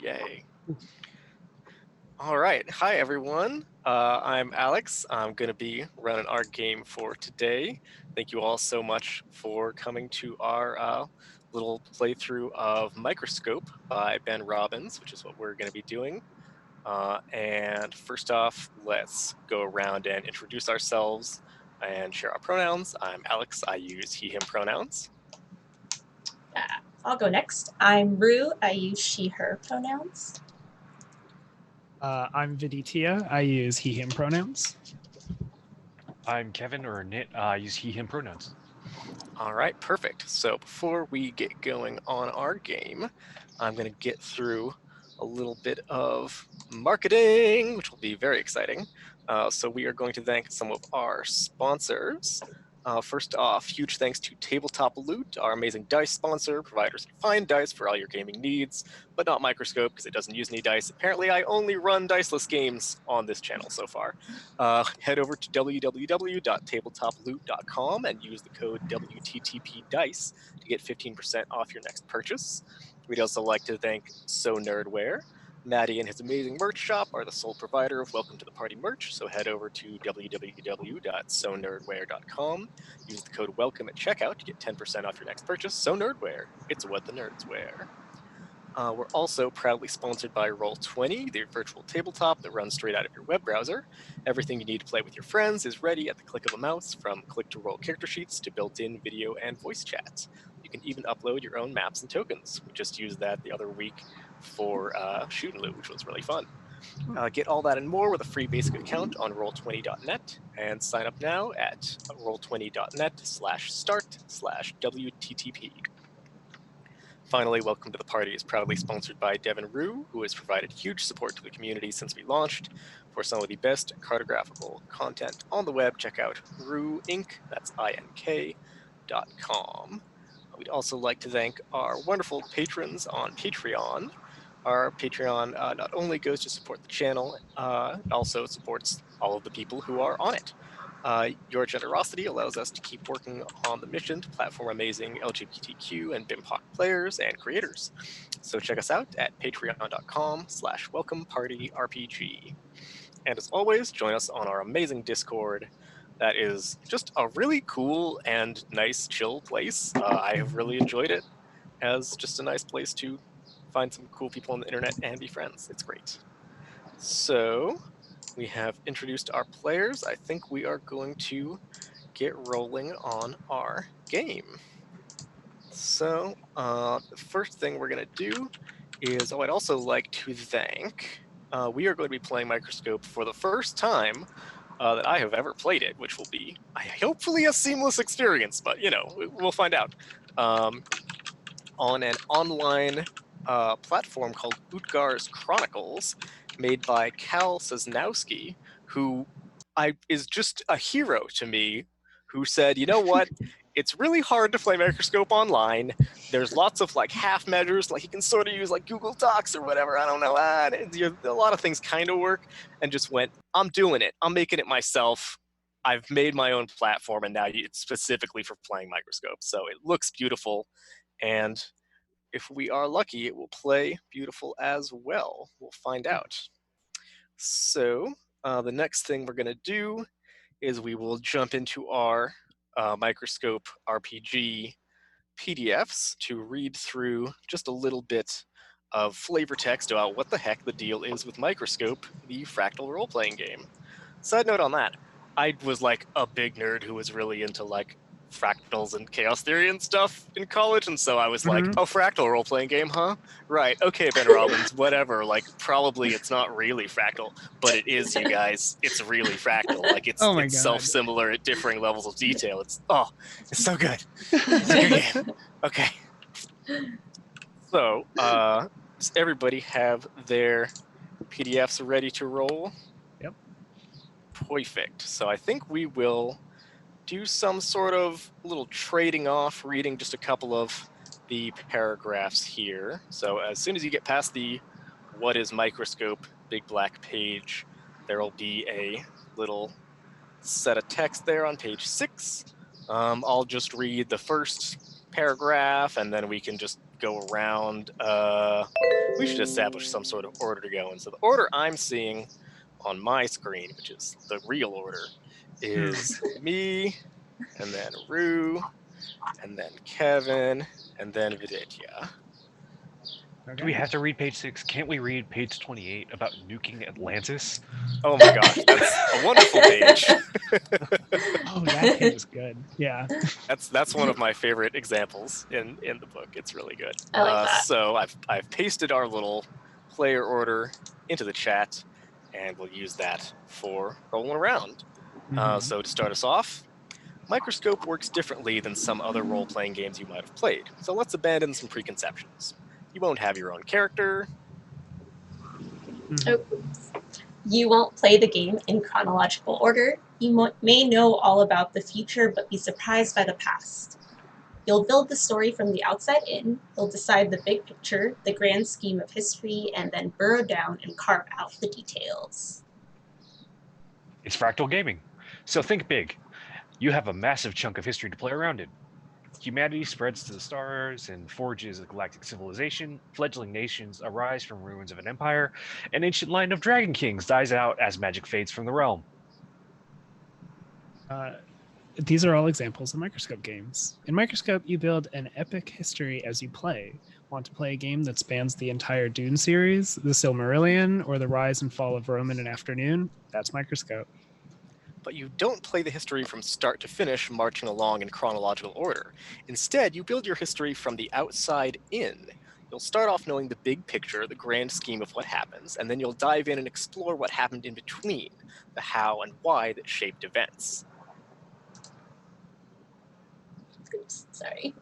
Yay. All right. Hi, everyone. I'm Alex. I'm going to be running our game for today. Thank you all so much for coming to our little playthrough of Microscope by Ben Robbins, which is what we're going to be doing. And first off, let's go around and introduce ourselves and share our pronouns. I'm Alex. I use he, him pronouns. I'll go next. I'm Rue. I use she, her pronouns. I'm Viditya. I use he, him pronouns. I'm Kevin or Nit. I use he, him pronouns. All right, perfect. So before we get going on our game, I'm going to get through a little bit of marketing, which will be very exciting. So we are going to thank some of our sponsors. First off, huge thanks to Tabletop Loot, our amazing dice sponsor, providers of fine dice for all your gaming needs, but not Microscope because it doesn't use any dice. Apparently, I only run diceless games on this channel so far. Head over to www.tabletoploot.com and use the code WTTPDICE to get 15% off your next purchase. We'd also like to thank So Nerdware. Maddie and his amazing merch shop are the sole provider of Welcome to the Party merch, so head over to www.sonerdwear.com. Use the code WELCOME at checkout to get 10% off your next purchase. So Nerdwear, it's what the nerds wear. We're also proudly sponsored by Roll20, the virtual tabletop that runs straight out of your web browser. Everything you need to play with your friends is ready at the click of a mouse, from click-to-roll character sheets to built-in video and voice chats. You can even upload your own maps and tokens. We just used that the other week for Shoot and Loot, which was really fun. Get all that and more with a free basic account on roll20.net, and sign up now at roll20.net/start/WTTP. Finally, Welcome to the Party is proudly sponsored by Devin Rue, who has provided huge support to the community since we launched. For some of the best cartographical content on the web, check out Rue Inc., that's INK.com. We'd also like to thank our wonderful patrons on Patreon. Our Patreon not only goes to support the channel, it also supports all of the people who are on it. Your generosity allows us to keep working on the mission to platform amazing LGBTQ and BIPOC players and creators. So check us out at patreon.com/welcomepartyrpg. And as always, join us on our amazing Discord. That is just a really cool and nice, chill place. I have really enjoyed it as just a nice place to find some cool people on the internet and be friends. It's great. So we have introduced our players. I think we are going to get rolling on our game. So the first thing we're going to do is, I'd also like to thank, we are going to be playing Microscope for the first time that I have ever played it, which will be hopefully a seamless experience, but we'll find out. On an online platform called Utgar's Chronicles, made by Cal Sosnowski, who is just a hero to me, who said, you know what, it's really hard to play Microscope online. There's lots of half measures, you can sort of use Google Docs or whatever, I don't know, a lot of things kind of work, and just went, I'm doing it, I'm making it myself. I've made my own platform, and now it's specifically for playing Microscope, so it looks beautiful. And if we are lucky, it will play beautiful as well. We'll find out. So the next thing we're going to do is we will jump into our Microscope RPG PDFs to read through just a little bit of flavor text about what the heck the deal is with Microscope, the fractal role-playing game. Side note on that, I was a big nerd who was really into fractals and chaos theory and stuff in college, and so I was oh, fractal role-playing game, huh? Right, okay, Ben Robbins, whatever, probably it's not really fractal, but it is, you guys, it's really fractal, it's self-similar at differing levels of detail. It's so good. It's a good game. Okay. So, does everybody have their PDFs ready to roll? Yep. Perfect. So I think we will do some sort of little trading off, reading just a couple of the paragraphs here. So as soon as you get past the what is Microscope big black page, there will be a little set of text there on page 6. I'll just read the first paragraph, and then we can just go around. We should establish some sort of order to go in. So the order I'm seeing on my screen, which is the real order, is me, and then Rue, and then Kevin, and then Viditya. Do we have to read page 6? Can't we read page 28 about nuking Atlantis? Oh my gosh, that's a wonderful page. Oh, that page is good. Yeah. That's one of my favorite examples in the book. It's really good. I like that. So I've pasted our little player order into the chat, and we'll use that for rolling around. Mhm. So to start us off, Microscope works differently than some other role-playing games you might have played. So let's abandon some preconceptions. You won't have your own character. Mhm. Oh, you won't play the game in chronological order. You may know all about the future, but be surprised by the past. You'll build the story from the outside in. You'll decide the big picture, the grand scheme of history, and then burrow down and carve out the details. It's fractal gaming. So think big. You have a massive chunk of history to play around in. Humanity spreads to the stars and forges a galactic civilization. Fledgling nations arise from ruins of an empire. An ancient line of dragon kings dies out as magic fades from the realm. These are all examples of Microscope games. In Microscope, you build an epic history as you play. Want to play a game that spans the entire Dune series, the Silmarillion, or the rise and fall of Rome in an afternoon? That's Microscope. But you don't play the history from start to finish marching along in chronological order. Instead, you build your history from the outside in. You'll start off knowing the big picture, the grand scheme of what happens, and then you'll dive in and explore what happened in between, the how and why that shaped events. Oops, sorry.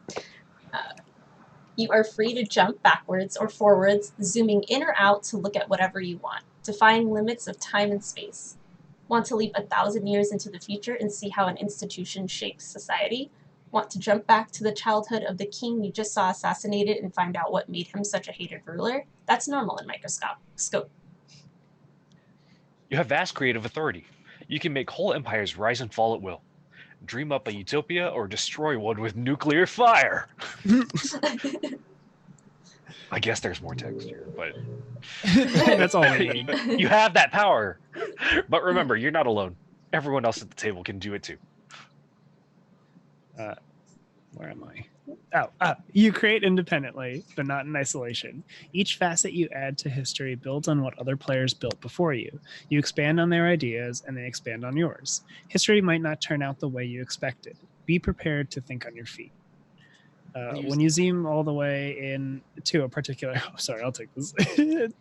You are free to jump backwards or forwards, zooming in or out to look at whatever you want, defying limits of time and space. Want to leap 1,000 years into the future and see how an institution shapes society? Want to jump back to the childhood of the king you just saw assassinated and find out what made him such a hated ruler? That's normal in Microscope. You have vast creative authority. You can make whole empires rise and fall at will. Dream up a utopia or destroy one with nuclear fire. I guess there's more text here, but That's all we need. you have that power. But remember, you're not alone. Everyone else at the table can do it too. Where am I? Oh, you create independently, but not in isolation. Each facet you add to history builds on what other players built before you. You expand on their ideas, and they expand on yours. History might not turn out the way you expected. Be prepared to think on your feet. When you zoom all the way in to a particular, sorry, I'll take this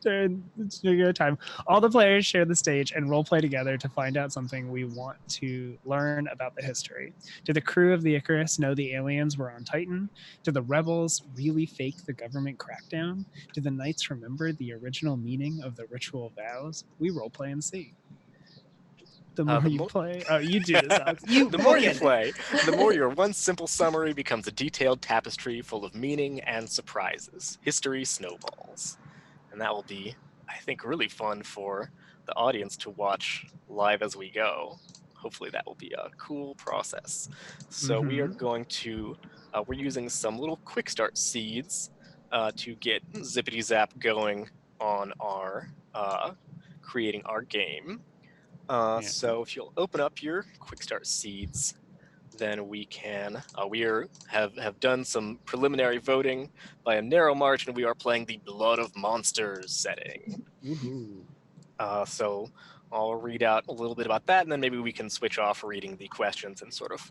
time. All the players share the stage and role play together to find out something we want to learn about the history. Did the crew of the Icarus know the aliens were on Titan? Did the rebels really fake the government crackdown? Did the knights remember the original meaning of the ritual vows? We role play and see. The more you play, you do this, Alex. The more you play, the more your one simple summary becomes a detailed tapestry full of meaning and surprises. History snowballs. And that will be, I think, really fun for the audience to watch live as we go. Hopefully that will be a cool process. So we are going to, we're using some little quick start seeds to get Zippity Zap going on our, creating our game. So if you'll open up your quick start seeds, then we can, have done some preliminary voting by a narrow margin. We are playing the Blood of Monsters setting. So I'll read out a little bit about that, and then maybe we can switch off reading the questions and sort of.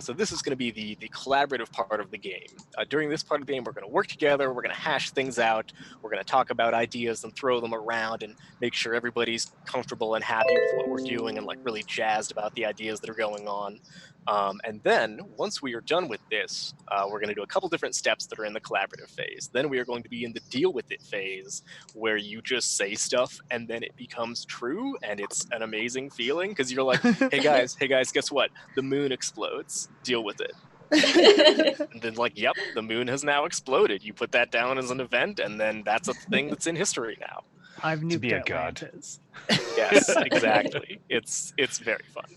So this is going to be the collaborative part of the game. During this part of the game, we're going to work together. We're going to hash things out. We're going to talk about ideas and throw them around and make sure everybody's comfortable and happy with what we're doing and like really jazzed about the ideas that are going on. And then once we are done with this, we're going to do a couple different steps that are in the collaborative phase. Then we are going to be in the deal with it phase, where you just say stuff and then it becomes true, and it's an amazing feeling because you're like, hey guys, guess what? The moon explodes. Deal with it. And then like, yep, the moon has now exploded. You put that down as an event, and then that's a thing that's in history now. I've nuked be a Atlantis. Yes, exactly. It's very fun.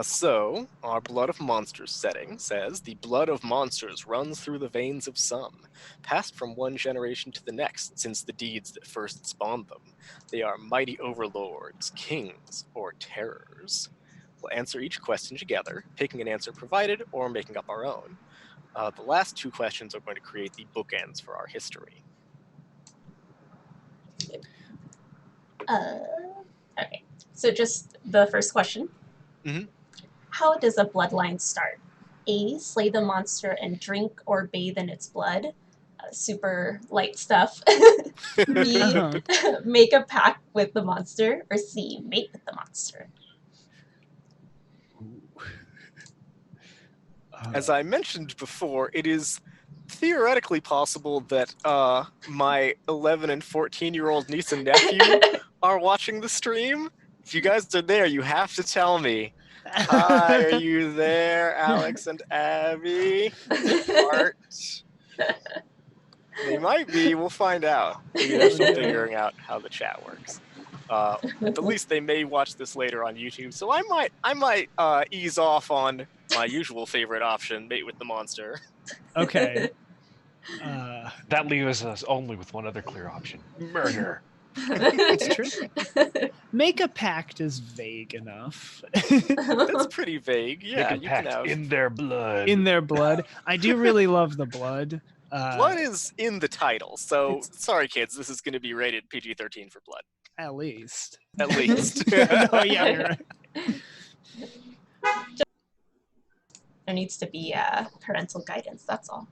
So, our Blood of Monsters setting says the blood of monsters runs through the veins of some, passed from one generation to the next since the deeds that first spawned them. They are mighty overlords, kings, or terrors. We'll answer each question together, picking an answer provided or making up our own. The last two questions are going to create the bookends for our history. Okay, so just the first question. Mhm. How does a bloodline start? A, slay the monster and drink or bathe in its blood. Super light stuff. B, Uh-huh. make a pact with the monster. Or C, mate with the monster. As I mentioned before, it is theoretically possible that my 11 and 14-year-old niece and nephew are watching the stream. If you guys are there, you have to tell me. Hi, are you there, Alex and Abby? Art. They might be. We'll find out. Maybe they're still figuring out how the chat works. At the least, they may watch this later on YouTube. So I might ease off on my usual favorite option, mate with the monster. Okay. That leaves us only with one other clear option: murder. It's true. Make a pact is vague enough. That's pretty vague. Yeah, Make a you can pact have. in their blood. In their blood. I do really love the blood. Blood is in the title, so it's- sorry, kids. This is going to be rated PG-13 for blood, At least. at least. No, yeah, you're right. There needs to be parental guidance, that's all.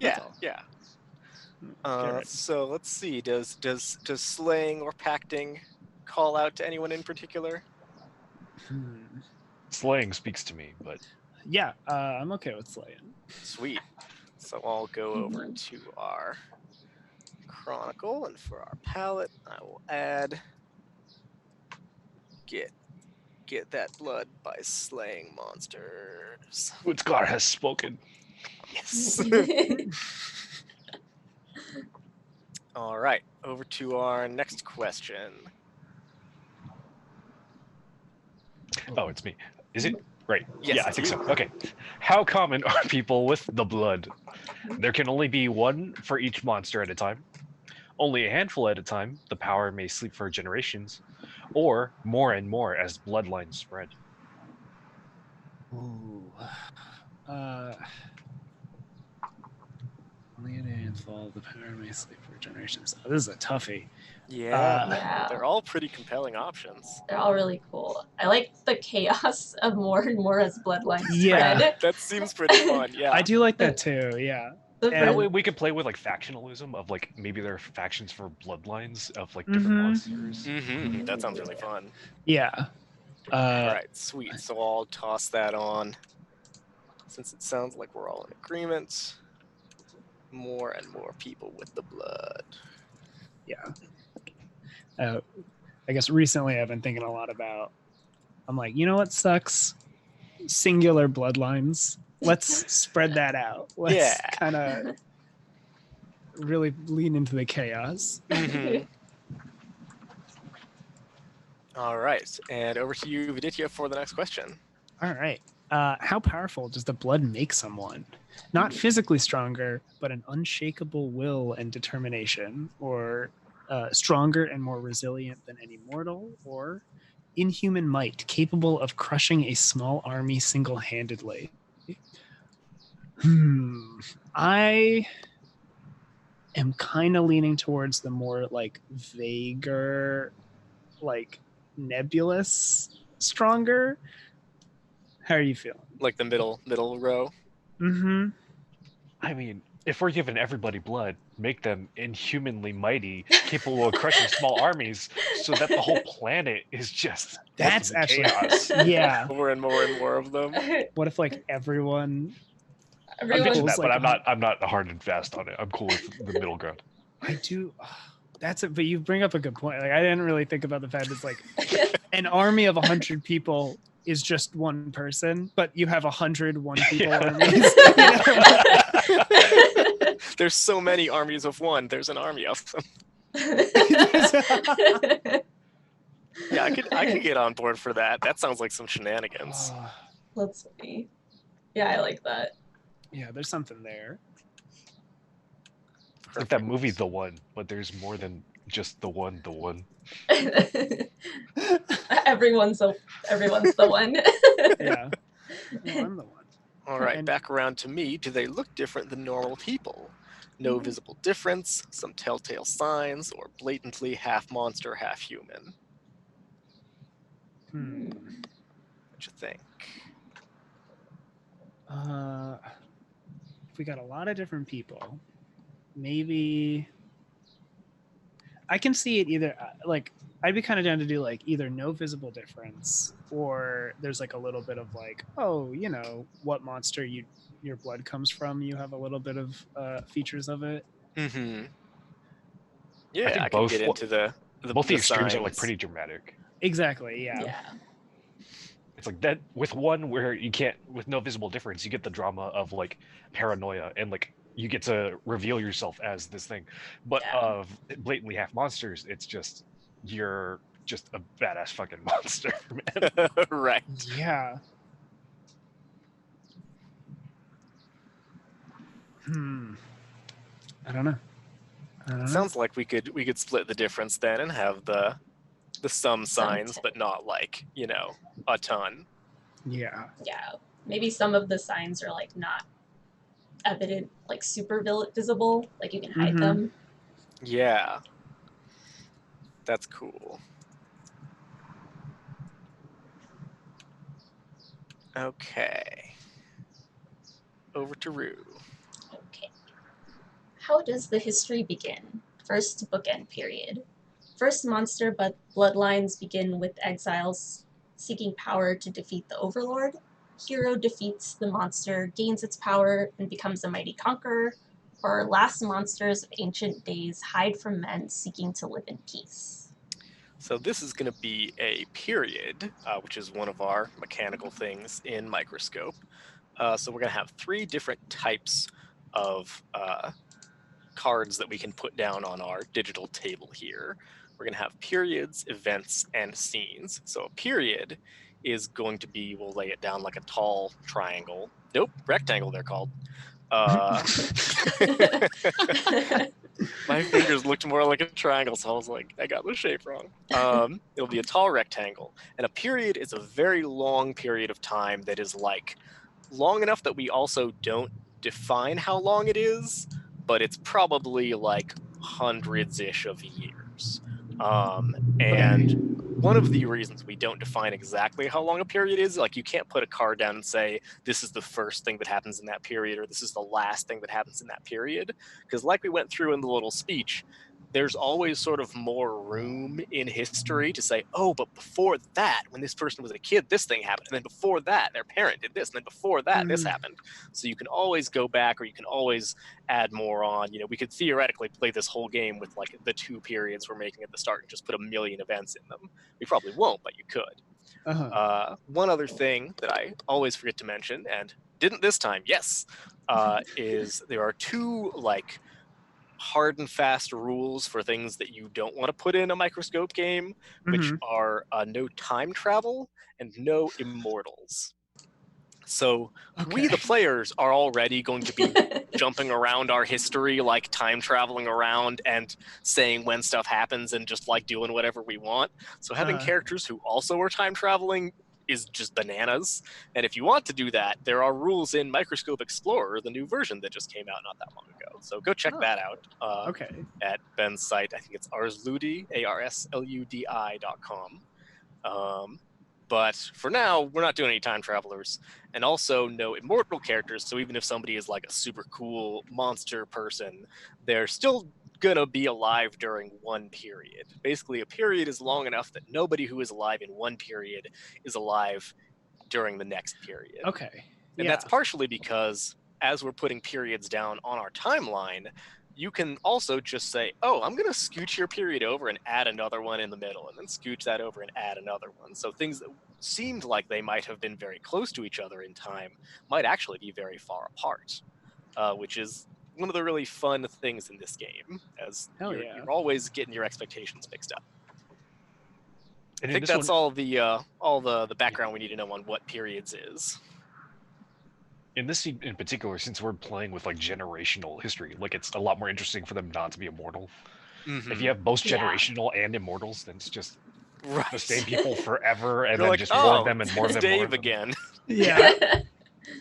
Yeah, all. yeah. Okay. So let's see. Does slaying or pacting call out to anyone in particular? Slaying speaks to me, but Yeah, I'm okay with slaying. Sweet. So I'll go over to our chronicle, and for our palette, I will add get that blood by slaying monsters. Utsgar has spoken. Yes. All right, over to our next question. Oh, it's me. Is it? Right. Yes, Yeah, I it's think you. so. Okay. How common are people with the blood? There can only be one for each monster at a time. Only a handful at a time. The power may sleep for generations. Or more and more as bloodlines spread. Ooh. Only a handful. The power may sleep for generations. Oh, this is a toughie. Yeah, Yeah. they're all pretty compelling options. They're all really cool. I like the chaos of more and more as bloodlines Yeah. spread. That seems pretty fun. Yeah. I do like that too. Yeah. The And- That way we could play with like factionalism of like maybe there are factions for bloodlines of like different Mhm. monsters. Mm-hmm. That sounds really fun. Yeah. All right, sweet. So I'll toss that on. Since it sounds like we're all in agreement. More and more people with the blood. Yeah. I guess recently I've been thinking a lot about. I'm like, you know what sucks? Singular bloodlines. Let's spread that out. Let's Yeah. kind of really lean into the chaos. Mm-hmm. All right, and over to you, Viditya, for the next question. All right. How powerful does the blood make someone? Not physically stronger, but an unshakable will and determination, or stronger and more resilient than any mortal, or inhuman might, capable of crushing a small army single-handedly. I am kind of leaning towards the more like vaguer, like nebulous, stronger. How are you feeling? Like the middle row. Mm-hmm. I mean, if we're giving everybody blood, make them inhumanly mighty, capable of crushing small armies, so that the whole planet is just That's ultimate actually chaos. yeah. More and more and more of them. What if like everyone? I'm Everyone, ditching that, like but I'm not hard and fast on it. I'm cool with the middle ground. I do. That's it. But you bring up a good point. Like I didn't really think about the fact that it's like an army of 100 people is just one person, but you have 101 people Yeah. armies. There's so many armies of one. There's an army of them. Yeah, I could get on board for that. That sounds like some shenanigans. Let's see. Yeah, I like that. Yeah, there's something there. It's like that movie, The One, but there's more than just the one. Everyone's the one. Yeah. Well, I'm the one. All right, And back around to me. Do they look different than normal people? No visible difference, some telltale signs, or blatantly half monster, half human? What you think? If we got a lot of different people, maybe I can see it either like I'd be kind of down to do like either no visible difference or there's like a little bit of like, oh, you know, what monster your blood comes from, you have a little bit of features of it. Mm-hmm. I Yeah, think I can get into both the extremes are like signs. pretty dramatic. Exactly, yeah. Yeah. It's like that with one where you can't, with no visible difference, you get the drama of like paranoia and like you get to reveal yourself as this thing. But Yeah. of blatantly half monsters, it's just you're just a badass fucking monster, man. Right. Yeah. I don't know. Sounds like we could split the difference then and have the some signs, but not like, you know, a ton. Yeah. Yeah. Maybe some of the signs are like not evident, like super visible, like you can hide them. Yeah. That's cool. Okay. Over to Rue. Okay. How does the history begin? First bookend period. First monster but bloodlines begin with exiles seeking power to defeat the overlord. Hero defeats the monster, gains its power, and becomes a mighty conqueror. Or last monsters of ancient days hide from men seeking to live in peace. So this is going to be a period, which is one of our mechanical things in Microscope. So we're going to have 3 different types of cards that we can put down on our digital table here. We're going to have periods, events, and scenes. So a period is going to be, we'll lay it down like a tall triangle. Nope, rectangle they're called. My fingers looked more like a triangle, so I was like, I got the shape wrong. It'll be a tall rectangle. And a period is a very long period of time that is like long enough that we also don't define how long it is, but it's probably like hundreds-ish of years. And one of the reasons we don't define exactly how long a period is, like you can't put a card down and say, this is the first thing that happens in that period, or this is the last thing that happens in that period. Because like we went through in the little speech, there's always sort of more room in history to say, oh, but before that, when this person was a kid, this thing happened. And then before that, their parent did this. And then before that, this happened. So you can always go back, or you can always add more on. You know, we could theoretically play this whole game with like the 2 periods we're making at the start and just put a million events in them. We probably won't, but you could. One other thing that I always forget to mention, and didn't this time, yes, is there are 2 like hard and fast rules for things that you don't want to put in a Microscope game, which are no time travel and no immortals. So we, the players, are already going to be jumping around our history, like time traveling around and saying when stuff happens and just like doing whatever we want. So having characters who also are time traveling is just bananas. And if you want to do that, there are rules in Microscope Explorer, the new version that just came out not that long ago. So go check that out at Ben's site. I think it's arsludi, arsludi.com. But for now, we're not doing any time travelers, and also no immortal characters. So even if somebody is like a super cool monster person, they're still gonna be alive during one period. Basically, a period is long enough that nobody who is alive in one period is alive during the next period. And that's partially because as we're putting periods down on our timeline, you can also just say, oh, I'm going to scooch your period over and add another one in the middle, and then scooch that over and add another one. So things that seemed like they might have been very close to each other in time might actually be very far apart, which is one of the really fun things in this game, as you're always getting your expectations mixed up. And I in think this that's one, all the background we need to know on what periods is. in this scene in particular, since we're playing with like generational history, like it's a lot more interesting for them not to be immortal. If you have both Yeah. generational and immortals, then it's just Right. the same people forever, and You're then like, just more of oh, them and more of it's them. More Dave of them. again. Yeah,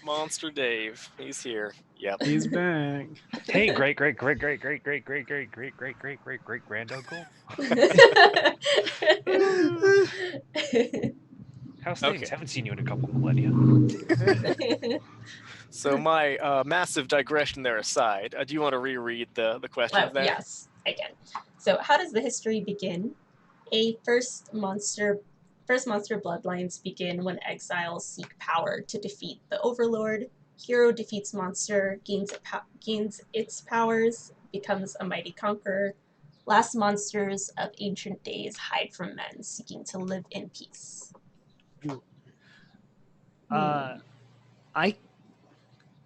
Monster Dave. He's here. Yep. he's back. Hey, great grand uncle. How's things? Okay. Haven't seen you in a couple millennia. So my massive digression there aside, do you want to reread the questions there? Yes, I can. So, how does the history begin? First monster bloodlines begin when exiles seek power to defeat the overlord. Hero defeats monster, gains its powers, becomes a mighty conqueror. Last monsters of ancient days hide from men, seeking to live in peace.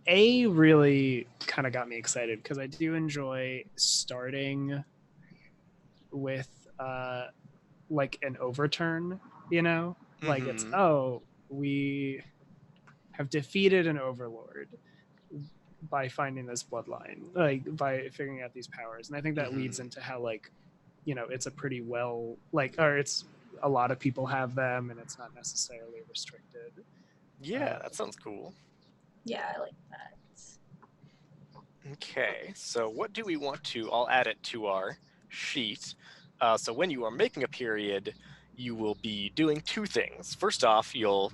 Really kind of got me excited because I do enjoy starting with like an overturn, like it's, Mhm. oh, we have defeated an overlord by finding this bloodline, like by figuring out these powers. And I think that leads into how, like, it's a pretty well, like, or it's a lot of people have them and it's not necessarily restricted. Yeah, that sounds cool. Yeah, I like that. Okay, so what do we want to? I'll add it to our sheet. So when you are making a period, you will be doing two things. First off, you're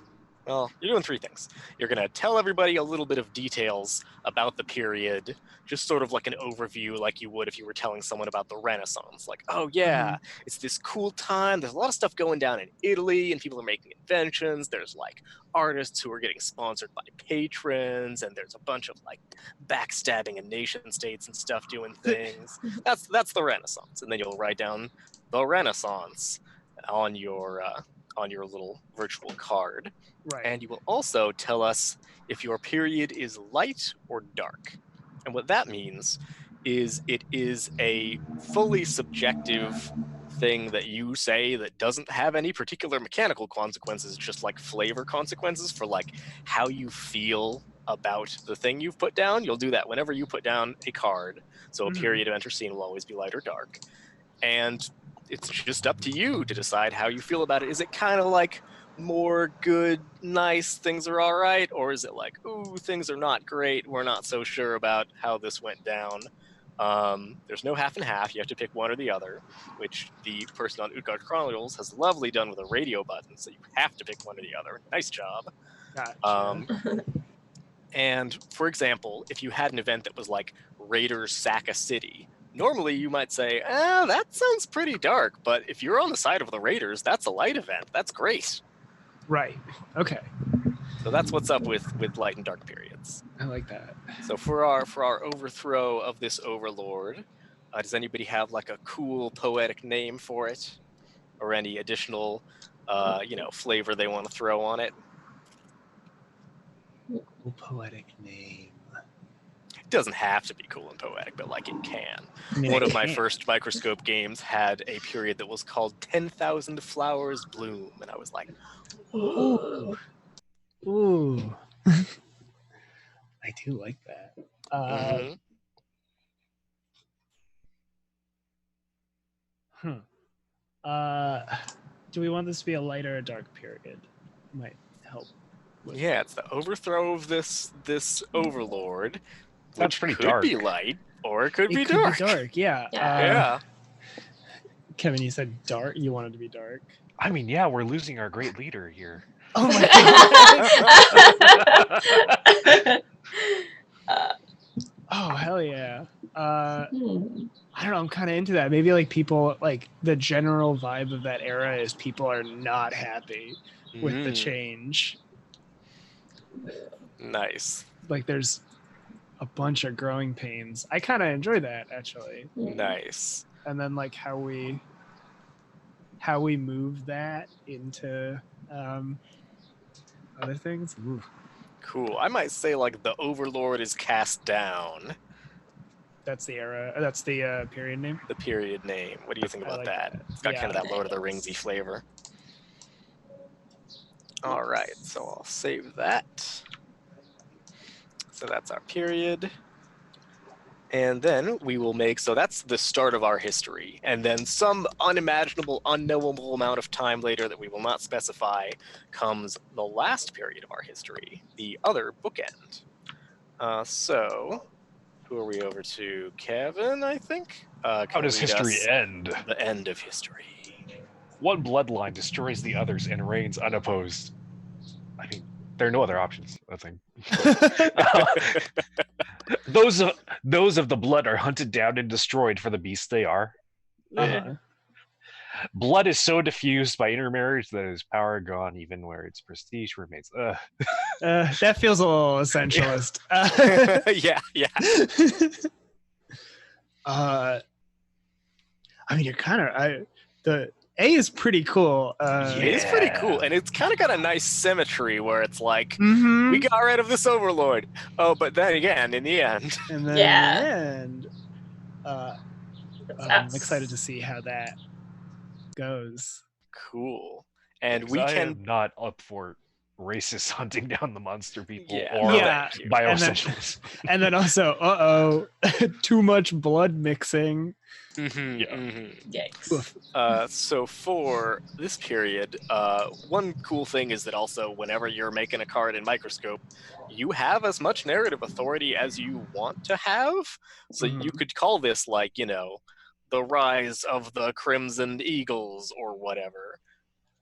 doing three things. You're going to tell everybody a little bit of details about the period, just sort of like an overview, like you would if you were telling someone about the Renaissance. Like, oh yeah, it's this cool time. There's a lot of stuff going down in Italy, and people are making inventions. There's like artists who are getting sponsored by patrons, and there's a bunch of like backstabbing in nation states and stuff doing things. That's the Renaissance, and then you'll write down the Renaissance on your little virtual card. Right. And you will also tell us if your period is light or dark. And what that means is it is a fully subjective thing that you say that doesn't have any particular mechanical consequences, just like flavor consequences for like how you feel about the thing you've put down. You'll do that whenever you put down a card. So a period of enter scene will always be light or dark. And it's just up to you to decide how you feel about it. Is it kind of like more good, nice, things are all right? Or is it like, ooh, things are not great, we're not so sure about how this went down? There's no half and half. You have to pick one or the other, which the person on Utgard Chronicles has lovely done with a radio button, so you have to pick one or the other. Nice job. Gotcha. And for example, if you had an event that was like Raiders sack a city, normally you might say, that sounds pretty dark, but if you're on the side of the Raiders, that's a light event. That's great. Right. Okay. So that's what's up with light and dark periods. I like that. So for our overthrow of this overlord, does anybody have like a cool poetic name for it, or any additional, flavor they want to throw on it? Cool poetic name. It doesn't have to be cool and poetic, but like it can. I mean, One it of my can. first Microscope games had a period that was called 10,000 Flowers Bloom, and I was like, Ooh. Ooh. I do like that. Do we want this to be a light or a dark period? Might help. Yeah, it's the overthrow of this overlord, That's which pretty could dark. be light or it could be Could dark. be dark, yeah. Yeah. Kevin, you said dark. You wanted to be dark. I mean, yeah, we're losing our great leader here. Oh my god. Oh hell yeah. I don't know, I'm kind of into that. Maybe like people, like the general vibe of that era is people are not happy with the change. Nice. Like there's a bunch of growing pains. I kind of enjoy that actually. Nice. And then like how we move that into other things. Ooh. Cool. I might say like the overlord is cast down. That's the era. That's the period name. The period name. What do you think I about like that? that. It's got Yeah. kind of that Lord of the Ringsy flavor. All right, so I'll save that. So that's our period. And then we will make, so that's the start of our history. And then some unimaginable, unknowable amount of time later that we will not specify comes the last period of our history, the other bookend. So, who are we over to? Kevin, I think? How Can does read history us end? the end of history. One bloodline destroys the others and reigns unopposed. I mean, there are no other options. That's like those of the blood are hunted down and destroyed for the beasts they are. Uh-huh. Blood is so diffused by intermarriage that its power gone, even where its prestige remains. That feels a little essentialist. Yeah. I mean, you're kind of the A is pretty cool. It is pretty cool, and it's kind of got a nice symmetry where it's like, mhm. we got rid of this overlord. Oh, but then again, in the end, And then Yeah. in the end, I'm excited to see how that goes. cool. And Because we I can, am not up for racists hunting down the monster people Yeah, or no, Yeah. thank you. And And then also, too much blood mixing. Mhm, Yeah. mhm. Yikes. So for this period, one cool thing is that also whenever you're making a card in Microscope, you have as much narrative authority as you want to have. So you could call this like, the rise of the Crimson Eagles or whatever.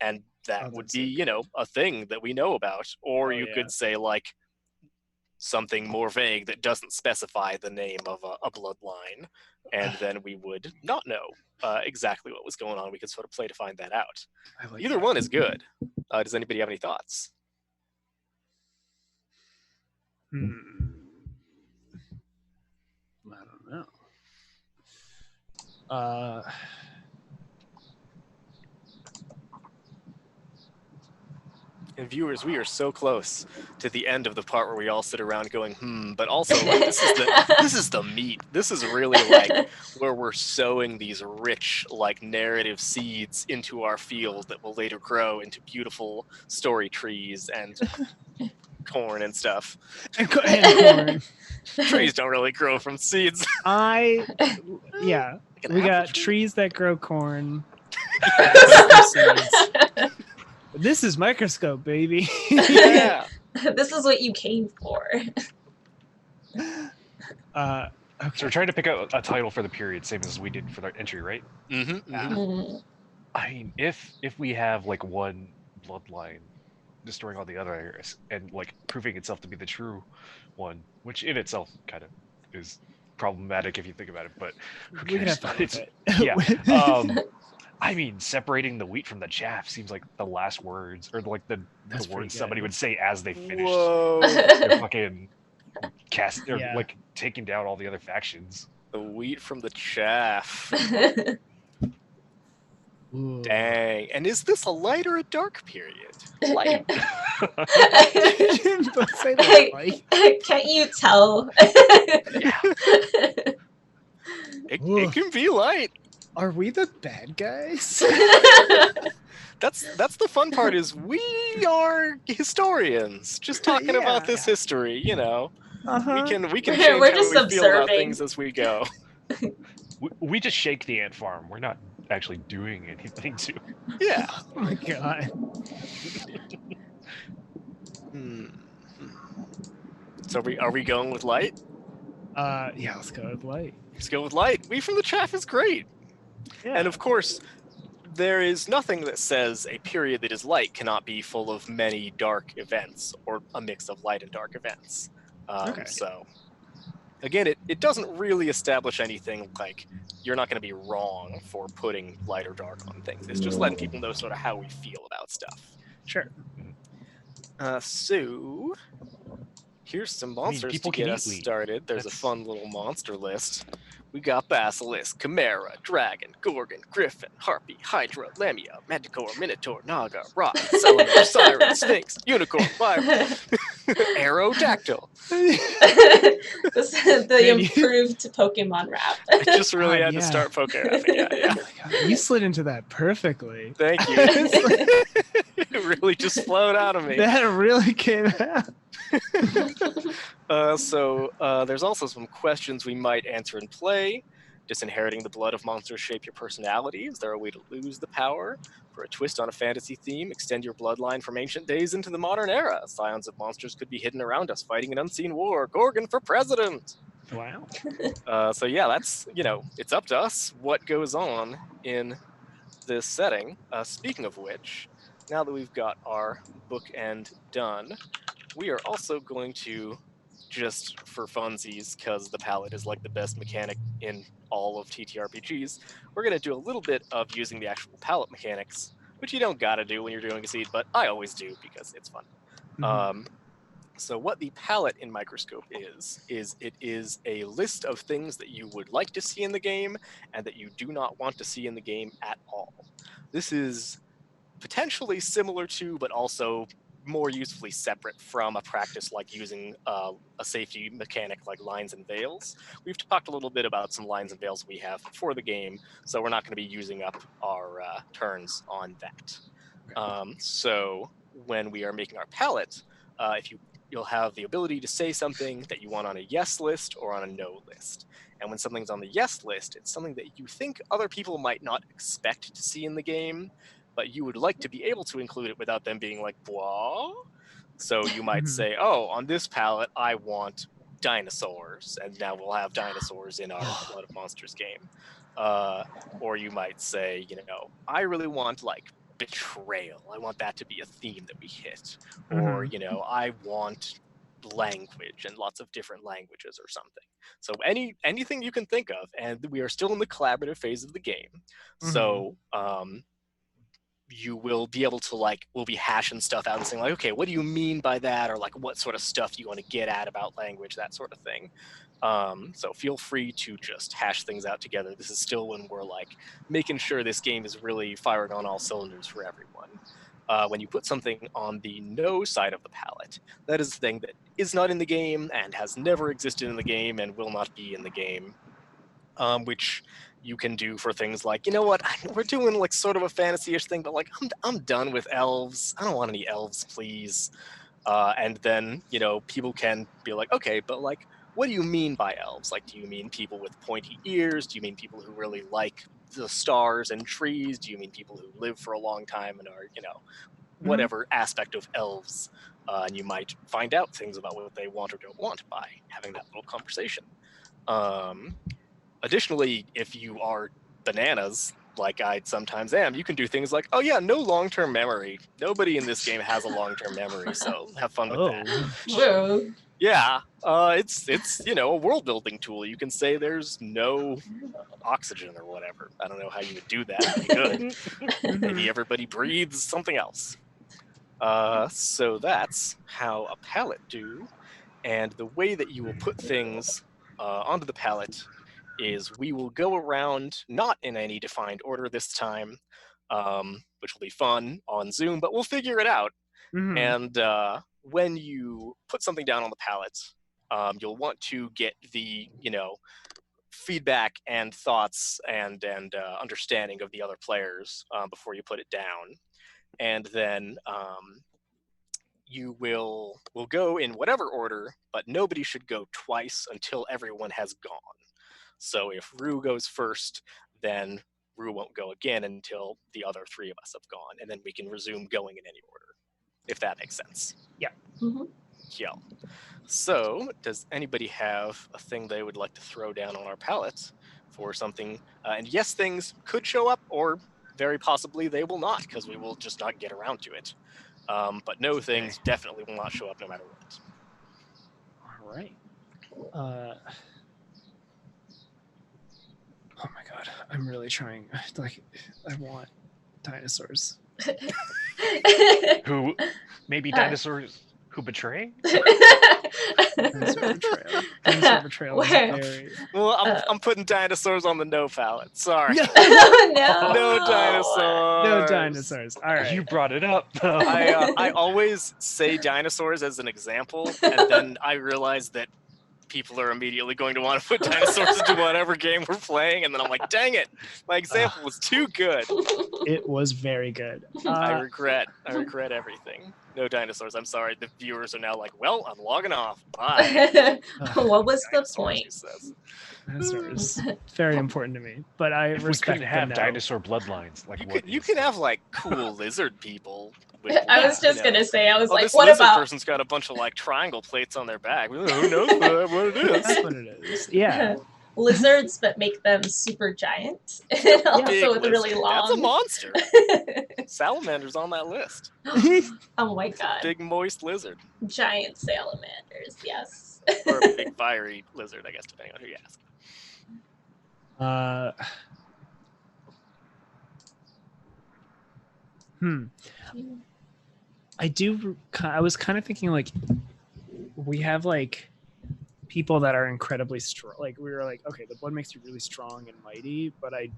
And that would that's be, a thing that we know about. Or you yeah. could say like something more vague that doesn't specify the name of a bloodline. And then we would not know exactly what was going on. We could sort of play to find that out. I like Either that. one is good. Does anybody have any thoughts? I don't know. And viewers, we are so close to the end of the part where we all sit around going, but also like this is the meat. This is really like where we're sowing these rich like narrative seeds into our field that will later grow into beautiful story trees and corn and stuff. And corn. Trees don't really grow from seeds. Yeah. Like We apple got tree. trees that grow corn. This is Microscope, baby. Yeah. This is what you came for. Okay. So we're trying to pick out a title for the period, same as we did for the entry, right? Mm. I mean, if we have like one bloodline destroying all the others and like proving itself to be the true one, which in itself kind of is problematic if you think about it, but who We can cares? have fun with it. Yeah. I mean, separating the wheat from the chaff seems like the last words, or like the That's pretty words somebody good. would say as they finished Whoa. their fucking cast, or Yeah. like taking down all the other factions. The wheat from the chaff. Ooh. Dang. And is this a light or a dark period? Light. Don't say that, Mike. Can't you tell? It can be light. Are we the bad guys? That's the fun part is we are historians just talking about this history, Uh-huh. we can change We're how just we feel about observing. things as we go. We just shake the ant farm. We're not actually doing anything to. Yeah. Oh my god. So are we going with light? Yeah, let's go with light. Let's go with light. Wheat from the chaff is great. Yeah. And of course, there is nothing that says a period that is light cannot be full of many dark events or a mix of light and dark events. Okay. So, again, it doesn't really establish anything like you're not going to be wrong for putting light or dark on things. It's just letting people know sort of how we feel about stuff. Sure. So, here's some monsters people to can get eat us wheat. started. There's a That's- fun little monster list. We got Basilisk, Chimera, Dragon, Gorgon, Griffin, Harpy, Hydra, Lamia, Manticore, Minotaur, Naga, Rock, Selenor, Siren, Sphinx, Unicorn, Viper, Aerodactyl. The Man, improved Pokemon rap. I just really God, had to yeah. start Pokérapping. Yeah. Oh my God, you slid into that perfectly. Thank you. It really just flowed out of me. That really came out. So there's also some questions we might answer in play. Disinheriting the blood of monsters shape your personality. Is there a way to lose the power? For a twist on a fantasy theme, extend your bloodline from ancient days into the modern era. Scions of monsters could be hidden around us, fighting an unseen war. Gorgon for president! Wow. So yeah, that's, it's up to us what goes on in this setting. Speaking of which, now that we've got our bookend done, we are also going to, just for funsies, because the palette is like the best mechanic in all of TTRPGs, we're going to do a little bit of using the actual palette mechanics, which you don't gotta do when you're doing a seed, but I always do because it's fun. Mhm. So what the palette in Microscope is it is a list of things that you would like to see in the game and that you do not want to see in the game at all. This is potentially similar to, but also more usefully separate from a practice like using a safety mechanic like lines and veils. We've talked a little bit about some lines and veils we have before the game, so we're not going to be using up our turns on that. So when we are making our palette, you'll have the ability to say something that you want on a yes list or on a no list. And when something's on the yes list, it's something that you think other people might not expect to see in the game, but you would like to be able to include it without them being like, "What?" So you might Mhm. say, "Oh, on this palette, I want dinosaurs," and now we'll have dinosaurs in our Blood of Monsters game. Or you might say, "I really want like betrayal. I want that to be a theme that we hit," or "I want language and lots of different languages or something." So anything you can think of, and we are still in the collaborative phase of the game. So you will be able to we'll be hashing stuff out and saying like, okay, what do you mean by that? Or like, what sort of stuff do you want to get at about language, that sort of thing. So feel free to just hash things out together. This is still when we're like making sure this game is really firing on all cylinders for everyone. When you put something on the no side of the palette, that is the thing that is not in the game and has never existed in the game and will not be in the game. Which you can do for things like, we're doing like sort of a fantasy-ish thing, but like I'm done with elves. I don't want any elves, please. And then people can be like, okay, but like, what do you mean by elves? Like, do you mean people with pointy ears? Do you mean people who really like the stars and trees? Do you mean people who live for a long time and are whatever aspect of elves? And you might find out things about what they want or don't want by having that little conversation. Additionally, if you are bananas, like I sometimes am, you can do things like, oh yeah, no long-term memory. Nobody in this game has a long-term memory, so have fun with that. Whoa. Yeah, it's a world-building tool. You can say there's no oxygen or whatever. I don't know how you would do that, but you could. Maybe everybody breathes something else. So that's how a palette do, and the way that you will put things onto the palette is we will go around not in any defined order this time, which will be fun on Zoom, but we'll figure it out. And when you put something down on the palette, you'll want to get the feedback and thoughts and understanding of the other players before you put it down, and then we'll go in whatever order, but nobody should go twice until everyone has gone. So if Rue goes first, then Rue won't go again until the other three of us have gone, and then we can resume going in any order, if that makes sense. Yeah. Yeah. So, does anybody have a thing they would like to throw down on our palette for something? And yes, things could show up, or very possibly they will not, because we will just not get around to it. But no, things definitely will not show up no matter what. All right. Oh my god, I'm really trying. Like, I want dinosaurs. Who maybe dinosaurs Who betray? Dinosaur betrayal. Dinosaur betrayal is Where- very. Well, I'm putting dinosaurs on the no palette. Sorry. No, No. No dinosaurs. no dinosaurs. All right. You brought it up. though. I always say dinosaurs as an example, and then I realize that people are immediately going to want to put dinosaurs into whatever game we're playing, and then I'm like, dang it, my example was too good. It was very good. I regret everything. No dinosaurs. I'm sorry. The viewers are now like, well, I'm logging off. Bye. What was the Dinosaurs, point? he says. dinosaurs. Very important to me, but I If we respect couldn't have them now. dinosaur bloodlines, like You can have like cool lizard people. With, I was just you know, gonna say, I was oh, like, this what lizard about person's got a bunch of like triangle plates on their back. Who knows what it is? That's what it is. Yeah. lizards, but make them super giant, and also Big with really lizard. That's a long. monster. Salamander's on that list. Oh my god, Big moist lizard. giant salamanders, yes. Or a big fiery lizard, I guess, depending on who you ask. I was kind of thinking like we have like people that are incredibly strong. Like we were like, okay, the blood makes you really strong and mighty, but I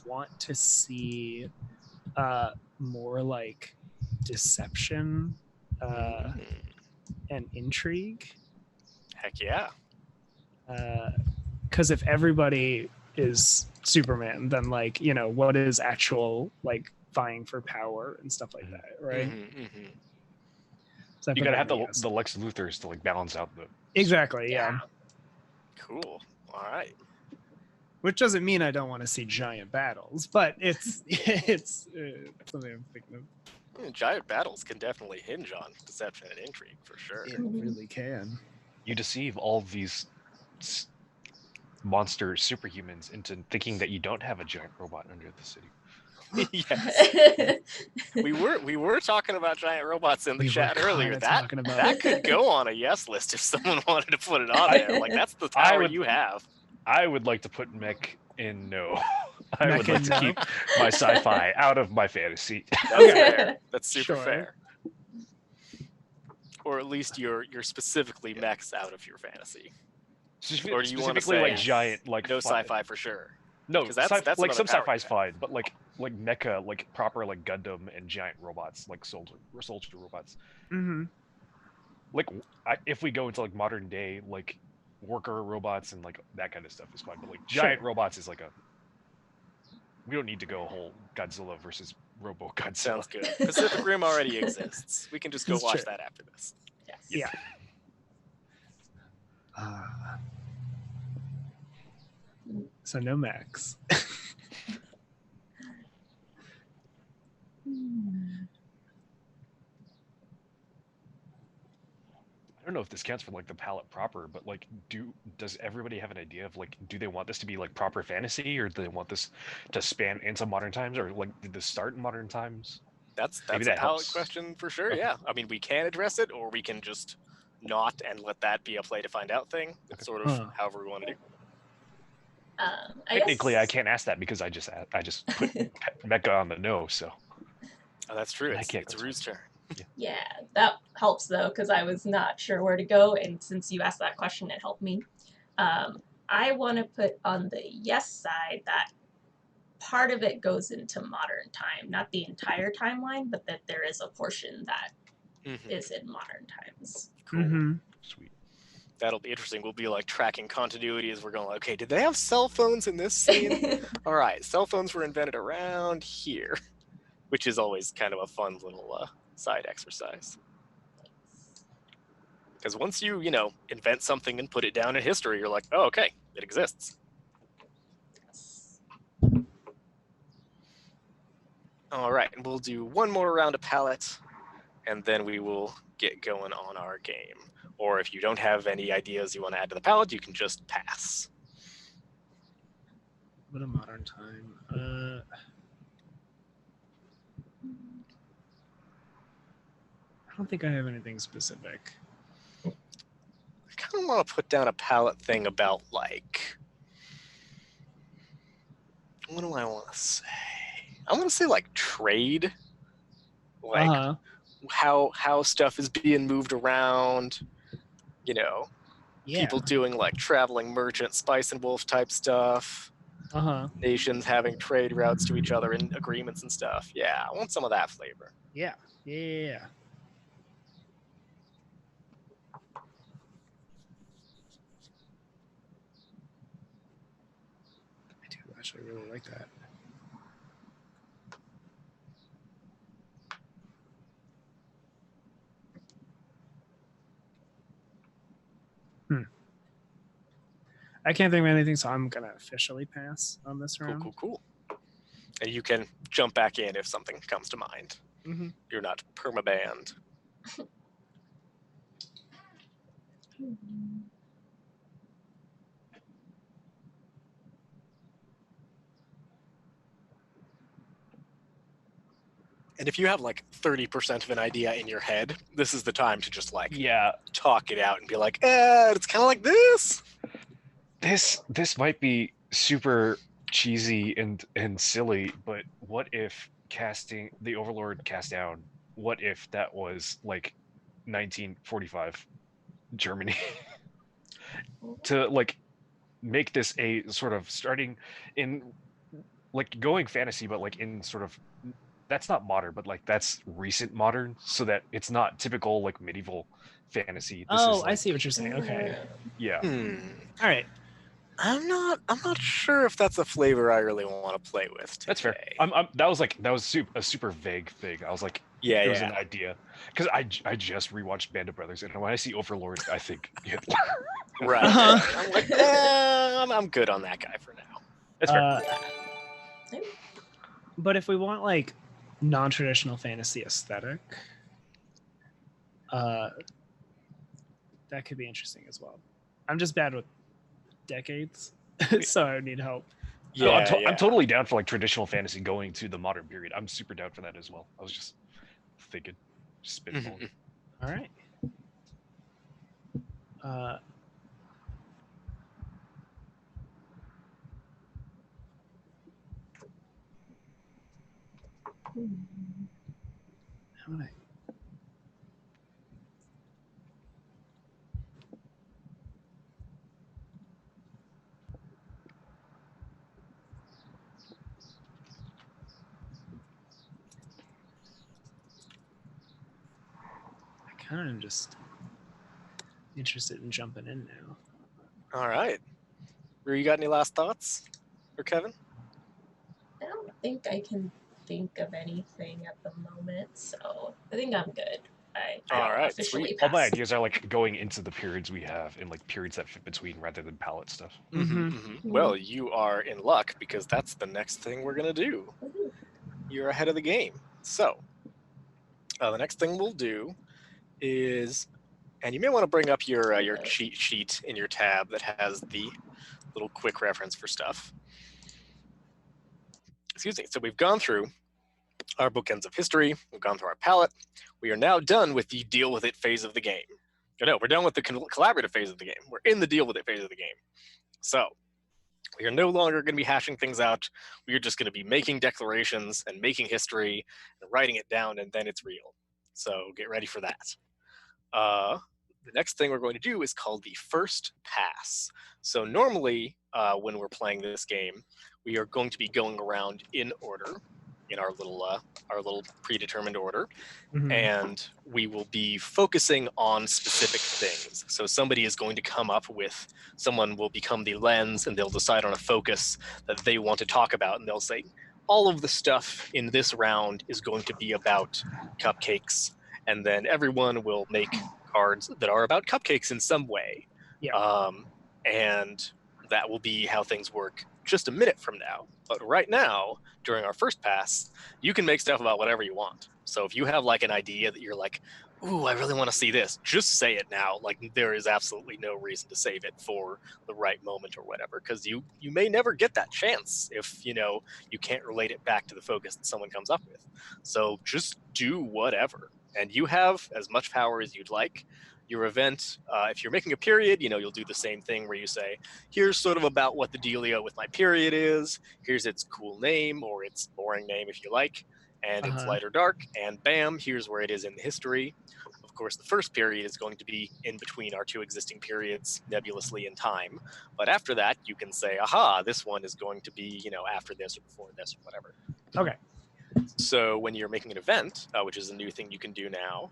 want to see more like deception and intrigue. Heck yeah. Because if everybody is Superman, then like, you know, what is actual like vying for power and stuff like that, right? So I you put gotta that have in yes. the Lex Luthors to like balance out the. Exactly, yeah. Cool. All right. Which doesn't mean I don't want to see giant battles, but it's something I'm thinking of. Giant battles can definitely hinge on deception and intrigue for sure. It really can. You deceive all of these monster superhumans into thinking that you don't have a giant robot under the city. Yes. We were talking about giant robots in the chat earlier. That could go on a yes list if someone wanted to put it on there. Like that's the power you have. I would like to put mech in no. I Mech would in like to no? keep my sci-fi out of my fantasy. That's fair. That's super Sure. fair. Or at least you're specifically mechs out of your fantasy. Or do you want to Specifically say like giant, like no sci-fi for sure? No, 'Cause that's like another some power sci-fi is grab. fine, but like mecha, like proper like Gundam and giant robots, like soldier robots. Mm-hmm. Like if we go into like modern day, like worker robots and like that kind of stuff is fine, but like giant robots is like a. We don't need to go whole Godzilla versus Robo Godzilla. Sounds good. Pacific Rim already exists. We can just go It's watch true. that after this. Yes. Yeah. So no max. I don't know if this counts for like the palette proper, but like, does everybody have an idea of like, do they want this to be like proper fantasy, or do they want this to span into modern times, or like did this start in modern times? That's Maybe a that palette helps. question for sure. Okay. Yeah, I mean we can address it, or we can just not and let that be a play to find out thing. It's sort of however we want to do. Technically, guess... I can't ask that because I just put mecha on the no. So Oh, that's true. I It's, can't it's go Rue's turn. Yeah, that helps though, because I was not sure where to go, and since you asked that question, it helped me. I want to put on the yes side that part of it goes into modern time, not the entire timeline, but that there is a portion that is in modern times. Cool. Mm-hmm. sweet. That'll be interesting. We'll be like tracking continuity as we're going. Okay, did they have cell phones in this scene? All right, cell phones were invented around here, which is always kind of a fun little side exercise. Because once you invent something and put it down in history, you're like, oh, okay, it exists. All right, and we'll do one more round of palette, and then we will get going on our game. Or if you don't have any ideas you want to add to the palette, you can just pass. What a modern time. I don't think I have anything specific. I kind of want to put down a palette thing about like, what do I want to say? I want to say like trade, like how stuff is being moved around, Yeah. people doing like traveling merchant spice and wolf type stuff, Uh-huh. nations having trade routes to each other and agreements and stuff. Yeah, I want some of that flavor. Yeah. Yeah. I do actually really like that. I can't think of anything, so I'm gonna officially pass on this round. Cool. And you can jump back in if something comes to mind. Mm-hmm. You're not permabanned. And if you have like 30% of an idea in your head, this is the time to just like talk it out and be like, it's kind of like this. This might be super cheesy and silly, but what if casting the Overlord cast down? What if that was like 1945 Germany? To like make this a sort of starting in like going fantasy, but like in sort of that's not modern, but like that's recent modern, so that it's not typical like medieval fantasy. This is I like, see what you're saying. Okay. yeah. All right. I'm not sure if that's a flavor I really want to play with today. That's fair. That was a super vague thing. I was like, it was an idea because I just rewatched Band of Brothers, and when I see Overlord, I think Hitler. Right. I'm like, I'm good on that guy for now. That's fair. But if we want like non-traditional fantasy aesthetic, that could be interesting as well. I'm just bad with decades, so I need help. Yeah, I'm totally down for like traditional fantasy going to the modern period. I'm super down for that as well. I was just thinking, spitballing. All right. How would I? I kind of just interested in jumping in now. All right. Rue, you got any last thoughts for Kevin? I don't think I can think of anything at the moment, so I think I'm good. All right, officially sweet. All my passed. ideas are like going into the periods we have and like periods that fit between rather than palette stuff. Well, you are in luck because that's the next thing we're going to do. Woohoo. You're ahead of the game. So, the next thing we'll do is, and you may want to bring up your cheat sheet in your tab that has the little quick reference for stuff. Excuse me. So we've gone through our bookends of history. We've gone through our palette. We are now done with the deal with it phase of the game. No, we're done with the collaborative phase of the game. We're in the deal with it phase of the game. So we are no longer going to be hashing things out. We are just going to be making declarations and making history and writing it down, and then it's real. So get ready for that. The next thing we're going to do is called the first pass. So normally when we're playing this game, we are going to be going around in order, in our little predetermined order, and we will be focusing on specific things. So somebody is going to come up with, someone will become the lens, and they'll decide on a focus that they want to talk about, and they'll say, all of the stuff in this round is going to be about cupcakes, and then everyone will make cards that are about cupcakes in some way. Yeah. And that will be how things work just a minute from now. But right now, during our first pass, you can make stuff about whatever you want. So if you have like an idea that you're like, ooh, I really want to see this, just say it now. Like there is absolutely no reason to save it for the right moment or whatever, because you may never get that chance if you can't relate it back to the focus that someone comes up with. So just do whatever, and you have as much power as you'd like. Your event, if you're making a period, you'll do the same thing where you say, here's sort of about what the dealio with my period is, here's its cool name or its boring name if you like, and it's Uh-huh. light or dark, and bam, here's where it is in the history. Of course, the first period is going to be in between our two existing periods, nebulously in time. But after that, you can say, aha, this one is going to be, after this or before this or whatever. Okay. So when you're making an event, which is a new thing you can do now,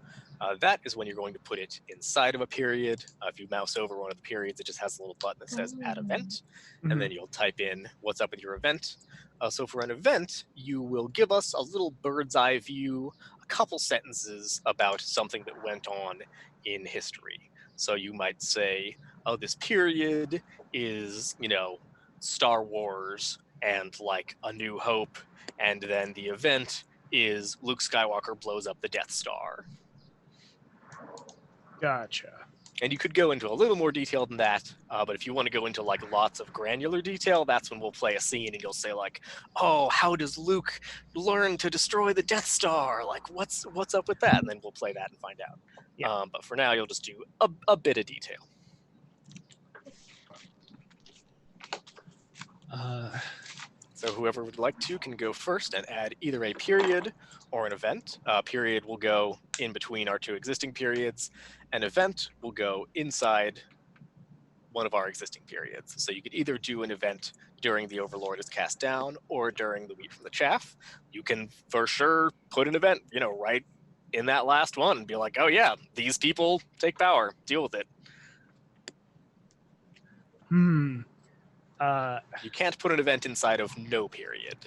that is when you're going to put it inside of a period. If you mouse over one of the periods, it just has a little button that says add event, and then you'll type in what's up with your event. So for an event, you will give us a little bird's eye view, a couple sentences about something that went on in history. So you might say, oh, this period is, Star Wars and like A New Hope, and then the event is Luke Skywalker blows up the Death Star. Gotcha. And you could go into a little more detail than that, but if you want to go into like lots of granular detail, that's when we'll play a scene and you'll say like, oh, how does Luke learn to destroy the Death Star? Like, what's up with that? And then we'll play that and find out. Yeah. But for now, you'll just do a bit of detail. So whoever would like to can go first and add either a period or an event. Period will go in between our two existing periods. An event will go inside one of our existing periods. So you could either do an event during the Overlord is cast down or during the Wheat from the Chaff. You can for sure put an event, right in that last one and be like, oh yeah, these people take power, deal with it. You can't put an event inside of no period,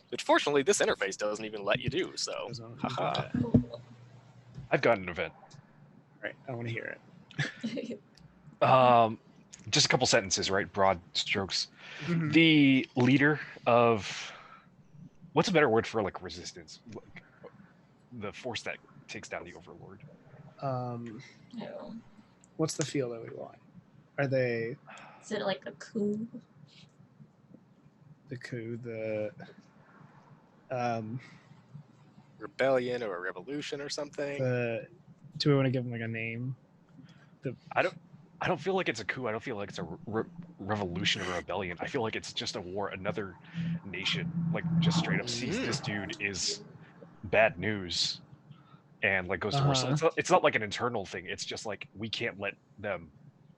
which fortunately this interface doesn't even let you do. So, haha. I've got an event. Right, I want to hear it. Just a couple sentences, right? Broad strokes. Mhm. The leader of what's a better word for like resistance? Like, the force that takes down the Overlord. No. What's the feel that we want? Are they Is it like a coup? the coup, the Rebellion or a revolution or something. do we want to give them like a name? I don't feel like it's a coup. I don't feel like it's a revolution or a rebellion. I feel like it's just a war. Another nation, like, just straight up sees this dude is bad news, and like goes to war. So it's not like an internal thing. It's just like we can't let them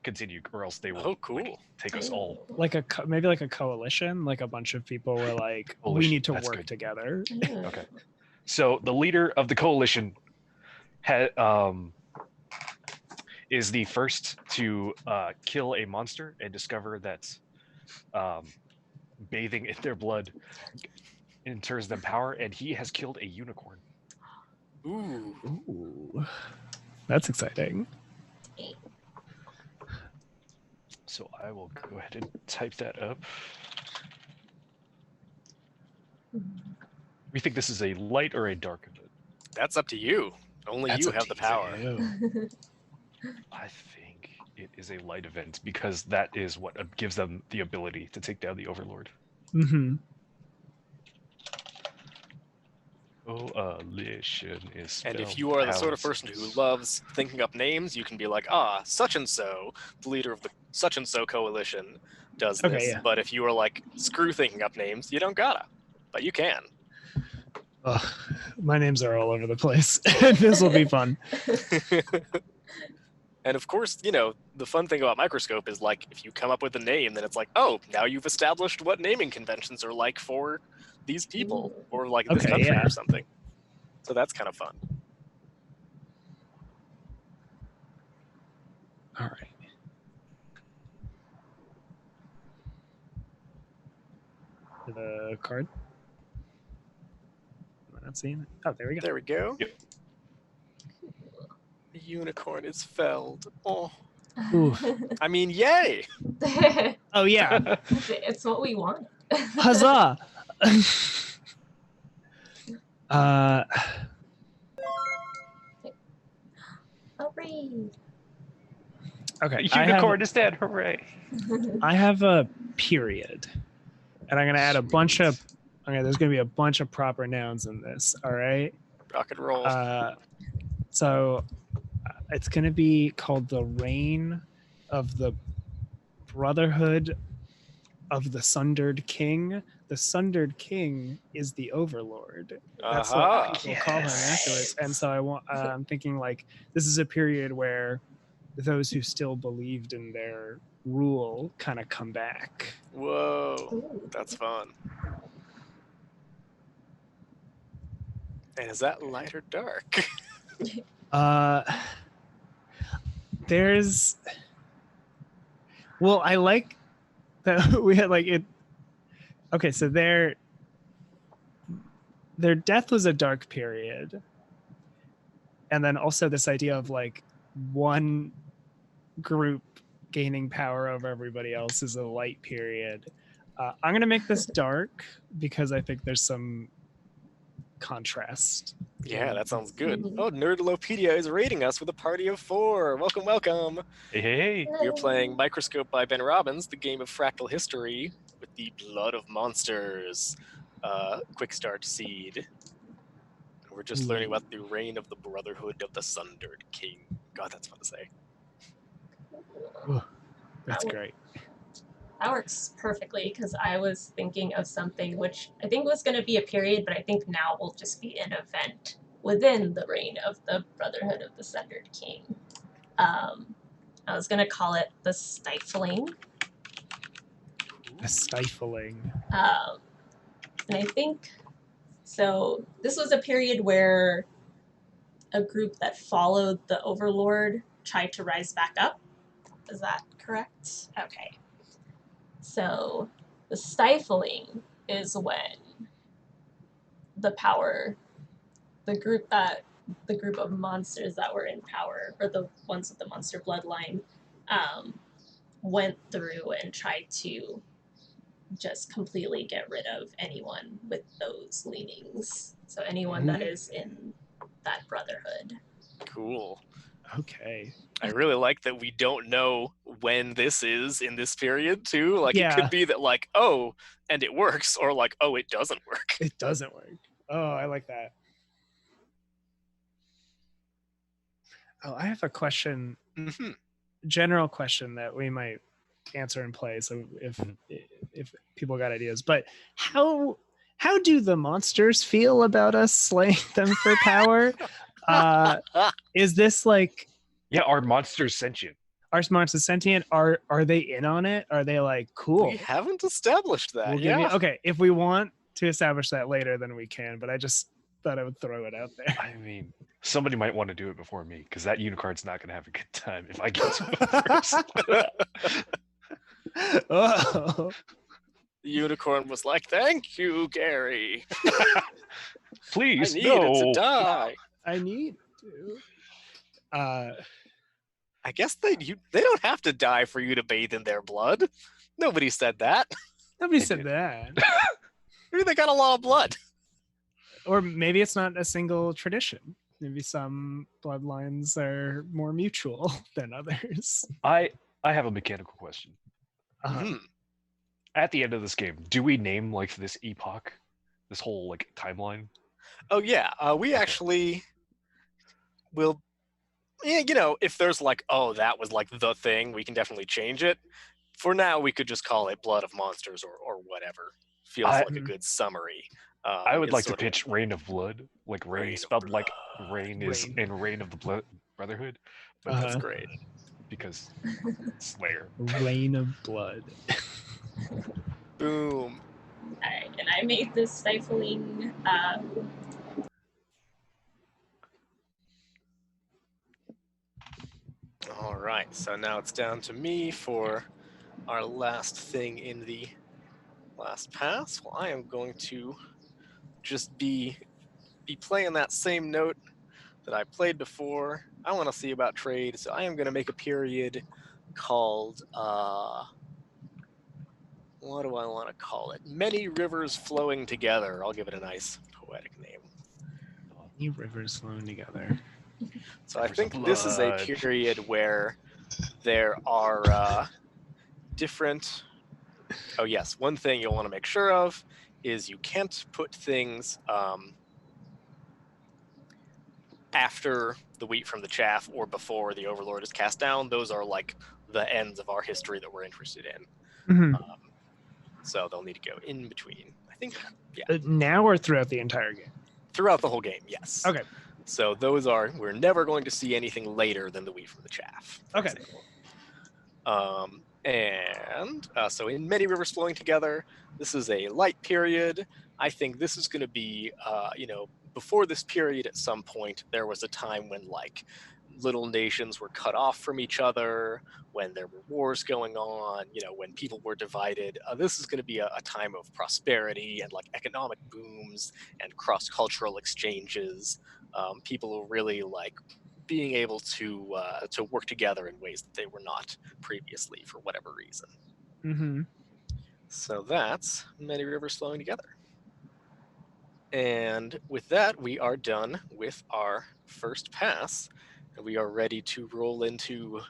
continue, or else they will like, take us all. Like maybe like a coalition, like a bunch of people were like, we Coalition, need to that's work good. together. Okay. So the leader of the coalition is the first to kill a monster and discover that bathing in their blood enters them power, and he has killed a unicorn. Ooh. That's exciting. So I will go ahead and type that up. We think this is a light or a dark event? That's up to you. Only you have the power. I think it is a light event because that is what gives them the ability to take down the Overlord. Mm-hmm. Coalition is And if spelled you are the sort of thousands. person who loves thinking up names, you can be like, such and so, the leader of the such and so coalition does this. Okay, yeah. But if you are like, screw thinking up names, you don't gotta. But you can. Ugh, my names are all over the place. This will be fun. And of course, the fun thing about Microscope is like, if you come up with a name, then it's like, oh, now you've established what naming conventions are like for these people or like this country or something. So that's kind of fun. All right. The card. Am I not seeing it? Oh, there we go. There we go. Yep. The unicorn is felled. Oh, Ooh. I mean, yay! Oh yeah. It's what we want. Huzzah! Hooray! Okay. Unicorn is dead. Hooray! I have a period, and I'm gonna add a bunch of. Okay, there's gonna be a bunch of proper nouns in this. All right. Rock and roll. So it's gonna be called the reign of the Brotherhood of the Sundered King, the Sundered King is the Overlord. That's Uh-huh. what people call him afterwards. And so I'm thinking like this is a period where those who still believed in their rule kind of come back. Whoa, Ooh. that's fun. And is that light or dark? There's well, I like that we had like it. Okay, so their death was a dark period, and then also this idea of like one group gaining power over everybody else is a light period. I'm gonna make this dark because I think there's some contrast. Yeah, that sounds good. Mhm. Oh, Nerdalopedia is rating us with a party of 4. Welcome, welcome. Hey, hey, hey. We are playing Microscope by Ben Robbins, the game of fractal history with the Blood of Monsters quick start seed. We're just learning about the reign of the Brotherhood of the Sundered King. God, that's fun to say. Ooh, that's great. That works perfectly because I was thinking of something which I think was going to be a period, but I think now will just be an event within the reign of the Brotherhood of the Sundered King. I was going to call it the Stifling. The Stifling. And I think so. This was a period where a group that followed the Overlord tried to rise back up. Is that correct? Okay. So the Stifling is when the group of monsters that were in power, or the ones with the monster bloodline, went through and tried to just completely get rid of anyone with those leanings. So anyone that is in that Brotherhood. Cool. Okay. I really like that we don't know when this is in this period, too. Like, Yeah. it could be that, like, oh, and it works, or like, oh, it doesn't work. It doesn't work. Oh, I like that. Oh, I have a question. Mm-hmm. General question that we might answer in play. So if people got ideas, but how do the monsters feel about us slaying them for power? Is this like Yeah, are monsters sentient? are monsters sentient? Are they in on it? Are they like cool? We haven't established that. We'll give you okay. If we want to establish that later, then we can. But I just thought I would throw it out there. I mean, somebody might want to do it before me because that unicorn's not going to have a good time if I get to it first. Oh. The unicorn was like, "Thank you, Gary. Please, I needed no. to die." I need to. I guess they don't have to die for you to bathe in their blood. Nobody said that. Nobody They said did. that. Maybe they got a lot of blood. Or maybe it's not a single tradition. Maybe some bloodlines are more mutual than others. I have a mechanical question. Mhm. At the end of this game, do we name like this epoch, this whole like timeline? Oh yeah, we actually will. Yeah, you know, if there's like, oh, that was like the thing, we can definitely change it. For now, we could just call it Blood of Monsters or whatever. Feels like a good summary. I would it's like to sort of- pitch Reign of Blood, like Reign rain of spelled like Blood. rain is Rain. in Reign of the Brotherhood, but That's great. because Slayer. Rain of blood. Boom. Alright, and I made this Stifling. All right, so now it's down to me for our last thing in the last pass. Well, I am going to just be playing that same note that I played before. I want to see about trade, so I am going to make a period called what do I want to call it? Many rivers flowing together. I'll give it a nice poetic name. Many rivers flowing together. So I Rivers think of this is a blood. period where there are different. Oh yes, one thing you'll want to make sure of is you can't put things after the wheat from the chaff or before the Overlord is cast down. Those are like the ends of our history that we're interested in. Mm-hmm. So they'll need to go in between. I think Now or throughout the entire game? throughout the whole game, yes. Okay. So we're never going to see anything later than the wheat from the chaff, for Okay. example. So in many rivers flowing together, this is a light period. I think this is going to be, before this period at some point, there was a time when like little nations were cut off from each other, when there were wars going on, when people were divided. This is going to be a time of prosperity and like economic booms and cross-cultural exchanges. People will really like being able to work together in ways that they were not previously for whatever reason. Mm-hmm. So that's many rivers flowing together. And with that, we are done with our first pass, and we are ready to roll into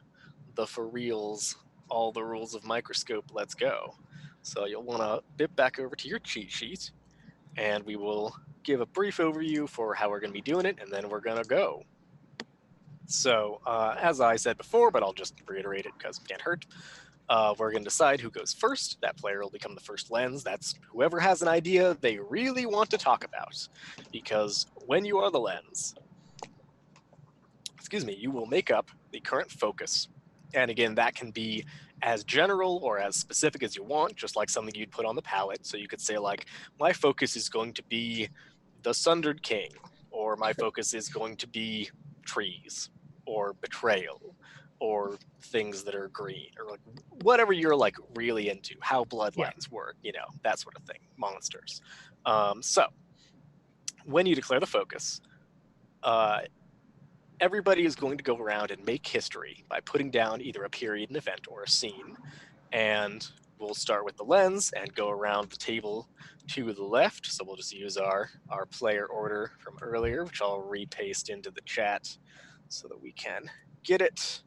the for reals, all the rules of Microscope. Let's go. So you'll want to dip back over to your cheat sheet, and we will give a brief overview for how we're going to be doing it, and then we're going to go. So, as I said before, but I'll just reiterate it because it can't hurt, we're going to decide who goes first. That player will become the first lens. That's whoever has an idea they really want to talk about. Because when you are the lens, you will make up the current focus. And again, that can be as general or as specific as you want, just like something you'd put on the palette. So you could say, like, my focus is going to be the Sundered King, or my focus is going to be trees, or betrayal, or things that are green, or like whatever you're like really into, how bloodlines work, that sort of thing, monsters. So when you declare the focus, everybody is going to go around and make history by putting down either a period, an event, or a scene. And we'll start with the lens and go around the table to the left. So we'll just use our player order from earlier, which I'll repaste into the chat so that we can get it.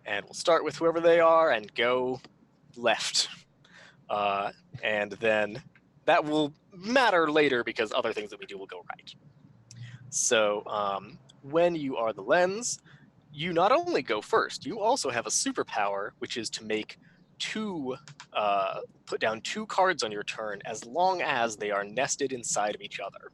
And we'll start with whoever they are and go left. And then that will matter later because other things that we do will go right. So when you are the lens, you not only go first, you also have a superpower, which is to make put down 2 cards on your turn as long as they are nested inside of each other.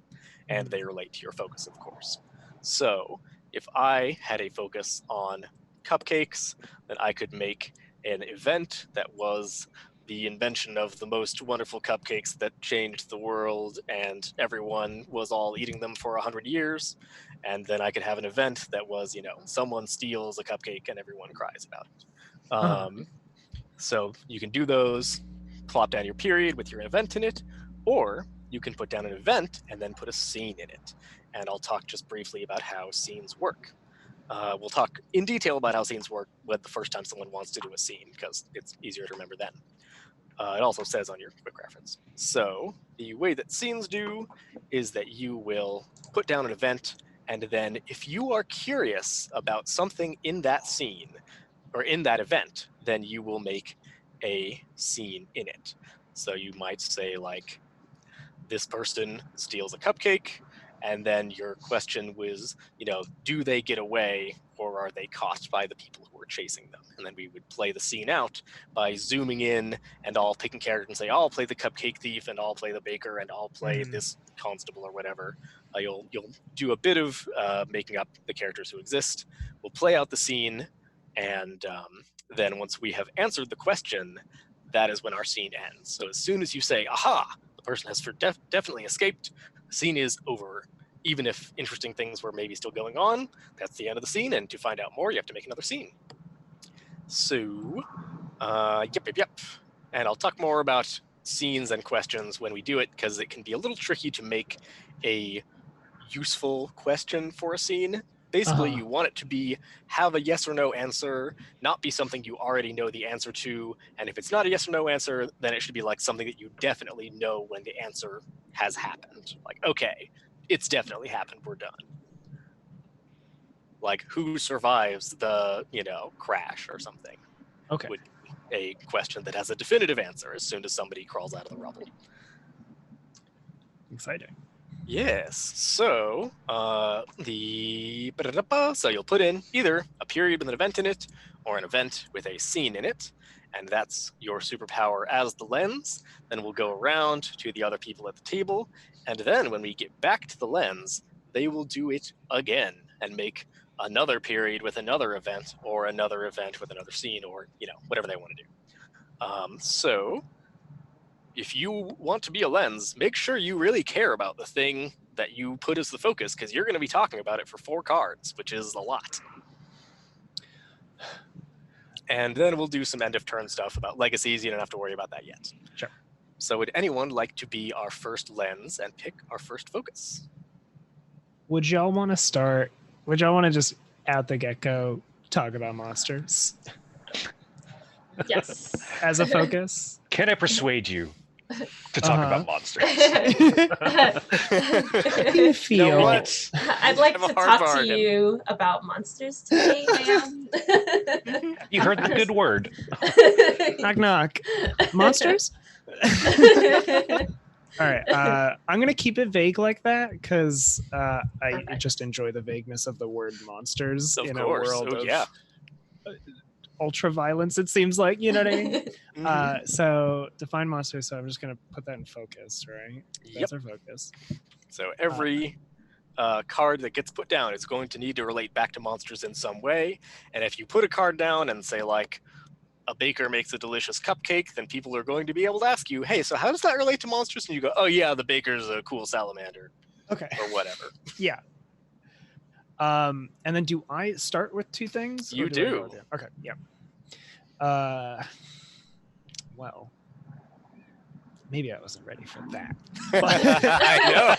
And they relate to your focus, of course. So if I had a focus on cupcakes, then I could make an event that was the invention of the most wonderful cupcakes that changed the world, and everyone was all eating them for 100 years. And then I could have an event that was, someone steals a cupcake and everyone cries about it. So you can do those, plop down your period with your event in it, or you can put down an event and then put a scene in it. And I'll talk just briefly about how scenes work. We'll talk in detail about how scenes work with the first time someone wants to do a scene, because it's easier to remember then. It also says on your quick reference. So the way that scenes do is that you will put down an event, and then if you are curious about something in that scene or in that event, then you will make a scene in it. So you might say, like, this person steals a cupcake, and then your question was, do they get away, or are they caught by the people who are chasing them? And then we would play the scene out by zooming in and all picking characters and say, I'll play the cupcake thief, and I'll play the baker, and I'll play this constable or whatever. You'll do a bit of making up the characters who exist. We'll play out the scene, and then once we have answered the question, that is when our scene ends. So as soon as you say, aha, the person has definitely escaped, the scene is over. Even if interesting things were maybe still going on, that's the end of the scene, and to find out more, you have to make another scene. So, yep. And I'll talk more about scenes and questions when we do it, because it can be a little tricky to make a useful question for a scene. Basically, you want it to have a yes or no answer, not be something you already know the answer to. And if it's not a yes or no answer, then it should be like something that you definitely know when the answer has happened. Like, okay, it's definitely happened, we're done. Like, who survives the, crash or something? Okay. Would be a question that has a definitive answer as soon as somebody crawls out of the rubble. Exciting. Yes. So so you'll put in either a period with an event in it or an event with a scene in it, and that's your superpower as the lens. Then we'll go around to the other people at the table, and then when we get back to the lens, they will do it again and make another period with another event, or another event with another scene, or whatever they want to do. So if you want to be a lens, make sure you really care about the thing that you put as the focus, because you're going to be talking about it for 4 cards, which is a lot. And then we'll do some end of turn stuff about legacies. You don't have to worry about that yet. Sure. So would anyone like to be our first lens and pick our first focus? Would y'all want to just out the get-go talk about monsters Yes. as a focus? Can I persuade you to talk about monsters? How do you feel? You know what? I'd like I'm a to hard talk bargain. to you about monsters today, ma'am. You heard the good word. Knock knock. Monsters? All right. I'm gonna keep it vague like that because I just enjoy the vagueness of the word monsters Of in course. a world Oh, of yeah. ultra violence. It seems like, you know what I mean. Mhm. So define monsters. So I'm just gonna put that in focus, right? That's our focus. So every card that gets put down is going to need to relate back to monsters in some way. And if you put a card down and say, like, a baker makes a delicious cupcake, then people are going to be able to ask you, hey, so how does that relate to monsters? And you go, oh, yeah, the baker's a cool salamander, Okay. or whatever. Yeah. And then do I start with 2 things? You or I do. go there? Okay. Yeah. Well, maybe I wasn't ready for that. I know.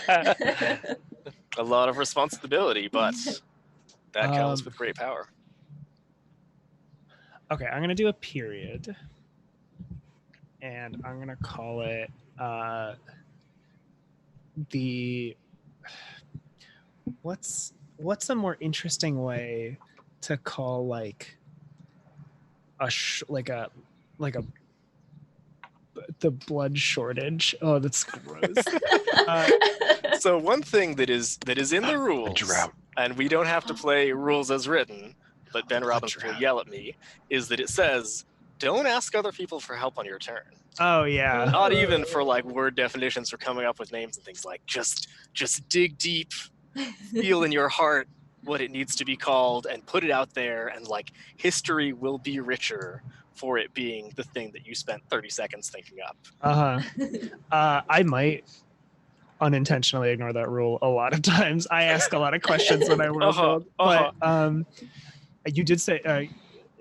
A lot of responsibility, but that comes with great power. Okay, I'm gonna do a period, and I'm gonna call it the. What's a more interesting way to call like the blood shortage? Oh, that's gross. So one thing that is in the rules, drought. and we don't have to play rules as written, but Ben Robbins will yell at me, is that it says, don't ask other people for help on your turn. Oh yeah. Not even for like word definitions or coming up with names and things. Like just dig deep, feel in your heart what it needs to be called, and put it out there, and like history will be richer for it being the thing that you spent 30 seconds thinking up. I might unintentionally ignore that rule a lot of times. I ask a lot of questions when I world build, but you did say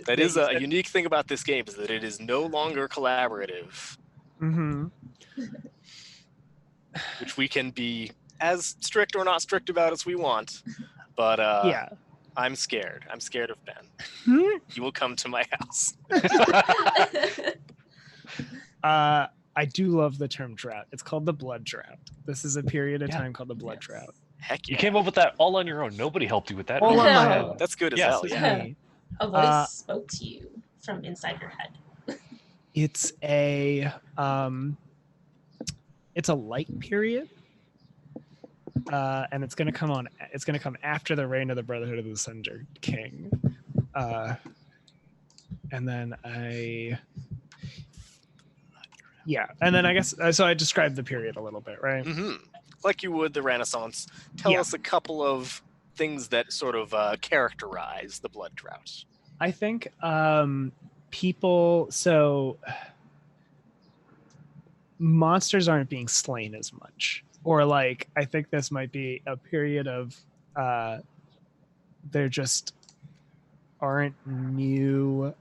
that is a unique thing about this game, is that it is no longer collaborative. Mm-hmm. Which we can be as strict or not strict about as we want, but yeah, I'm scared. I'm scared of Ben. He will come to my house. I do love the term drought. It's called the blood drought. This is a period of time called the blood drought. Heck yeah. You came up with that all on your own. Nobody helped you with that. All on my own. That's good as Yes. hell. Yeah. A voice spoke to you from inside your head. It's a light period. And it's gonna come after the reign of the Brotherhood of the Sundered King. And then I guess so I described the period a little bit, right? Mm-hmm. Like you would the Renaissance. Tell us a couple of things that sort of characterize the blood drought. I think monsters aren't being slain as much, or like I think this might be a period of there just aren't new.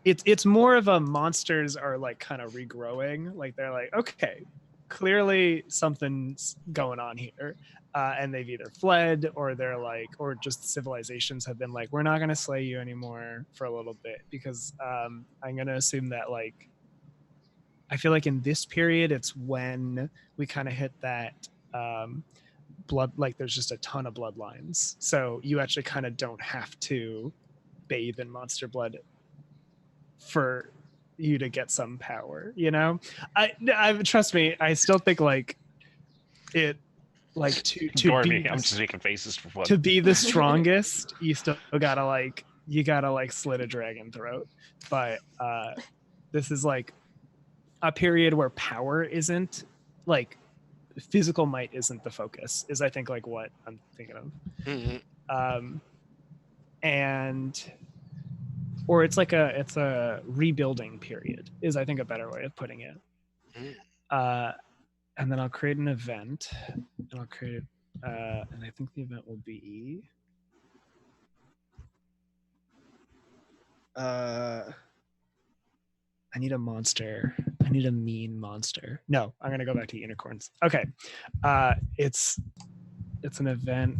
It's more of a monsters are like kind of regrowing. Like they're like, okay, clearly something's going on here. And they've either fled or they're like, or just civilizations have been like, we're not going to slay you anymore for a little bit, because I'm going to assume that like, I feel like in this period, it's when we kind of hit that blood, like there's just a ton of bloodlines. So you actually kind of don't have to bathe in monster blood for you to get some power, you know? I trust me, I still think like it, like to Ignore be me. I'm just making faces for fun. to be the strongest, you still gotta like you gotta like slit a dragon throat. But this is like a period where power isn't like physical might isn't the focus. Is I think like what I'm thinking of. Mhm. And or it's a rebuilding period is I think a better way of putting it. Mm. And then I'll create an event, and I'll create and I think the event will be I need a monster. I need a mean monster. No, I'm gonna go back to unicorns. Okay. It's an event.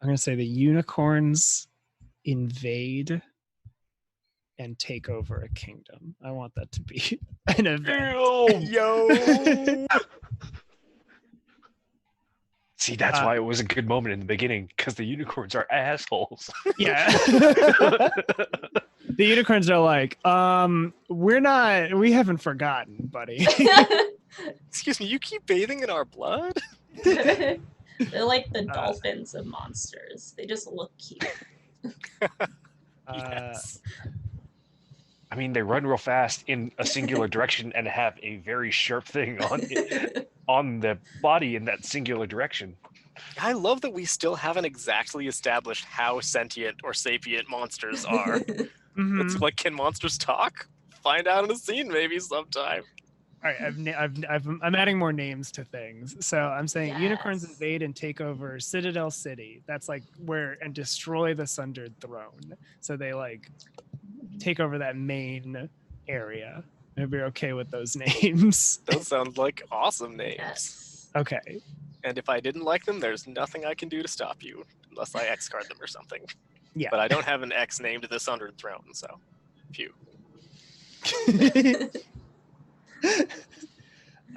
I'm gonna say the unicorns invade and take over a kingdom. I want that to be an event. Yo. See, that's why it was a good moment in the beginning, because the unicorns are assholes. Yeah. The unicorns are like, we haven't forgotten, buddy. Excuse me, you keep bathing in our blood? They're like the dolphins of monsters. They just look cute. Yes. I mean, they run real fast in a singular direction and have a very sharp thing on the body in that singular direction. I love that we still haven't exactly established how sentient or sapient monsters are. Mhm. It's like, can monsters talk? Find out in a scene maybe sometime. All right, I'm adding more names to things. So I'm saying unicorns Yes. invade and take over Citadel City. That's like and destroy the Sundered throne. So they like take over that main area. Maybe you're okay with those names. Those sound like awesome names. Yes. Okay. And if I didn't like them, there's nothing I can do to stop you, unless I X card them or something. Yeah. But I don't have an X named the Sundered Throne, so phew.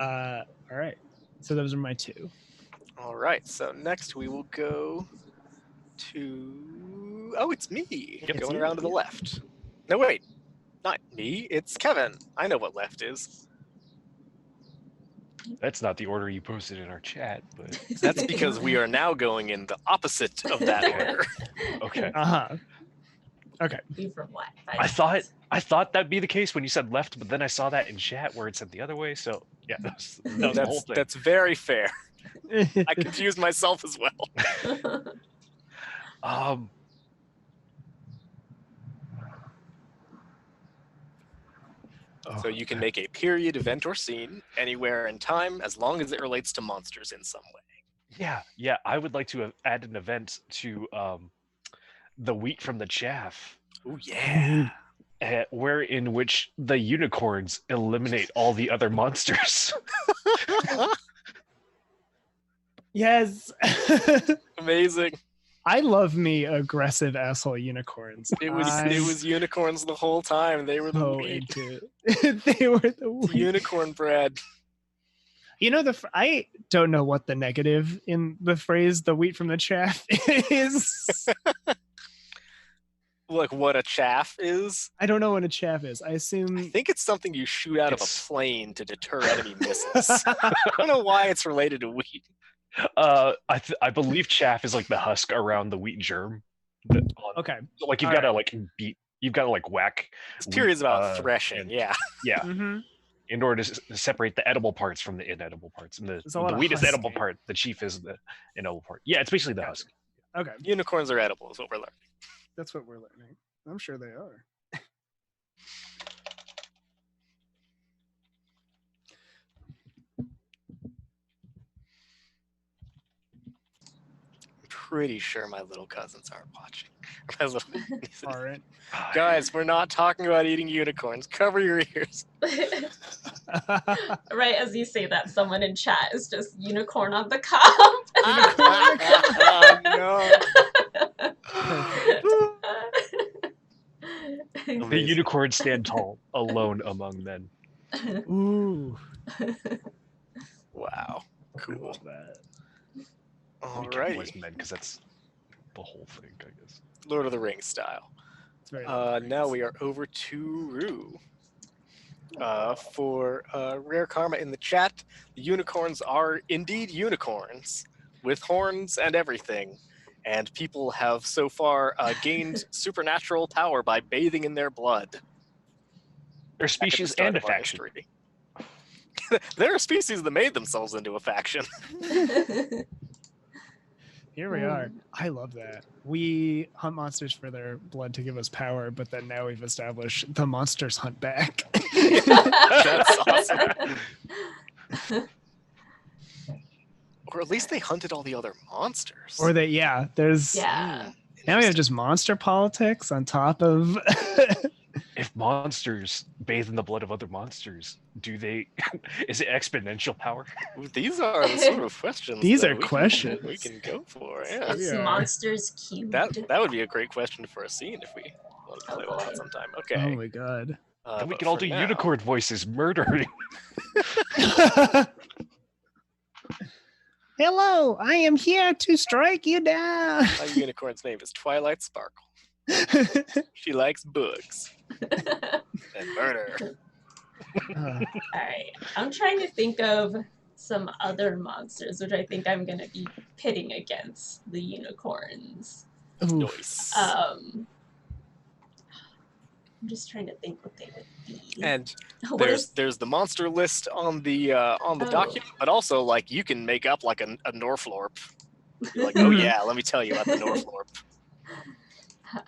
All right. So those are my two. All right, so next we will go to... Oh, it's me, It's going you, around to the yeah. left. No, wait, not me, it's Kevin. I know what left is. That's not the order you posted in our chat, but That's because we are now going in the opposite of that Okay. order. okay. Uh-huh. Okay. You from what? I thought that'd be the case when you said left, but then I saw that in chat where it said the other way. So yeah, that was the whole thing. That's very fair. I confused myself as well. So you can make a period, event, or scene anywhere in time as long as it relates to monsters in some way. Yeah. I would like to add an event to the wheat from the chaff, Oh yeah. where in which the unicorns eliminate all the other monsters. Yes. Amazing. I love me aggressive asshole unicorns. It was unicorns the whole time. They were the so wheat. into it. They were the It's wheat. unicorn bread. You know, I don't know what the negative in the phrase "the wheat from the chaff" is. Like what a chaff is. I don't know what a chaff is. I assume. I think it's something you shoot out of a It's- plane to deter enemy missiles. I don't know why it's related to wheat. I believe chaff is like the husk around the wheat germ. Okay. Like you've All got to like you've got to like whack. This period's about wheat, threshing, and- yeah. Yeah, Mm-hmm. in order to separate the edible parts from the inedible parts. And There's a lot the of wheat is the edible husking. part. The chief is the inedible part. Yeah, it's basically the husk. Okay. Unicorns are edible, is what we're learning. That's what we're learning. I'm sure they are. I'm pretty sure my little cousins aren't watching. My little nieces. All right. Guys, we're not talking about eating unicorns. Cover your ears. Right as you say that, someone in chat is just unicorn on the cob. No. The Amazing. unicorns stand tall, alone among men. Ooh. Wow. I Cool. love that. We can voice Alrighty. men because that's the whole thing, I guess. Lord of the Rings style. It's very Now we are over to Rue. For Rare Karma in the chat, the unicorns are indeed unicorns, with horns and everything. And people have so far gained supernatural power by bathing in their blood. They're Back at the species start and a of our faction. history. There are species that made themselves into a faction. Here we are. I love that. We hunt monsters for their blood to give us power, but then now we've established the monsters hunt back. That's awesome. Or at least they hunted all the other monsters. Or they, yeah, there's Yeah. now we have just monster politics on top of. If monsters bathe in the blood of other monsters, do they? Is it exponential power? Ooh, these are the sort of questions. These that are we questions. we can go for. Yeah, It's Yeah. monsters cubed. that would be a great question for a scene if we want to Oh, play with boy. that sometime. Oh Okay. my god. Then we But can all for do now- unicorn voices murdering. Hello, I am here to strike you down. My unicorn's name is Twilight Sparkle. She likes bugs and murder. Alright. I'm trying to think of some other monsters, which I think I'm gonna be pitting against the unicorns. Noise. I'm just trying to think what they would be. And What is- there's the monster list on the Oh. document, but also like you can make up like a Norflorp. You're like, oh Mhm. yeah, let me tell you about the Norflorp.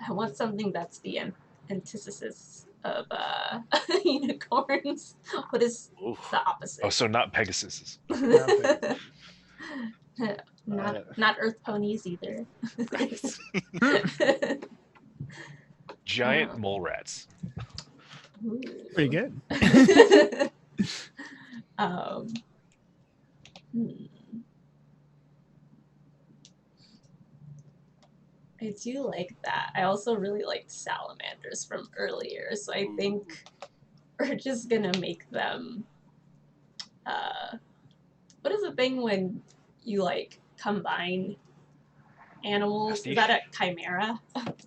I want something that's the antithesis of unicorns. What is Ooh. the opposite? Oh, so not Pegasus. not earth ponies either. Giant Wow. mole rats. Ooh. Pretty good. um, hmm. I do like that. I also really liked salamanders from earlier, so I think we're just gonna make them. What is the thing when you like combine animals? Is that a chimera?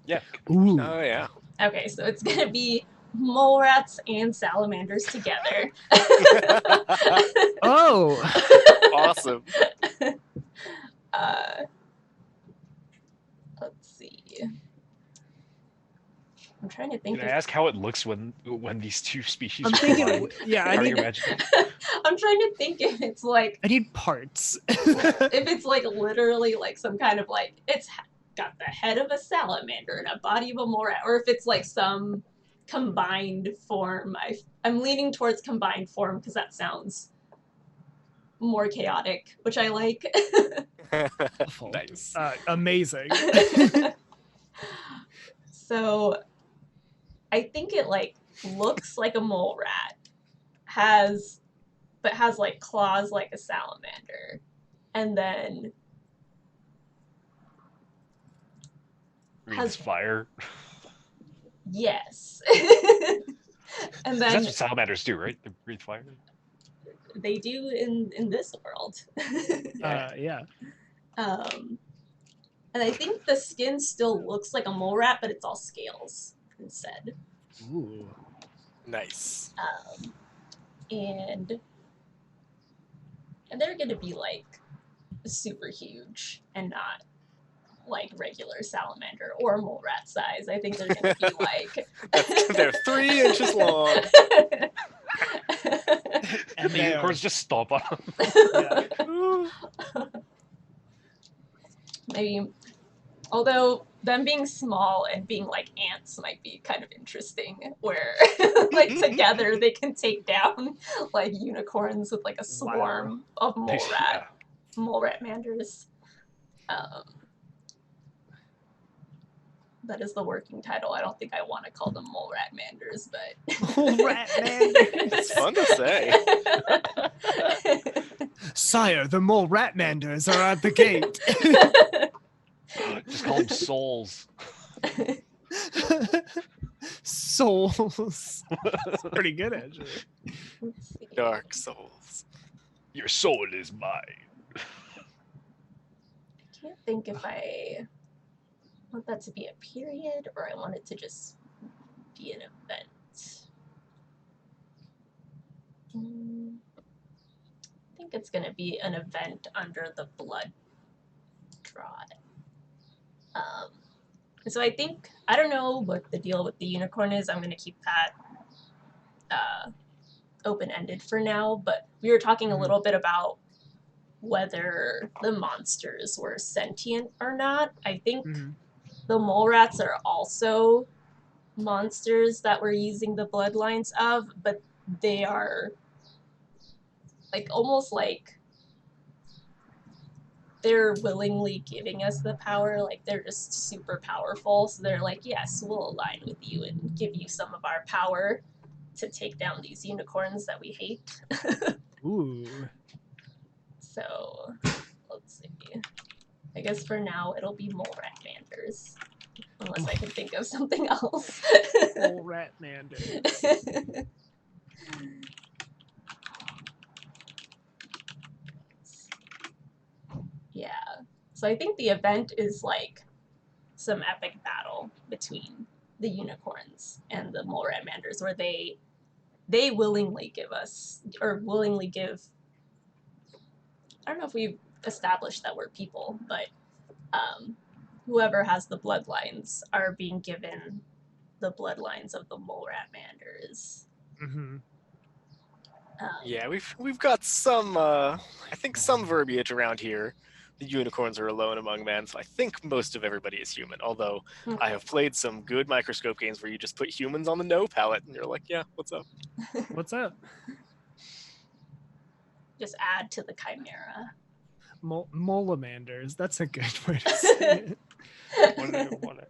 Yeah. Ooh. Oh yeah. Okay, so it's gonna be mole rats and salamanders together. Oh. Awesome. Let's see. I'm trying to think. Can I ask how it looks when these two species I'm are thinking. combined? Yeah, How I are you need. imagining? I'm trying to think if it's like I need parts. if it's like literally like some kind of like it's got the head of a salamander and a body of a mole rat, or if it's like some combined form. I'm leaning towards combined form because that sounds more chaotic, which I like. Nice. Amazing. So I think it like looks like a mole rat, has like claws like a salamander, and then Breathes fire. yes. And 'Cause then that's what salamanders do, right? They breathe fire. they do in this world. Yeah. And I think the skin still looks like a mole rat, but it's all scales instead. Ooh. Nice. And they're gonna be like super huge and not like regular salamander or mole rat size. I think they're gonna be like They're 3 inches long. And The unicorns just stomp on them. Yeah. Maybe, although them being small and being like ants might be kind of interesting, where like together they can take down like unicorns with like a swarm of mole rat manders. That is the working title. I don't think I want to call them mole rat manders, but Mole rat manders. It's fun to say. Sire, the mole rat manders are at the gate. Just call them souls. Souls. That's pretty good, actually. Let's see. Dark souls. Your soul is mine. I can't think if I want that to be a period, or I want it to just be an event. I think it's going to be an event under the blood drive. So I think, I don't know what the deal with the unicorn is. I'm going to keep that open-ended for now, but we were talking a little bit about whether the monsters were sentient or not. I think the mole rats are also monsters that we're using the bloodlines of, but they are like almost like they're willingly giving us the power. Like they're just super powerful, so they're like, yes, we'll align with you and give you some of our power to take down these unicorns that we hate. Ooh. So let's see. I guess for now it'll be mole rat manders, unless I can think of something else. Mole rat manders. Yeah. So I think the event is like some epic battle between the unicorns and the mole rat manders, where they willingly give us, or willingly give, I don't know if we've established that we're people, but whoever has the bloodlines are being given the bloodlines of the mole rat manders. Yeah, we've got some I think some verbiage around here. The unicorns are alone among men, so I think most of everybody is human. Although I have played some good Microscope games where you just put humans on the no palette and you're like, yeah, what's up? What's up? Just add to the chimera. Molamanders. That's a good way to say it. Want it.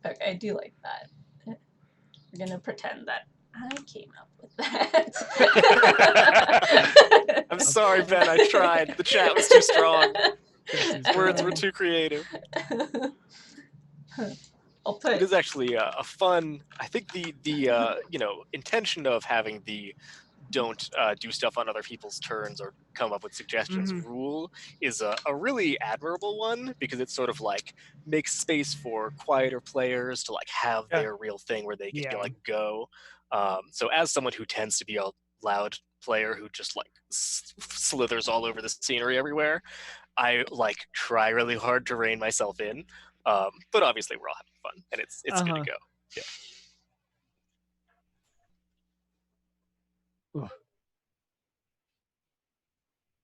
Okay, I do like that. We're gonna pretend that I came up with that. I'm sorry, Ben. I tried. The chat was too strong. Words were too creative. It is actually a fun. I think the intention of having the don't do stuff on other people's turns or come up with suggestions rule is a really admirable one, because it's sort of like makes space for quieter players to like have their real thing where they can like go. So as someone who tends to be a loud player who just like slithers all over the scenery everywhere, I like try really hard to rein myself in. But obviously we're all having fun and it's good to go. Yeah.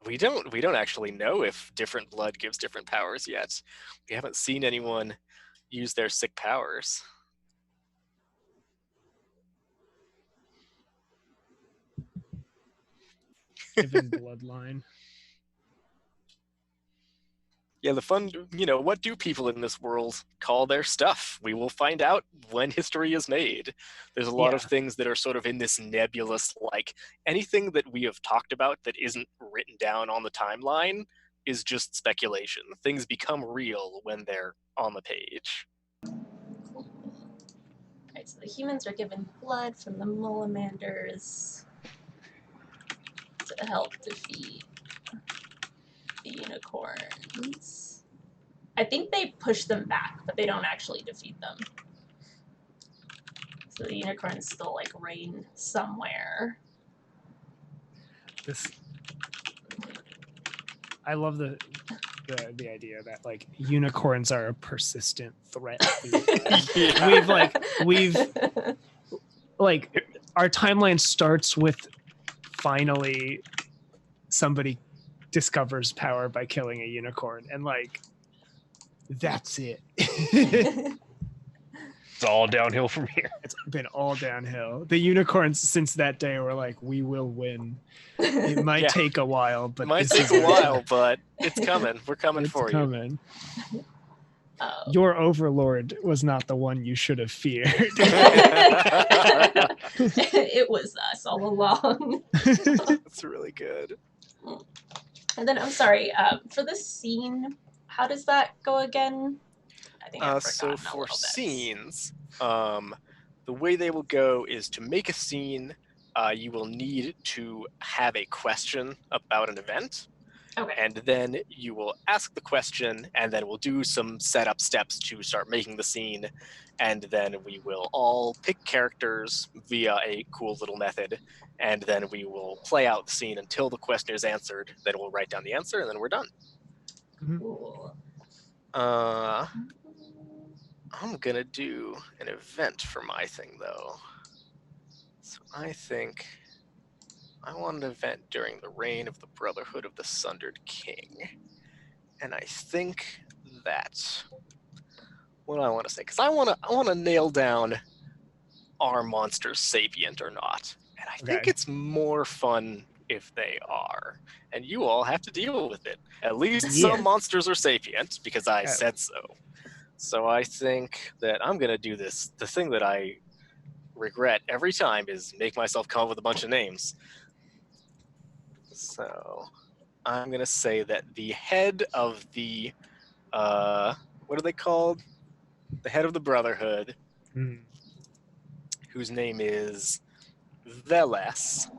We don't actually know if different blood gives different powers yet. We haven't seen anyone use their sick powers. Given bloodline. Yeah, the fun, what do people in this world call their stuff? We will find out when history is made. There's a lot of things that are sort of in this nebulous, like anything that we have talked about that isn't written down on the timeline is just speculation. Things become real when they're on the page. Cool. Alright, so the humans are given blood from the molamanders to help defeat the unicorns. I think they push them back, but they don't actually defeat them. So the unicorns still like reign somewhere. I love the idea that like unicorns are a persistent threat. We've our timeline starts with finally somebody discovers power by killing a unicorn, and like that's it. It's all downhill from here. It's been all downhill. The unicorns since that day were like, we will win. It might take a while, but but it's coming. We're coming for you. Your overlord was not the one you should have feared. It was us all along. That's really good. And then I'm sorry, for this scene, how does that go again? I think I've so for scenes, the way they will go is to make a scene. You will need to have a question about an event, Okay. And then you will ask the question, and then we'll do some setup steps to start making the scene. And then we will all pick characters via a cool little method. And then we will play out the scene until the question is answered. Then we'll write down the answer, and then we're done. Cool. I'm going to do an event for my thing, though. So I think I want an event during the reign of the Brotherhood of the Sundered King. And I think that what I want to say, because I want to nail down, are monsters sapient or not? And I think Okay. it's more fun if they are. And you all have to deal with it. At least Yeah. some monsters are sapient, because I Yeah. said so. So I think that I'm going to do this. The thing that I regret every time is make myself come up with a bunch of names. So I'm going to say that the head of the, what are they called? The head of the Brotherhood, Hmm. whose name is Veles,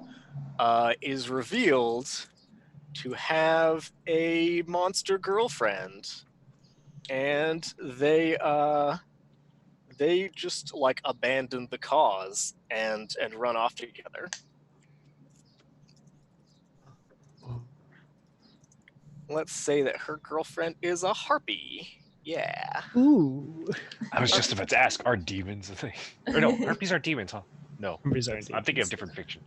is revealed to have a monster girlfriend, and they just like abandon the cause and run off together. Let's say that her girlfriend is a harpy. Yeah. Ooh. I was just about to ask, are demons a thing? Or no, harpies are demons, huh? No. Harpies aren't I'm thinking of demons. different fiction.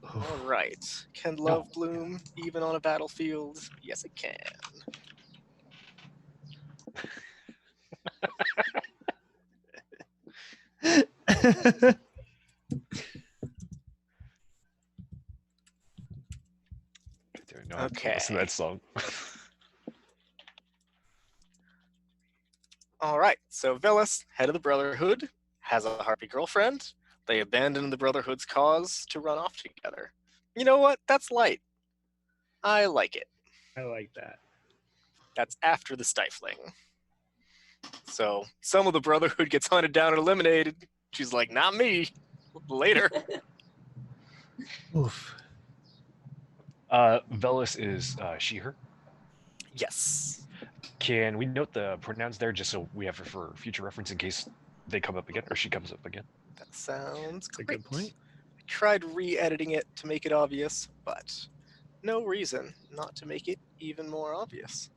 All right. Can love bloom even on a battlefield? Yes, it can. No, Okay. listen to that song. All right. So Veles, head of the Brotherhood, has a harpy girlfriend. They abandon the Brotherhood's cause to run off together. You know what? That's light. I like it. I like that. That's after the stifling. So some of the Brotherhood gets hunted down and eliminated. She's like, not me. Later. Oof. Velis is she, her. Yes. Can we note the pronouns there just so we have it for future reference in case they come up again or she comes up again? That sounds That's a great. good point. I tried re-editing it to make it obvious, but no reason not to make it even more obvious.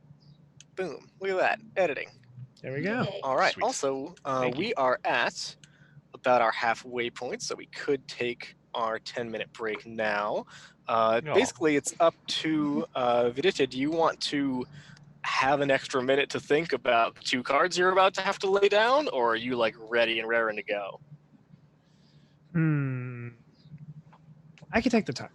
Boom. Look at that. Editing. There we go. Yay. All right. Sweet. Also, Thank you. we are at about our halfway point, so we could take our 10-minute break now. No. Basically, it's up to Viditya. Do you want to have an extra minute to think about the two cards you're about to have to lay down, or are you like ready and raring to go? I could take the time.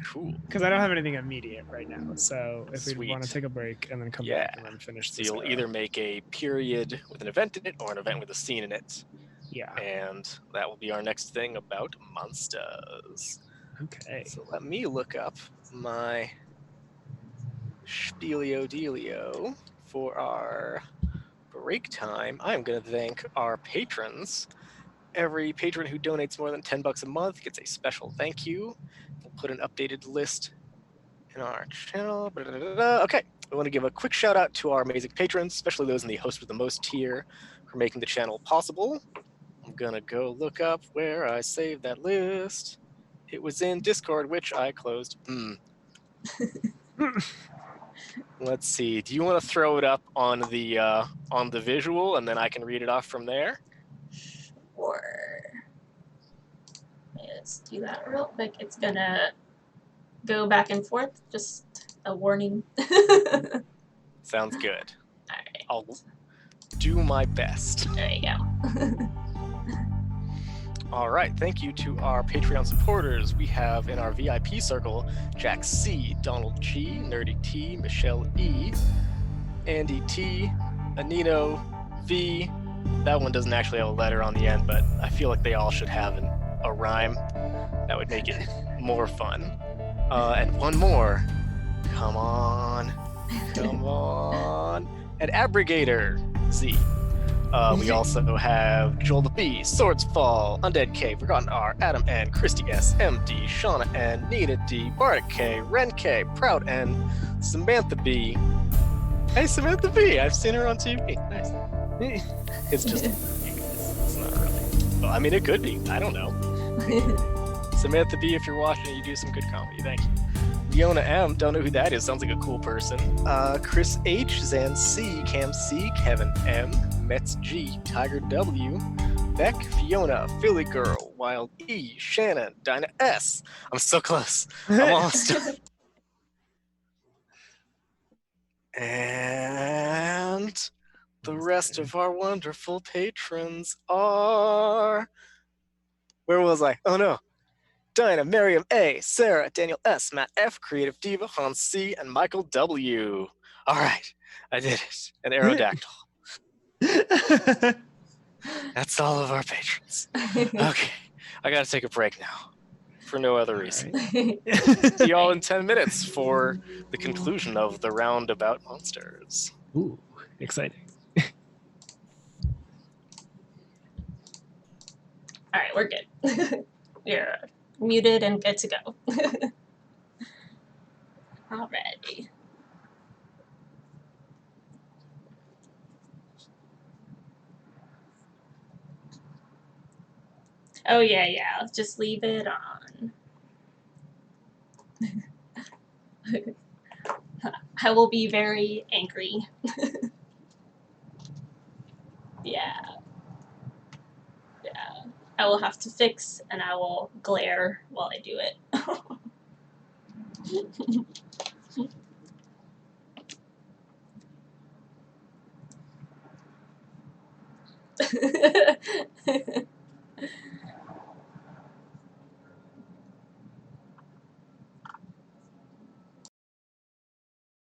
Cool. Because I don't have anything immediate right now. So if we Sweet. want to take a break and then come Yeah. back and then finish So this. you'll either make a period with an event in it or an event with a scene in it. Yeah. And that will be our next thing about monsters. Okay. So let me look up my Spielio Dealio for our break time. I'm going to thank our patrons. Every patron who donates more than $10 a month gets a special thank you. We'll put an updated list in our channel. Okay, I want to give a quick shout out to our amazing patrons, especially those in the host with the most tier, for making the channel possible. I'm gonna go look up where I saved that list. It was in Discord, which I closed. Let's see. Do you want to throw it up on the visual, and then I can read it off from there? Or let's do that real quick. It's gonna go back and forth. Just a warning. Sounds good. Alright. I'll do my best. There you go. All right, thank you to our Patreon supporters. We have in our VIP circle Jack C, Donald G, Nerdy T, Michelle E, Andy T, Anino V. That one doesn't actually have a letter on the end, but I feel like they all should have a rhyme. That would make it more fun. And one more. Come on. Come on. And Abrogator Z. We also have Joel the B, Swords Fall, Undead K, Forgotten R, Adam N, Christy S, MD, Shauna N, Nina D, Bardic K, Ren K, Proud N, Samantha B. Hey, Samantha B, I've seen her on TV. Nice. It's just, it's not really. Well, I mean, it could be. I don't know. Samantha B, if you're watching, you do some good comedy. Thank you. Leona M, don't know who that is. Sounds like a cool person. Chris H, Zan C, Cam C, Kevin M, Mets G, Tiger W, Beck, Fiona, Philly Girl, Wild E, Shannon, Dinah S. I'm so close. I'm almost done. And the rest of our wonderful patrons are... Where was I? Oh no. Dinah, Miriam A, Sarah, Daniel S, Matt F, Creative Diva, Hans C, and Michael W. All right, I did it. An Aerodactyl. That's all of our patrons. Okay, I gotta take a break now. For no other reason. Right. See y'all in 10 minutes for the conclusion of the round about monsters. Ooh, exciting. All right, we're good. You're muted and good to go. Alrighty. Oh yeah, yeah. Just leave it on. I will be very angry. Yeah. Yeah. I will have to fix and I will glare while I do it.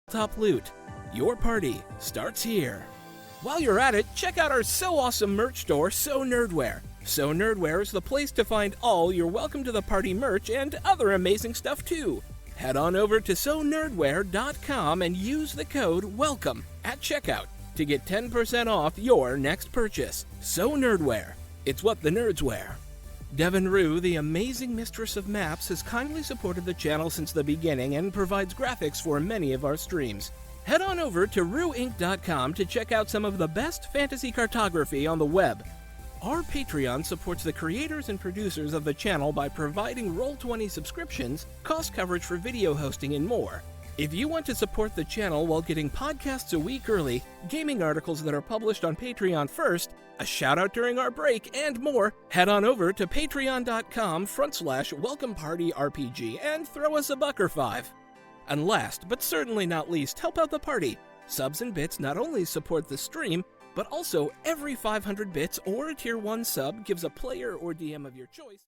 Top Loot. Your party starts here. While you're at it, check out our so awesome merch store, So Nerdware. So Nerdware is the place to find all your Welcome to the Party merch and other amazing stuff too. Head on over to sonerdware.com and use the code WELCOME at checkout to get 10% off your next purchase. So Nerdware. It's what the nerds wear. Devin Rue, the amazing mistress of maps, has kindly supported the channel since the beginning and provides graphics for many of our streams. Head on over to rueinc.com to check out some of the best fantasy cartography on the web. Our Patreon supports the creators and producers of the channel by providing Roll20 subscriptions, cost coverage for video hosting, and more. If you want to support the channel while getting podcasts a week early, gaming articles that are published on Patreon first, a shout out during our break, and more, head on over to patreon.com/welcomepartyrpg and throw us a buck or $5. And last, but certainly not least, help out the party. Subs and bits not only support the stream, but also every 500 bits or a tier 1 sub gives a player or DM of your choice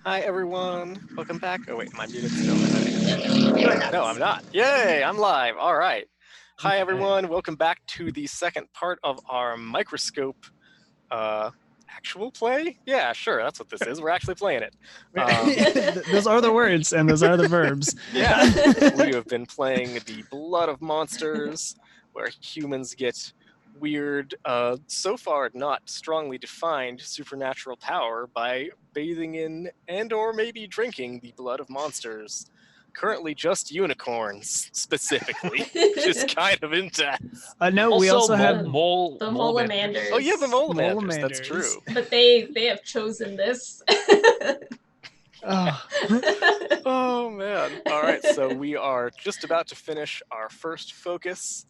Hi everyone, welcome back. Oh wait, am I muted still? You are not. No, I'm not. Yay, I'm live. All right. Hi Okay. everyone, welcome back to the second part of our Microscope actual play. Yeah, sure, that's what this is. We're actually playing it. Those are the words and those are the verbs. Yeah, we have been playing the Blood of Monsters, where humans get weird, so far not strongly defined supernatural power by bathing in and or maybe drinking the blood of monsters. Currently just unicorns, specifically, which is kind of intense. No, we also have the mole Molamanders. Oh yeah, the Molamanders, Molamanders. that's true. But they have chosen this. Oh, Oh man. All right, so we are just about to finish our first focus.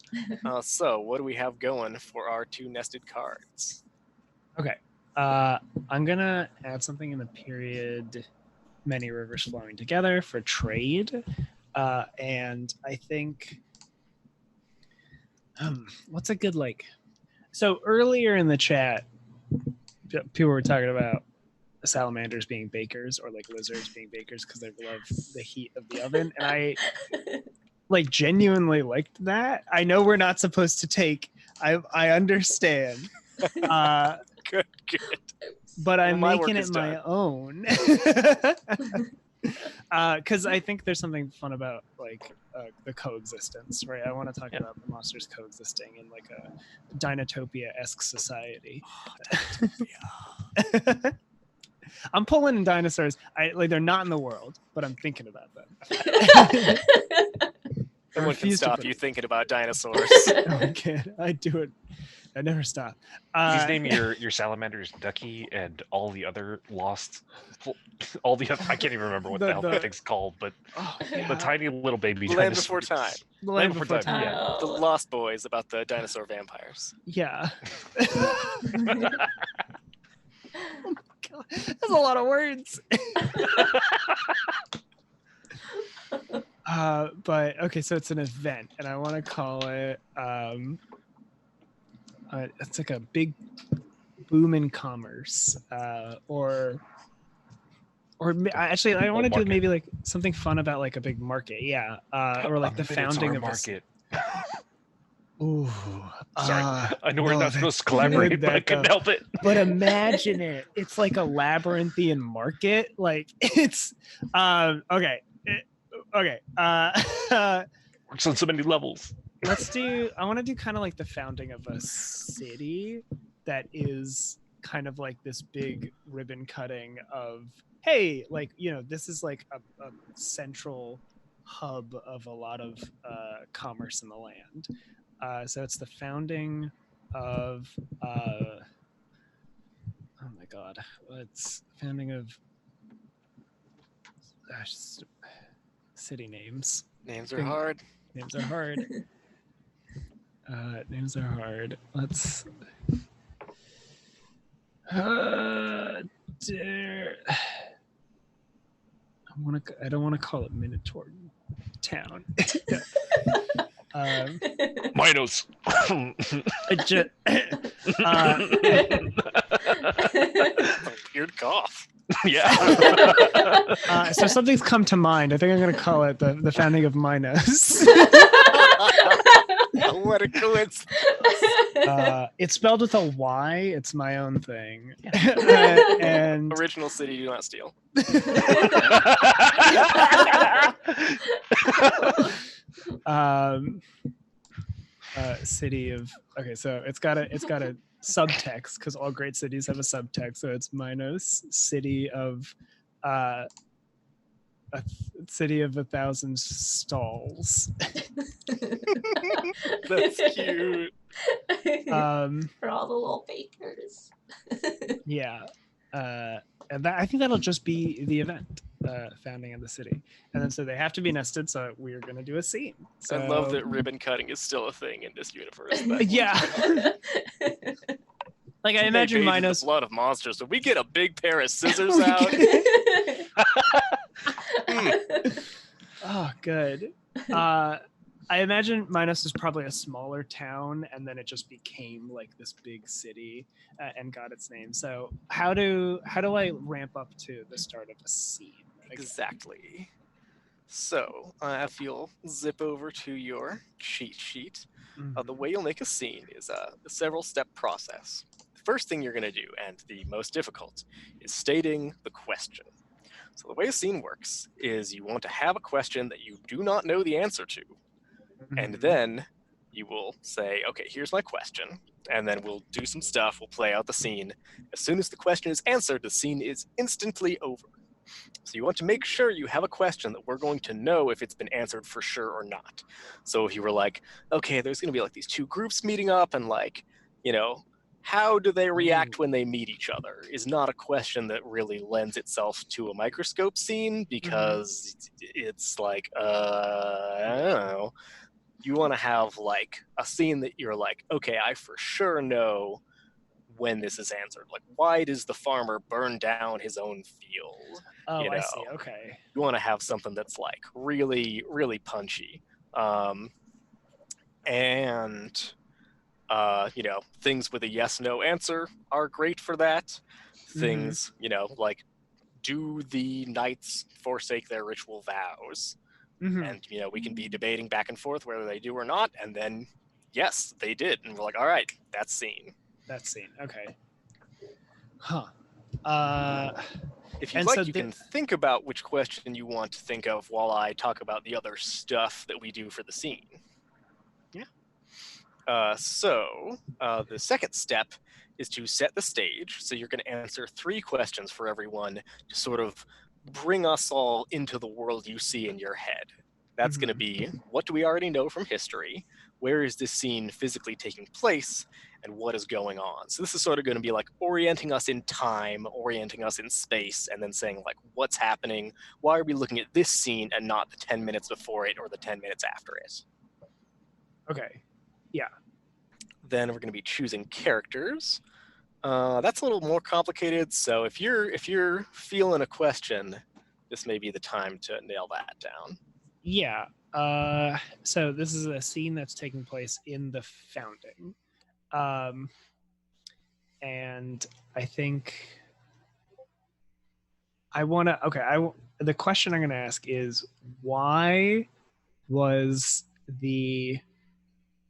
So what do we have going for our two nested cards? okay. I'm gonna add something in the period many rivers flowing together for trade. And I think what's a good so earlier in the chat people were talking about salamanders being bakers or like lizards being bakers because they love the heat of the oven, and I genuinely liked that. I know we're not supposed to take, I understand, Good. but I'm Well, my making work it is my done. own because I think there's something fun about the coexistence, right? I want to talk about the monsters coexisting in like a Dinotopia-esque society. I'm pulling in dinosaurs. They're not in the world, but I'm thinking about them. No one can refuse to stop put you it. thinking about dinosaurs. I can't. I do it. I never stop. Please name your salamanders Ducky and all the other lost, all the other, I can't even remember what the hell that thing's called, but the tiny little baby Land dinosaurs. Before Time. The Land Before Time. Yeah. The Lost Boys about the dinosaur vampires. Yeah. God, that's a lot of words. But okay, so it's an event, and I want to call it. It's like a big boom in commerce, or actually, I want to do market. maybe like something fun about like a big market, yeah, or like the founding of a market. Ooh, Sorry, I know we're not supposed to collaborate, but I couldn't help it. But imagine it. It's like a labyrinthian market. Like it's okay. Okay. Works on so many levels. I want to do kind of like the founding of a city that is kind of like this big ribbon cutting of, hey, like, this is like a central hub of a lot of commerce in the land. So it's the founding of oh my god, it's founding of city names. Names are hard. Names are hard. Names are hard. Let's dare. I don't want to call it Minotaur Town. Minos. Weird cough. Yeah. So something's come to mind. I think I'm going to call it the founding of Minos. What a coincidence. It's spelled with a Y. It's my own thing. And Original city, do not steal. City of, okay, so it's got a subtext because all great cities have a subtext. So it's Minos, city of a city of 1,000 stalls. That's cute. For all the little bakers. Yeah. And I think that'll just be the event, founding of the city. And then so they have to be nested, so we're going to do a scene. So, I love that ribbon cutting is still a thing in this universe. Yeah. Like I imagine Minos. The blood of monsters. So we get a big pair of scissors out. Oh, good. I imagine Minos is probably a smaller town, and then it just became like this big city and got its name. So how do I ramp up to the start of a scene? Again? Exactly. So, if you'll zip over to your cheat sheet, the way you'll make a scene is a several-step process. The first thing you're going to do, and the most difficult, is stating the question. So the way a scene works is you want to have a question that you do not know the answer to, and then you will say, okay, here's my question, and then we'll do some stuff, we'll play out the scene. As soon as the question is answered, the scene is instantly over. So you want to make sure you have a question that we're going to know if it's been answered for sure or not. So if you were like, okay, there's going to be like these two groups meeting up, and like, you know, how do they react when they meet each other is not a question that really lends itself to a microscope scene, because it's like, I don't know. You want to have like a scene that you're like, okay, I for sure know when this is answered. Like, why does the farmer burn down his own field? Oh, You know, I see. Okay. you want to have something that's like really, really punchy. And you know, things with a yes/no answer are great for that. Things, you know, like, do the knights forsake their ritual vows? And, you know, we can be debating back and forth whether they do or not. And then, yes, they did. And we're like, all right, that's scene. That's scene. Okay. Huh. If you'd And like, so you can think about which question you want to think of while I talk about the other stuff that we do for the scene. Yeah. So the second step is to set the stage. So you're going to answer 3 questions for everyone to sort of bring us all into the world you see in your head. That's going to be, what do we already know from history? Where is this scene physically taking place? And what is going on? So this is sort of going to be like orienting us in time, orienting us in space, and then saying like, what's happening? Why are we looking at this scene and not the 10 minutes before it or the 10 minutes after it? Okay. Yeah. Then we're going to be choosing characters. That's a little more complicated. So if you're feeling a question, this may be the time to nail that down. Yeah. So this is a scene that's taking place in the founding. And I think I want to, okay, the question I'm going to ask is, why was the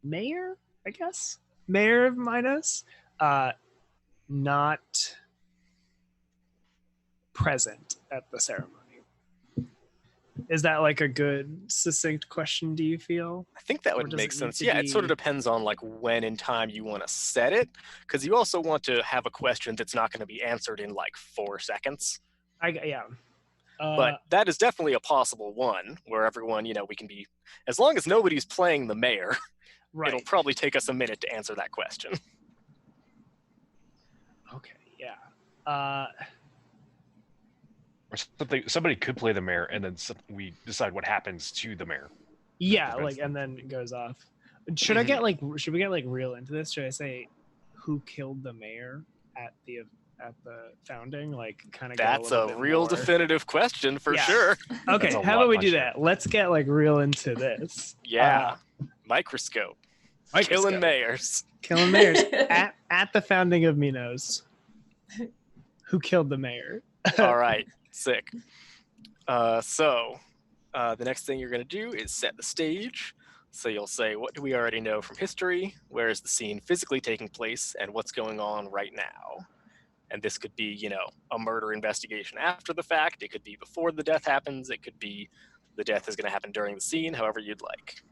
mayor, I guess, mayor of Minos, not present at the ceremony? Is that like a good succinct question, do you feel? I think that would make sense. Yeah, it sort of depends on like when in time you want to set it, because you also want to have a question that's not going to be answered in like 4 seconds. Yeah. But that is definitely a possible one where everyone, you know, we can be, as long as nobody's playing the mayor, right. It'll probably take us a minute to answer that question. Okay, yeah. Or somebody could play the mayor, and then we decide what happens to the mayor. Yeah, like, and then it goes off. Should I get like? Should we get like real into this? Should I say who killed the mayor at the founding? Like, kind of. That's a real more definitive question for sure. Okay, how about we do that? Let's get like real into this. Yeah, Microscope. Killing mayors. Killing mayors at the founding of Minos. Who killed the mayor? All right, sick. So the next thing you're going to do is set the stage. So you'll say, what do we already know from history? Where is the scene physically taking place? And what's going on right now? And this could be, you know, a murder investigation after the fact. It could be before the death happens. It could be the death is going to happen during the scene, however you'd like.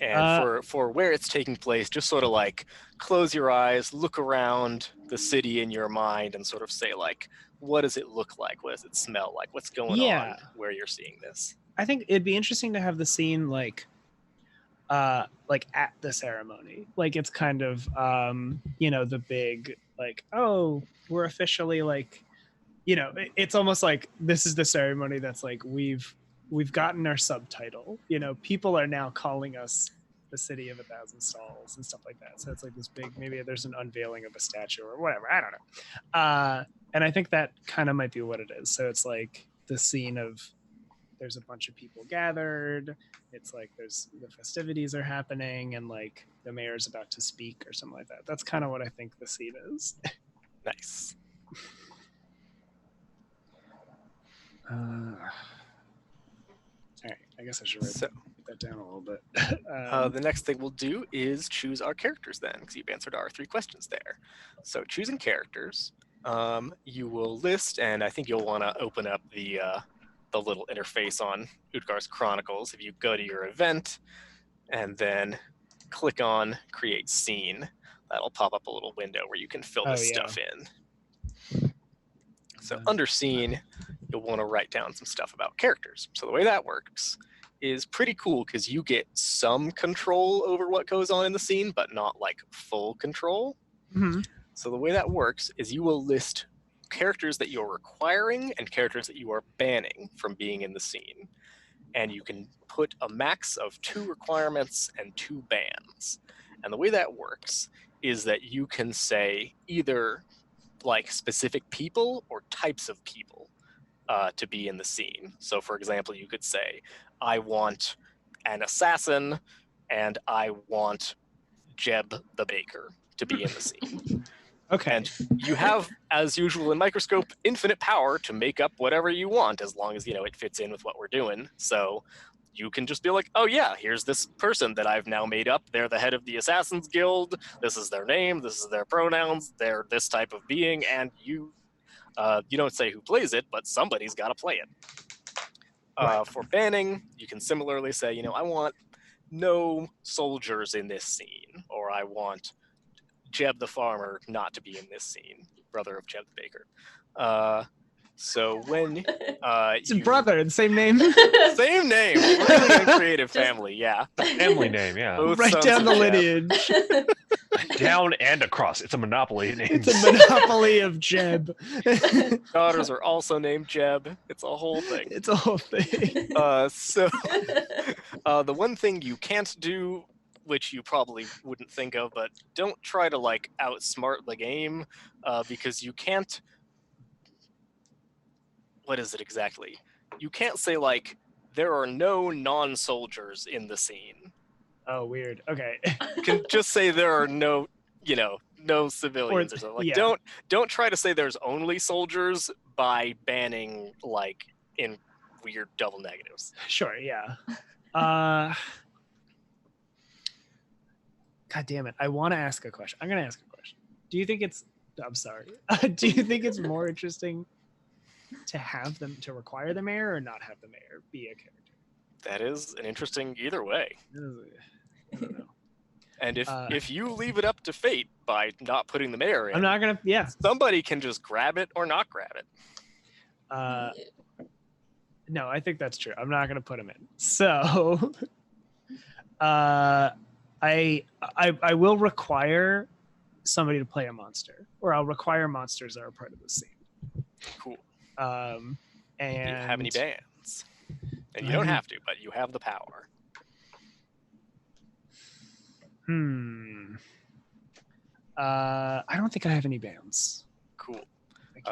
And for where it's taking place, just sort of like close your eyes, look around the city in your mind, and sort of say like, what does it look like? What does it smell like? What's going on where you're seeing this? I think it'd be interesting to have the scene like at the ceremony. Like it's kind of you know, the big like, oh, we're officially like, you know, it's almost like this is the ceremony that's like we've gotten our subtitle. You know, people are now calling us the city of 1,000 stalls and stuff like that. So it's like this big, maybe there's an unveiling of a statue or whatever. I don't know. And I think that kind of might be what it is. So it's like the scene of there's a bunch of people gathered. It's like there's the festivities are happening and like the mayor's about to speak or something like that. That's kind of what I think the scene is. Nice. All right, I guess I should write that down a little bit. The next thing we'll do is choose our characters then, because you've answered our 3 questions there. So choosing characters, you will list, and I think you'll want to open up the little interface on Utgar's Chronicles. If you go to your event and then click on Create Scene, that'll pop up a little window where you can fill this stuff in. So under Scene, you'll want to write down some stuff about characters. So the way that works is pretty cool because you get some control over what goes on in the scene, but not like full control. Mm-hmm. So the way that works is you will list characters that you're requiring and characters that you are banning from being in the scene. And you can put a max of 2 requirements and 2 bans. And the way that works is that you can say either like specific people or types of people to be in the scene. So for example, you could say, I want an assassin and I want Jeb the baker to be in the scene. Okay. And you have, as usual in Microscope, infinite power to make up whatever you want as long as, it fits in with what we're doing. So you can just be like, oh yeah, here's this person that I've now made up. They're the head of the Assassin's Guild. This is their name. This is their pronouns. They're this type of being. And you don't say who plays it, but somebody's got to play it. Right. For banning, you can similarly say, I want no soldiers in this scene, or I want Jeb the farmer not to be in this scene, brother of Jeb the baker. So when it's a brother, the same name. Same name, really uncreative family, yeah. Family name, yeah. Both Right sons down of the Jeb. lineage. Down and across. It's a monopoly of names. It's a monopoly of Jeb. Daughters are also named Jeb. It's a whole thing. It's a whole thing. So the one thing you can't do, which you probably wouldn't think of, but don't try to like outsmart the game, because you can't. What is it exactly? You can't say like there are no non-soldiers in the scene. Oh, weird. Okay. You can just say there are no civilians or something. Like yeah. don't try to say there's only soldiers by banning like in weird double negatives. Sure. Yeah. God damn it! I want to ask a question. I'm gonna ask a question. Do you think it's? I'm sorry. Do you think it's more interesting to have them to require the mayor or not have the mayor be a character? That is an interesting either way. I don't know. And if you leave it up to fate by not putting the mayor in, I'm not gonna. Yeah. somebody can just grab it or not grab it. No, I think that's true. I'm not gonna put him in. So, I will require somebody to play a monster, or I'll require monsters that are part of the scene. Cool. And Do you have any bans? And you don't have to, but you have the power. I don't think I have any bans. Cool.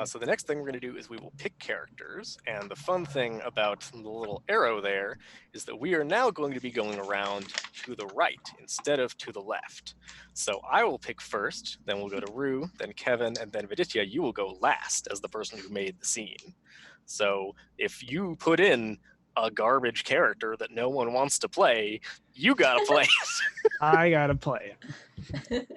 So the next thing we're going to do is we will pick characters, and the fun thing about the little arrow there is that we are now going to be going around to the right instead of to the left. So I will pick first, then we'll go to Rue, then Kevin, and then Viditya. You will go last as the person who made the scene. So if you put in a garbage character that no one wants to play, you gotta play it. I gotta play it.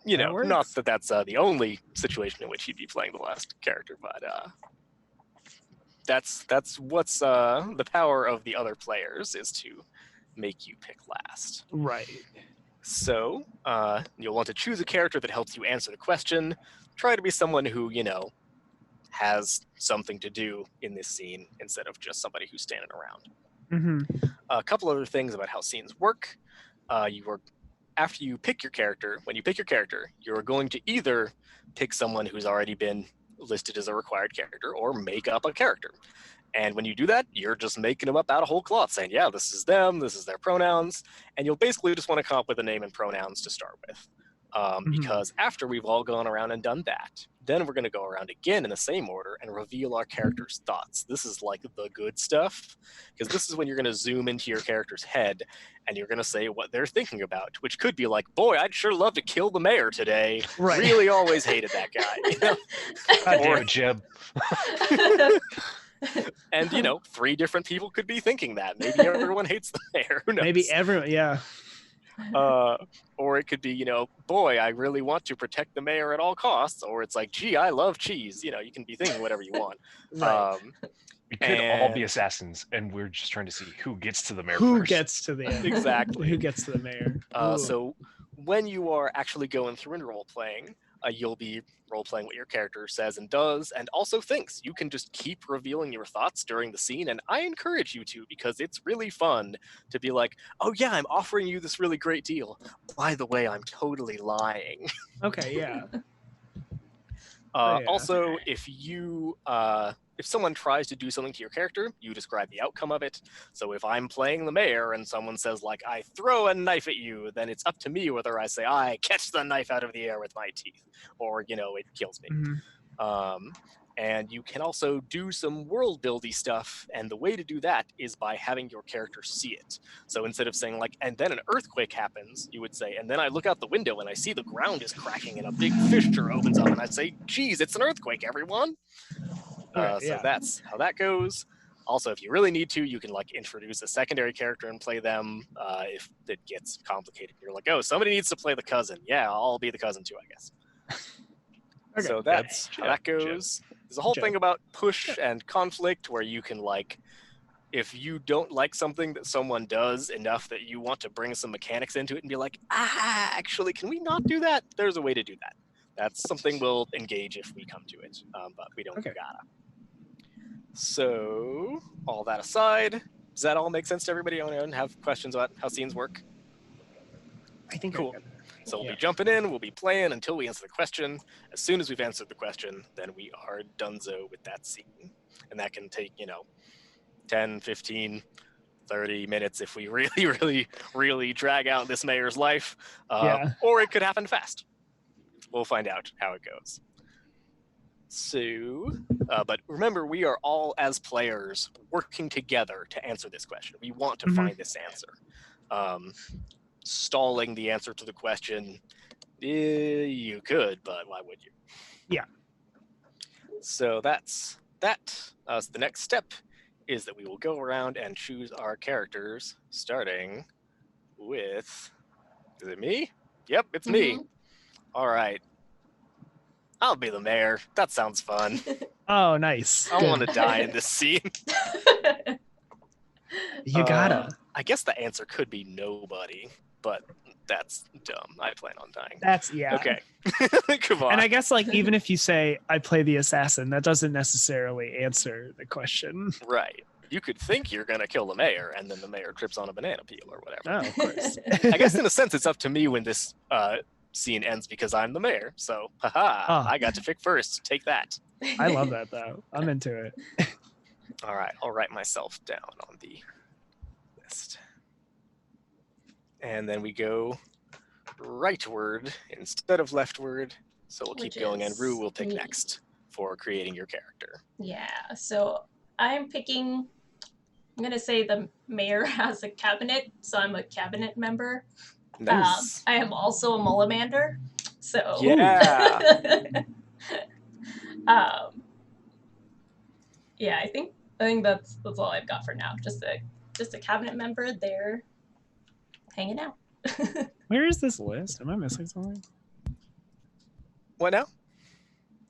Not that that's the only situation in which you'd be playing the last character, but that's what's the power of the other players is to make you pick last. Right. So you'll want to choose a character that helps you answer the question. Try to be someone who, has something to do in this scene instead of just somebody who's standing around. Mm-hmm. A couple other things about how scenes work. After you pick your character, when you pick your character, you're going to either pick someone who's already been listed as a required character or make up a character. And when you do that, you're just making them up out of whole cloth, saying, yeah, this is them, this is their pronouns. And you'll basically just want to come up with a name and pronouns to start with. Because after we've all gone around and done that, then we're going to go around again in the same order and reveal our character's thoughts. This is like the good stuff, because this is when you're going to zoom into your character's head and you're going to say what they're thinking about, which could be like, boy, I'd sure love to kill the mayor today. Right. Really always hated that guy. You know? God damn it, Jeb. And, 3 different people could be thinking that. Maybe everyone hates the mayor. Who knows? Maybe everyone, yeah. Or it could be, boy, I really want to protect the mayor at all costs. Or it's like, gee, I love cheese. You can be thinking whatever you want. Right. We could all be assassins, and we're just trying to see who gets to the mayor Who first. gets to the end? Exactly. Who gets to the mayor? So when you are actually going through and role-playing, you'll be role-playing what your character says and does, and also thinks. You can just keep revealing your thoughts during the scene, and I encourage you to, because it's really fun to be like, oh yeah, I'm offering you this really great deal. By the way, I'm totally lying. Okay, yeah. Also, if someone tries to do something to your character, you describe the outcome of it. So if I'm playing the mayor and someone says, like, I throw a knife at you, then it's up to me whether I say, I catch the knife out of the air with my teeth, or, it kills me. And you can also do some world-buildy stuff, and the way to do that is by having your character see it. So instead of saying, like, and then an earthquake happens, you would say, and then I look out the window and I see the ground is cracking and a big fissure opens up, and I say, geez, it's an earthquake, everyone! So that's how that goes. Also, if you really need to, you can introduce a secondary character and play them. If it gets complicated, you're like, oh, somebody needs to play the cousin. Yeah, I'll be the cousin too, I guess. Okay, so that's how that goes. There's a whole thing about push and conflict where you can if you don't like something that someone does enough that you want to bring some mechanics into it and be like, actually, can we not do that? There's a way to do that. That's something we'll engage if we come to it, but we don't gotta. So, all that aside, does that all make sense to everybody? Anyone have questions about how scenes work? I think cool. So we'll be jumping in, we'll be playing until we answer the question. As soon as we've answered the question, then we are donezo with that scene. And that can take, 10, 15, 30 minutes if we really, really, really drag out this mayor's life. Or it could happen fast. We'll find out how it goes. So, but remember, we are all, as players, working together to answer this question. We want to find this answer. Stalling the answer to the question, you could, but why would you? Yeah. So that's that. So the next step is that we will go around and choose our characters, starting with, is it me? Yep, it's me. All right. I'll be the mayor. That sounds fun. Oh, nice. I want to die in this scene. You gotta. I guess the answer could be nobody, but that's dumb. I plan on dying. Okay. Come on. And I guess even if you say I play the assassin, that doesn't necessarily answer the question. Right. You could think you're going to kill the mayor, and then the mayor trips on a banana peel or whatever. Oh, of course. I guess in a sense it's up to me when this scene ends because I'm the mayor. So, I got to pick first. Take that. I love that, though. I'm into it. All right. I'll write myself down on the list. And then we go rightward instead of leftward. So we'll keep going, and Rue will pick next for creating your character. Yeah. So I'm going to say the mayor has a cabinet, so I'm a cabinet member. Nice. I am also a Mullamander, so yeah. Yeah, I think that's all I've got for now. Just a cabinet member there, hanging out. Where is this list? Am I missing something? What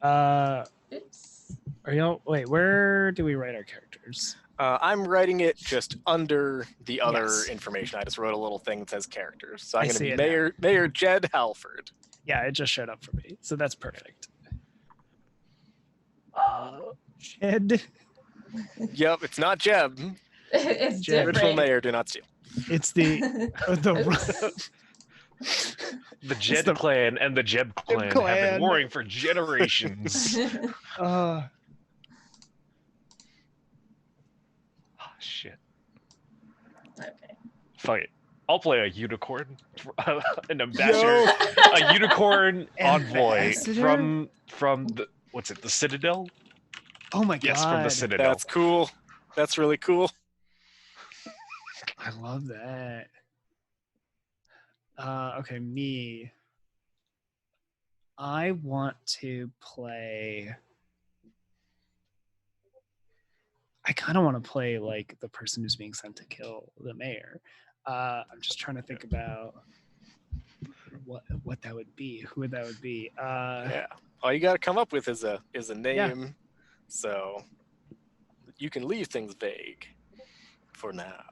now? Oops. Are y'all? Wait, where do we write our characters? I'm writing it just under the other information. I just wrote a little thing that says characters. So I'm going to be Mayor Jed Halford. Yeah, it just showed up for me. So that's perfect. Jed. Yep, it's not Jeb. It's Jeb. Original mayor, do not steal. It's the the Jed clan and the Jeb clan have been warring for generations. Shit. Okay. Fuck it. I'll play a unicorn, an ambassador, a unicorn envoy Ambassador? from the the Citadel? Oh my god. Yes, from the Citadel. That's cool. That's really cool. I love that. Okay, me. I want to play. I kind of want to play like the person who's being sent to kill the mayor. I'm just trying to think about what that would be. Who that would be? Yeah. All you got to come up with is a name. Yeah. So you can leave things vague for now.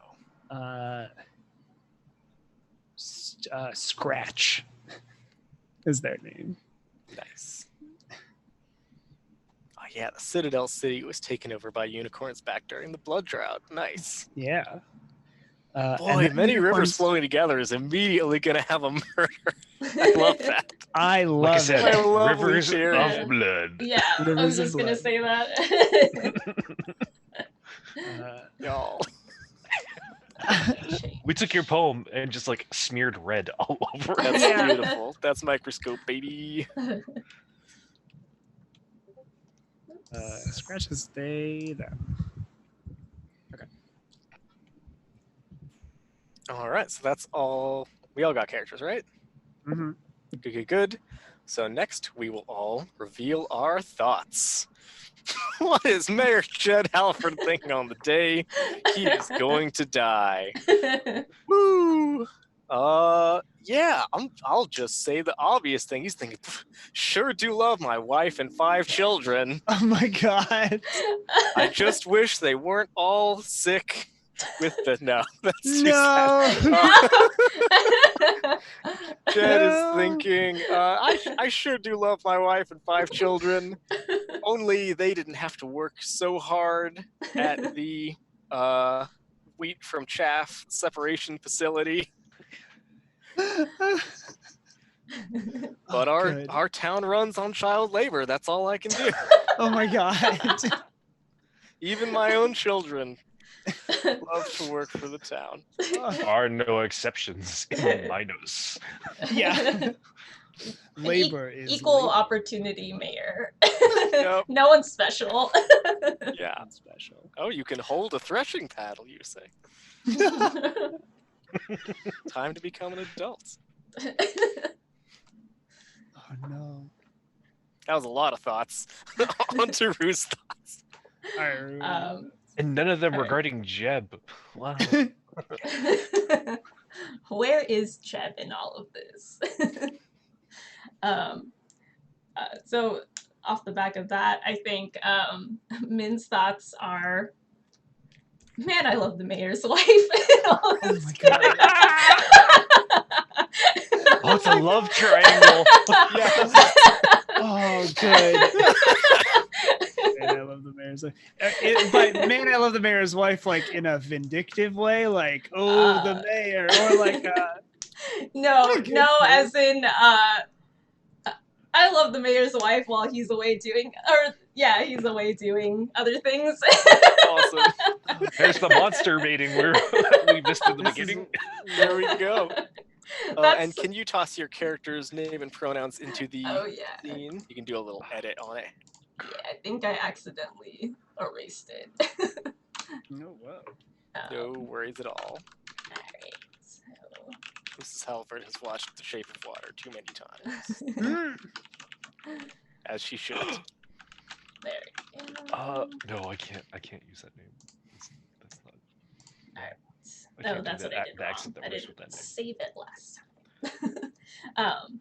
Scratch is their name. Nice. Oh yeah, the Citadel City was taken over by unicorns back during the Blood Drought. Nice. Yeah. Boy, many rivers flowing together is immediately going to have a murder. I love that. I love Like I said, it. I love rivers Leaf of blood. Yeah, I Rivers was of just gonna blood. say that. Y'all. We took your poem and just like smeared red all over it. That's Yeah. beautiful. That's Microscope, baby. Scratch is they them. All right, so that's all. We all got characters, right? Mm-hmm. Good. So next, we will all reveal our thoughts. What is Mayor Jed Halford thinking on the day he is going to die? Woo! Yeah, I'll just say the obvious thing. He's thinking, sure do love my wife and 5 children. Oh my god. I just wish they weren't all sick with the no. That's too No. sad. Jed is No. thinking, I sure do love my wife and 5 children. Only they didn't have to work so hard at the wheat from chaff separation facility. But Good. our town runs on child labor. That's all I can do. Oh my god. Even my own children love to work for the town. Are no exceptions in Minos. Yeah. Labor is equal labor. opportunity mayor. Yep. No one's special. Yeah. Not special. Oh, you can hold a threshing paddle, you say. Time to become an adult. Oh no. That was a lot of thoughts. On to Rue's thoughts. And none of them Alright. regarding Jeb. Wow. Where is Jeb in all of this? So off the back of that, I think Min's thoughts are, man, I love the mayor's wife. And all Oh this. my god. Oh, it's a love triangle. Yes. Oh, good. Man, I love the mayor's wife. But man, I love the mayor's wife, like in a vindictive way, like the mayor, or like No, Okay, no, cool. as in I love the mayor's wife while he's away doing, he's away doing other things. Awesome. There's the monster mating we missed in the This is- beginning. There we go. That's- And can you toss your character's name and pronouns into the Oh yeah. scene? You can do a little edit on it. Yeah, I think I accidentally erased it. no, whoa. No worries at all. Alright, so Mrs. Halford has watched The Shape of Water too many times, as she should. there we go. No, I can't use that name. That's not. Alright. I can't do That's that what I did the wrong. accent that I works didn't with that name. save it last time.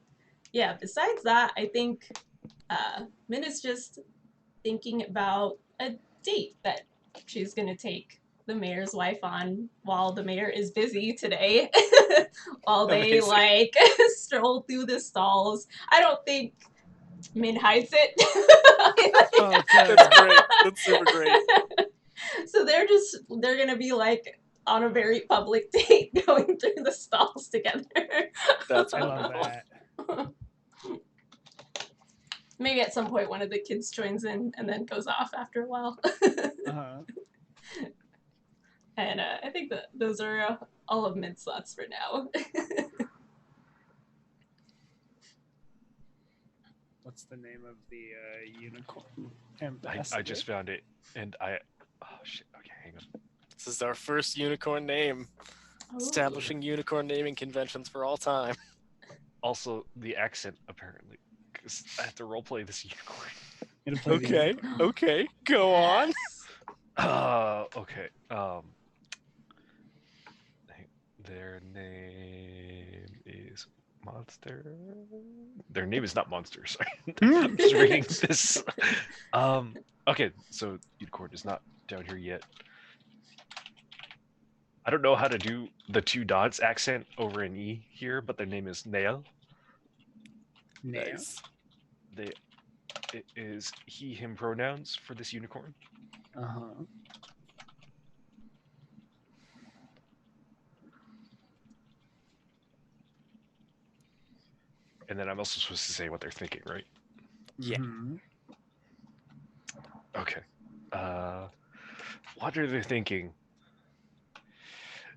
Yeah, besides that, I think Min is just thinking about a date that she's going to take the mayor's wife on while the mayor is busy today. While they Amazing. like stroll through the stalls. I don't think Min hides it. Oh, good. That's great. That's super great. So they're gonna be like on a very public date going through the stalls together. That's I love wonderful. that. Maybe at some point one of the kids joins in and then goes off after a while. Uh-huh. And I think that those are all of Mint's thoughts for now. What's the name of the unicorn ambassador? I just found it, and oh shit. Okay, hang on. This is our first unicorn name. Establishing unicorn naming conventions for all time. Also, the accent apparently, because I have to roleplay this unicorn. Okay, okay, go on. Okay. Their name is Monster. Their name is not Monster. Sorry, I'm just reading this. Okay, so unicorn is not down here yet. I don't know how to do the two dots accent over an E here, but their name is Nail. Nice. It is he, him pronouns for this unicorn. Uh-huh. And then I'm also supposed to say what they're thinking, right? Yeah. Mm-hmm. Okay. What are they thinking?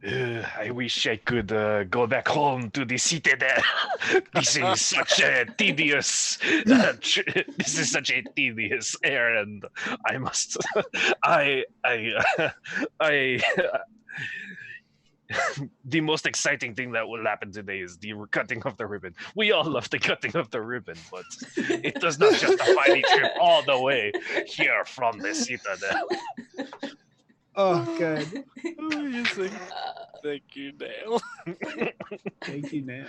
I wish I could go back home to the citadel. This is such a tedious. This is such a tedious errand. I must. The most exciting thing that will happen today is the cutting of the ribbon. We all love the cutting of the ribbon, but it does not justify the trip all the way here from the citadel. Oh, good. Amazing. Thank you, Dale. Thank you, Nat.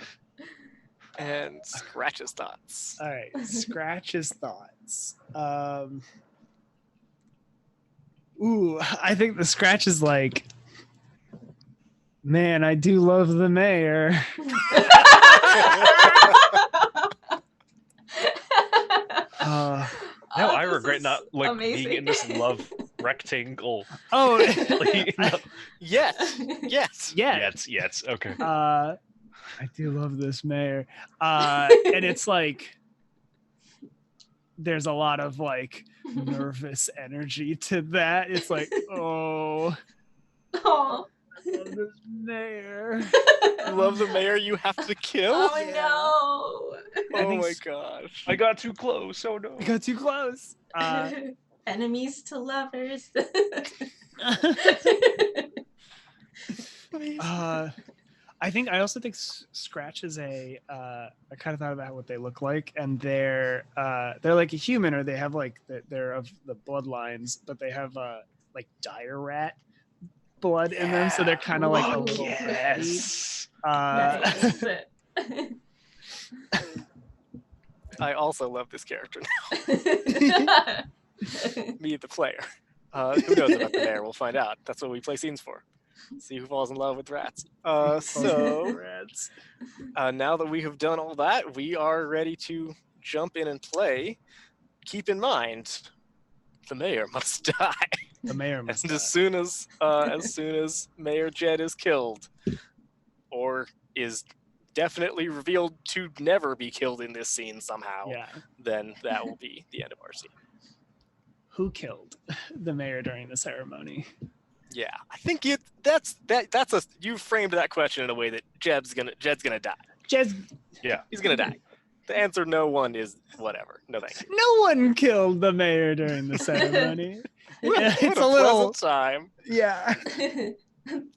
And Scratch's thoughts. All right, Scratch's thoughts. Ooh, I think the Scratch is like, man, I do love the mayor. Now I this regret is not being amazing. in this love rectangle. Oh, Yes. yeah. Yes. Okay. I do love this mayor. And it's like, there's a lot of like nervous energy to that. It's like, oh, Oh. I love this mayor. Love the mayor you have to kill? Oh Yeah. no. Oh my gosh. I got too close. Oh no. I got too close. Enemies to lovers. I think I also think Scratch is I kind of thought about what they look like, and they're like a human, or they have like they're of the bloodlines, but they have like dire rat blood in them, so they're kind of like a little yes. Nice. I also love this character now. Me, the player. Who knows about the mayor? We'll find out. That's what we play scenes for. See who falls in love with rats. So, now that we have done all that, we are ready to jump in and play. Keep in mind, the mayor must die. The mayor must And die. as soon as Mayor Jed is killed, or is definitely revealed to never be killed in this scene somehow, Yeah. then that will be the end of our scene. Who killed the mayor during the ceremony? Yeah, I think you framed that question in a way that Jed's gonna die. Just He's gonna die. The answer, no one, is whatever. No thanks. no one killed the mayor during the ceremony. Yeah, What it's a a little pleasant time. yeah.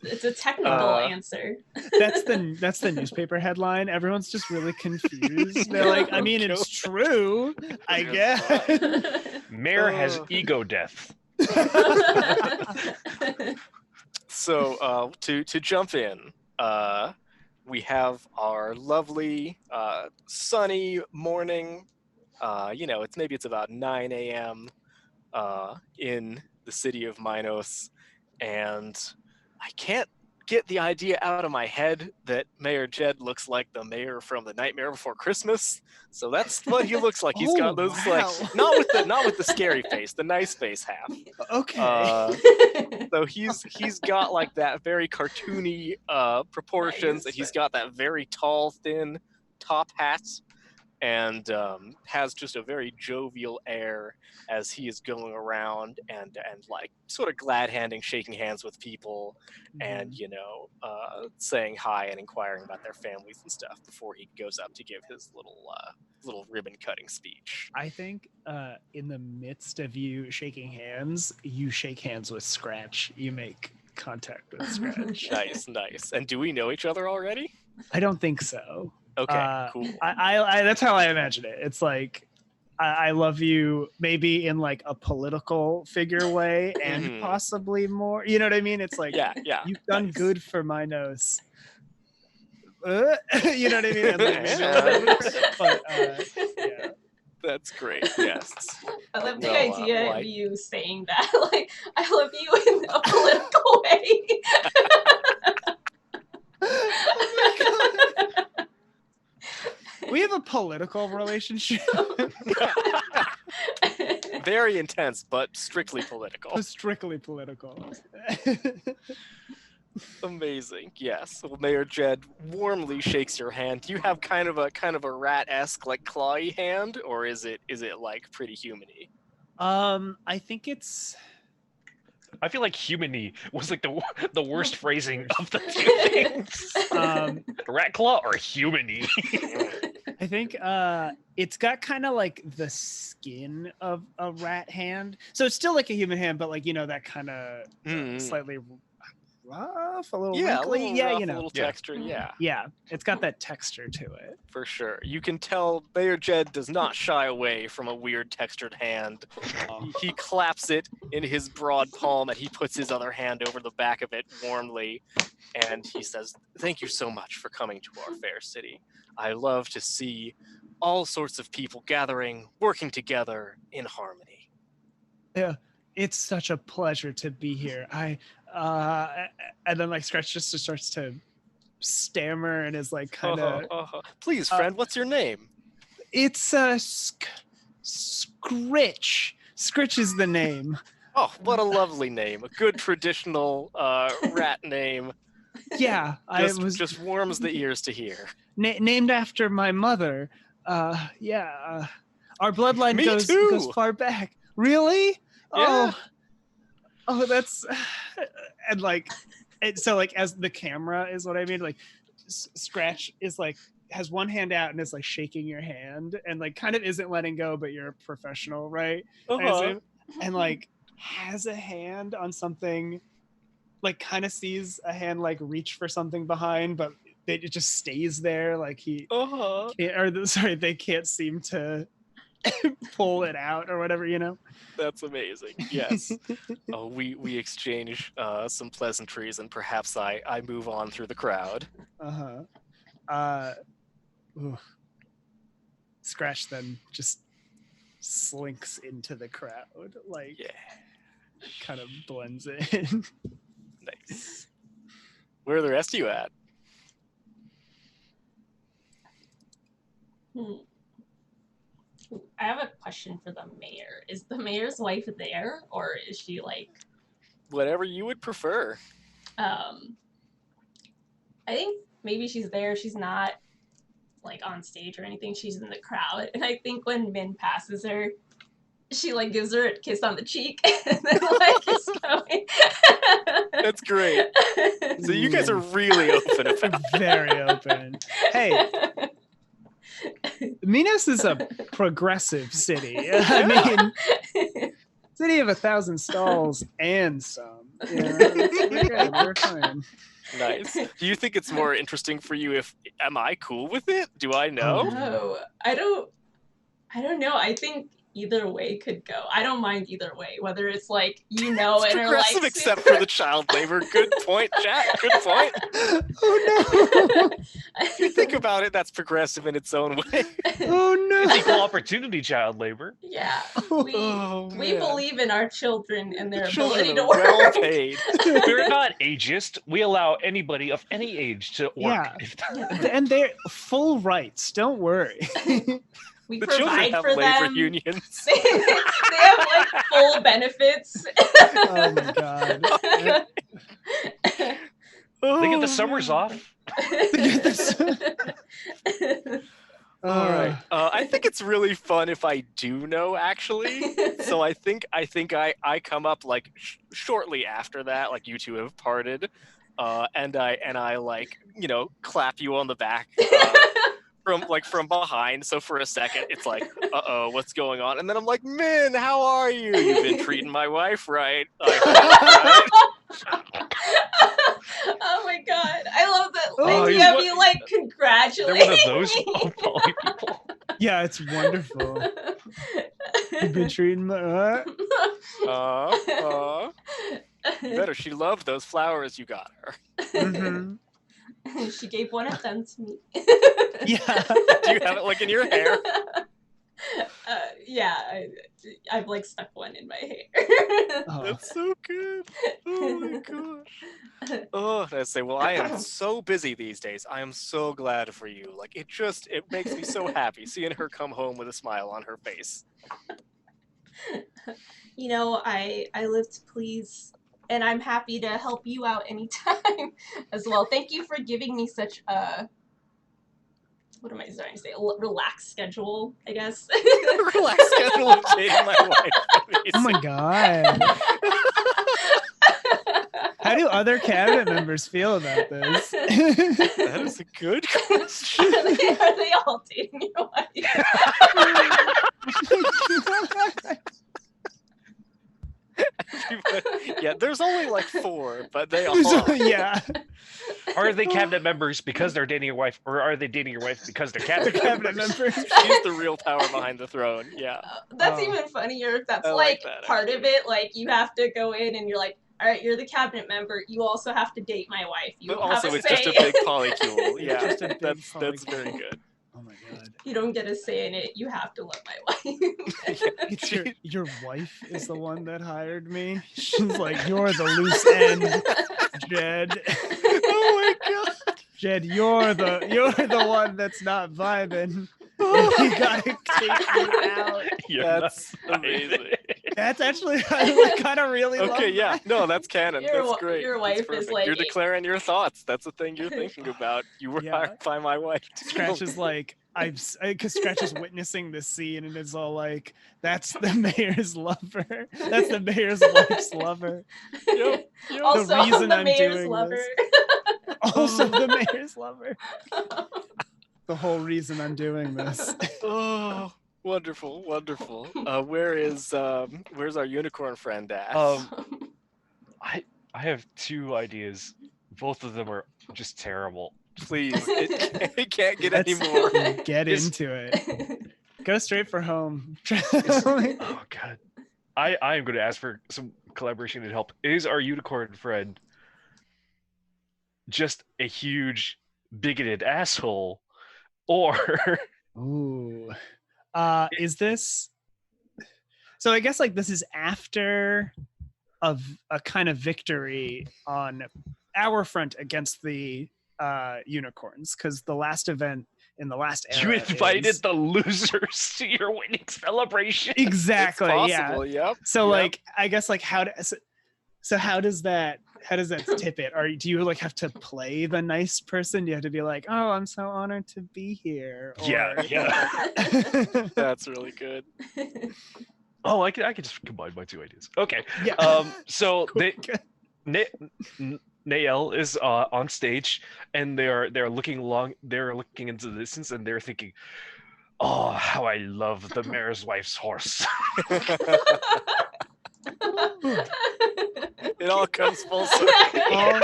It's a technical answer. That's the newspaper headline. Everyone's just really confused. They're like, I mean, it's true, I guess. Mayor has ego death. So to jump in, we have our lovely sunny morning. It's about 9 a.m. In the city of Minos, and I can't get the idea out of my head that Mayor Jed looks like the mayor from The Nightmare Before Christmas. So that's what he looks like. He's got those wow. not with the scary face, the nice face half. Okay. So he's got like that very cartoony proportions, and he's got that very tall, thin top hat. and has just a very jovial air as he is going around and like sort of glad-handing, shaking hands with people, and saying hi and inquiring about their families and stuff before he goes up to give his little ribbon-cutting speech. I think in the midst of you shaking hands, you shake hands with Scratch. You make contact with Scratch. Nice. And do we know each other already? I don't think so. Okay, cool. I that's how I imagine it. It's like I love you, maybe in like a political figure way, and possibly more. You know what I mean? It's like, yeah, you've done good for my nose. You know what I mean? And but yeah. That's great. Yes. I love the idea of you saying that. Like, I love you in a political way. We have a political relationship. Very intense, but strictly political. Strictly political. Amazing. Yes. Well, Mayor Jed warmly shakes your hand. Do you have kind of a rat-esque, like clawy hand, or is it like pretty human-y? I think it's. I feel like human-y was like the worst phrasing of the two things. Rat claw or human-y? I think it's got kind of like the skin of a rat hand, so it's still like a human hand, but like that kind of slightly rough, a little wrinkly, a little texture, yeah, it's got that texture to it for sure. You can tell Mayor Jed does not shy away from a weird textured hand. He claps it in his broad palm, and he puts his other hand over the back of it warmly, and he says, "Thank you so much for coming to our fair city. I love to see all sorts of people gathering, working together in harmony." Yeah, it's such a pleasure to be here. And then like Scratch just starts to stammer and is like kind of. Please, friend, what's your name? It's Scritch. Scritch is the name. Oh, what a lovely name! A good traditional rat name. Yeah, just warms the ears to hear. Named after my mother. Our bloodline goes far back. Really? Yeah. Oh, that's and like, so like as the camera is what I mean. Like, Scratch is like has one hand out and is like shaking your hand and like kind of isn't letting go, but you're a professional, right? And like has a hand on something. Like kind of sees a hand like reach for something behind, but it just stays there. Like they can't seem to pull it out or whatever, That's amazing. Yes. We exchange some pleasantries, and perhaps I move on through the crowd. Scratch then just slinks into the crowd, like kind of blends in. Nice. Where are the rest of you at? I have a question for the mayor. Is the mayor's wife there, or is she like... Whatever you would prefer. I think maybe she's there. She's not like on stage or anything. She's in the crowd. And I think when Min passes her, she like gives her a kiss on the cheek and then like is going. That's great. So you guys are really open about it. Very open. Hey, Minas is a progressive city. I mean, city of 1,000 stalls and some. We're fine. Nice. Do you think it's more interesting for you am I cool with it? Do I know? No, I don't know. I think either way could go. I don't mind either way, whether it's like, it's and are progressive like except for the child labor. Good point, Jack. Good point. Oh no. If you think about it, that's progressive in its own way. Oh no. It's equal opportunity child labor. Yeah. We man. believe in our children and their Children ability to are work. well paid. We're not ageist. We allow anybody of any age to work. Yeah. And they're full rights. Don't worry. We The children provide have for labor them. unions. They have like full benefits. Oh my god. They get the summers off. All right. I think it's really fun if I do know, actually. So I think I come up like shortly after that, like you two have parted, and I like clap you on the back from behind. So for a second, it's like, uh-oh, what's going on? And then I'm like, Min, how are you? You've been treating my wife right. I hope, right? Oh my god, I love that Oh, idea he's of one- you like They're congratulating one of those me. poly people. Yeah, it's wonderful. You've been treating my. You better. She loved those flowers you got her. Mm-hmm. She gave one of them to me. Yeah. Do you have it like in your hair? Yeah, I've like stuck one in my hair. Oh. That's so good. Oh my gosh. Oh, I say, well, I am so busy these days. I am so glad for you. Like it makes me so happy seeing her come home with a smile on her face. You know, I live to please, and I'm happy to help you out anytime as well. Thank you for giving me such a, what am I trying to say? A relaxed schedule, I guess. Relaxed schedule of dating my wife. Oh my god. How do other cabinet members feel about this? That is a good question. Are they all dating your wife? Yeah, there's only like 4, but they all are. Yeah. Are they cabinet members because they're dating your wife, or are they dating your wife because they're The cabinet cabinet members? members. She's the real power behind the throne. Yeah. That's Oh. even funnier if that's I like like that, part of actually. it. Like you have to go in and you're like, all right, you're the cabinet member. You also have to date my wife. You But don't also, have a it's say. just a big polycule. It's Yeah, just a big that's very polycule. good. Oh my god. You don't get a say in it. You have to love my wife. It's your wife is the one that hired me. She's like, you're the loose end, Jed. Oh my god. Jed, you're the one that's not vibing. You gotta take me out. You're That's not- amazing. That's actually I kind of really love Okay, yeah, that. no, that's canon. Your That's great. your That's wife is perfect. like- You're declaring your thoughts. That's the thing you're thinking about. You were Yeah. hired by my wife. to kill Scratch is me. like because Scratch is witnessing this scene and it's all like, that's the mayor's lover. That's the mayor's wife's lover. Yep, yep. Also, reason the I'm mayor's doing lover. this. Also the mayor's lover. The whole reason I'm doing this. Oh, wonderful, wonderful. Where's our unicorn friend at? I have 2 ideas. Both of them are just terrible. Please, it can't get Let's any more. get Is- into it. Go straight for home. Oh god. I am going to ask for some collaboration and help. Is our unicorn friend just a huge bigoted asshole, or Ooh. Is this so I guess like this is after of a kind of victory on our front against the unicorns, because the last event in the last you era invited is... the losers to your winning celebration? Exactly. It's Yeah. possible, yep. So yep. like I guess like how does that tip it? Or do you like have to play the nice person? Do you have to be like, oh, I'm so honored to be here? Yeah, yeah. That's really good. Oh, I can just combine my 2 ideas. Okay. Yeah. So they Good. Nael is on stage, and they're looking into the distance, and they're thinking, "Oh, how I love the mayor's wife's horse." It all comes full circle. All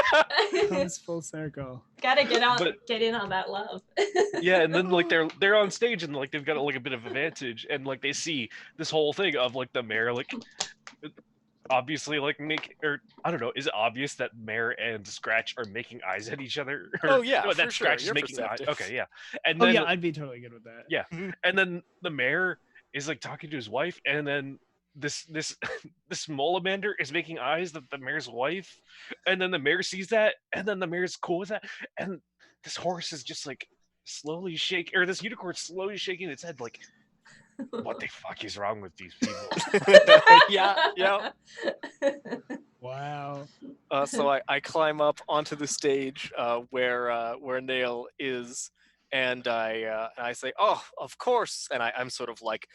comes full circle. Gotta But- get in on that love. Yeah, and then like they're on stage, and like they've got like a bit of advantage, and like they see this whole thing of like the mayor like obviously like I don't know, is it obvious that Mayor and Scratch are making eyes at each other? Oh, yeah, no, for that sure. Scratch is You're making eyes. perceptive. Okay, yeah. And Oh then yeah, I'd be totally good with that. Yeah. and then the mayor is like talking to his wife, and then this Molamander is making eyes at the mayor's wife, and then the mayor sees that, and then the mayor's cool with that, and this horse is just like slowly shaking, or this unicorn slowly shaking its head like, what the fuck is wrong with these people? Yeah. Wow. So I climb up onto the stage where Nail is, and I say, "Oh, of course," and I'm sort of like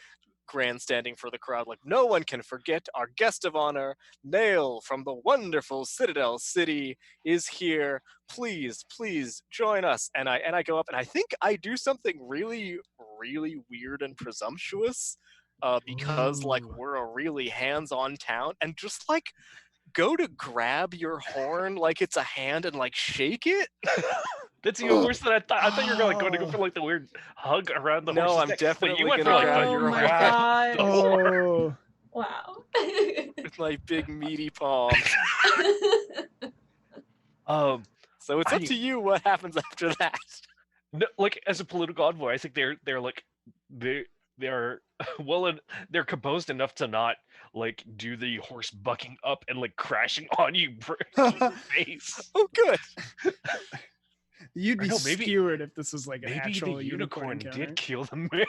grandstanding for the crowd, like, "No one can forget our guest of honor, Nail from the wonderful Citadel City is here. Please, please join us." And I go up, and I think I do something really, really weird and presumptuous, because like Ooh. we're a really hands-on town, and just like go to grab your horn like it's a hand and like shake it. That's even worse than I thought. I thought you were going to go for like the weird hug around the No, horse's I'm neck, but you definitely went for gonna like grab the Oh your my horn god. Oh. Wow. with my big meaty palm. um So it's up I- to you what happens after that. no, like as a political envoy, I think they're like they're well and they're composed enough to not like do the horse bucking up and like crashing on you in your face. Oh, good. You'd Or be no, maybe- skewered if this was like an Maybe actual the unicorn unicorn encounter. did kill the mayor.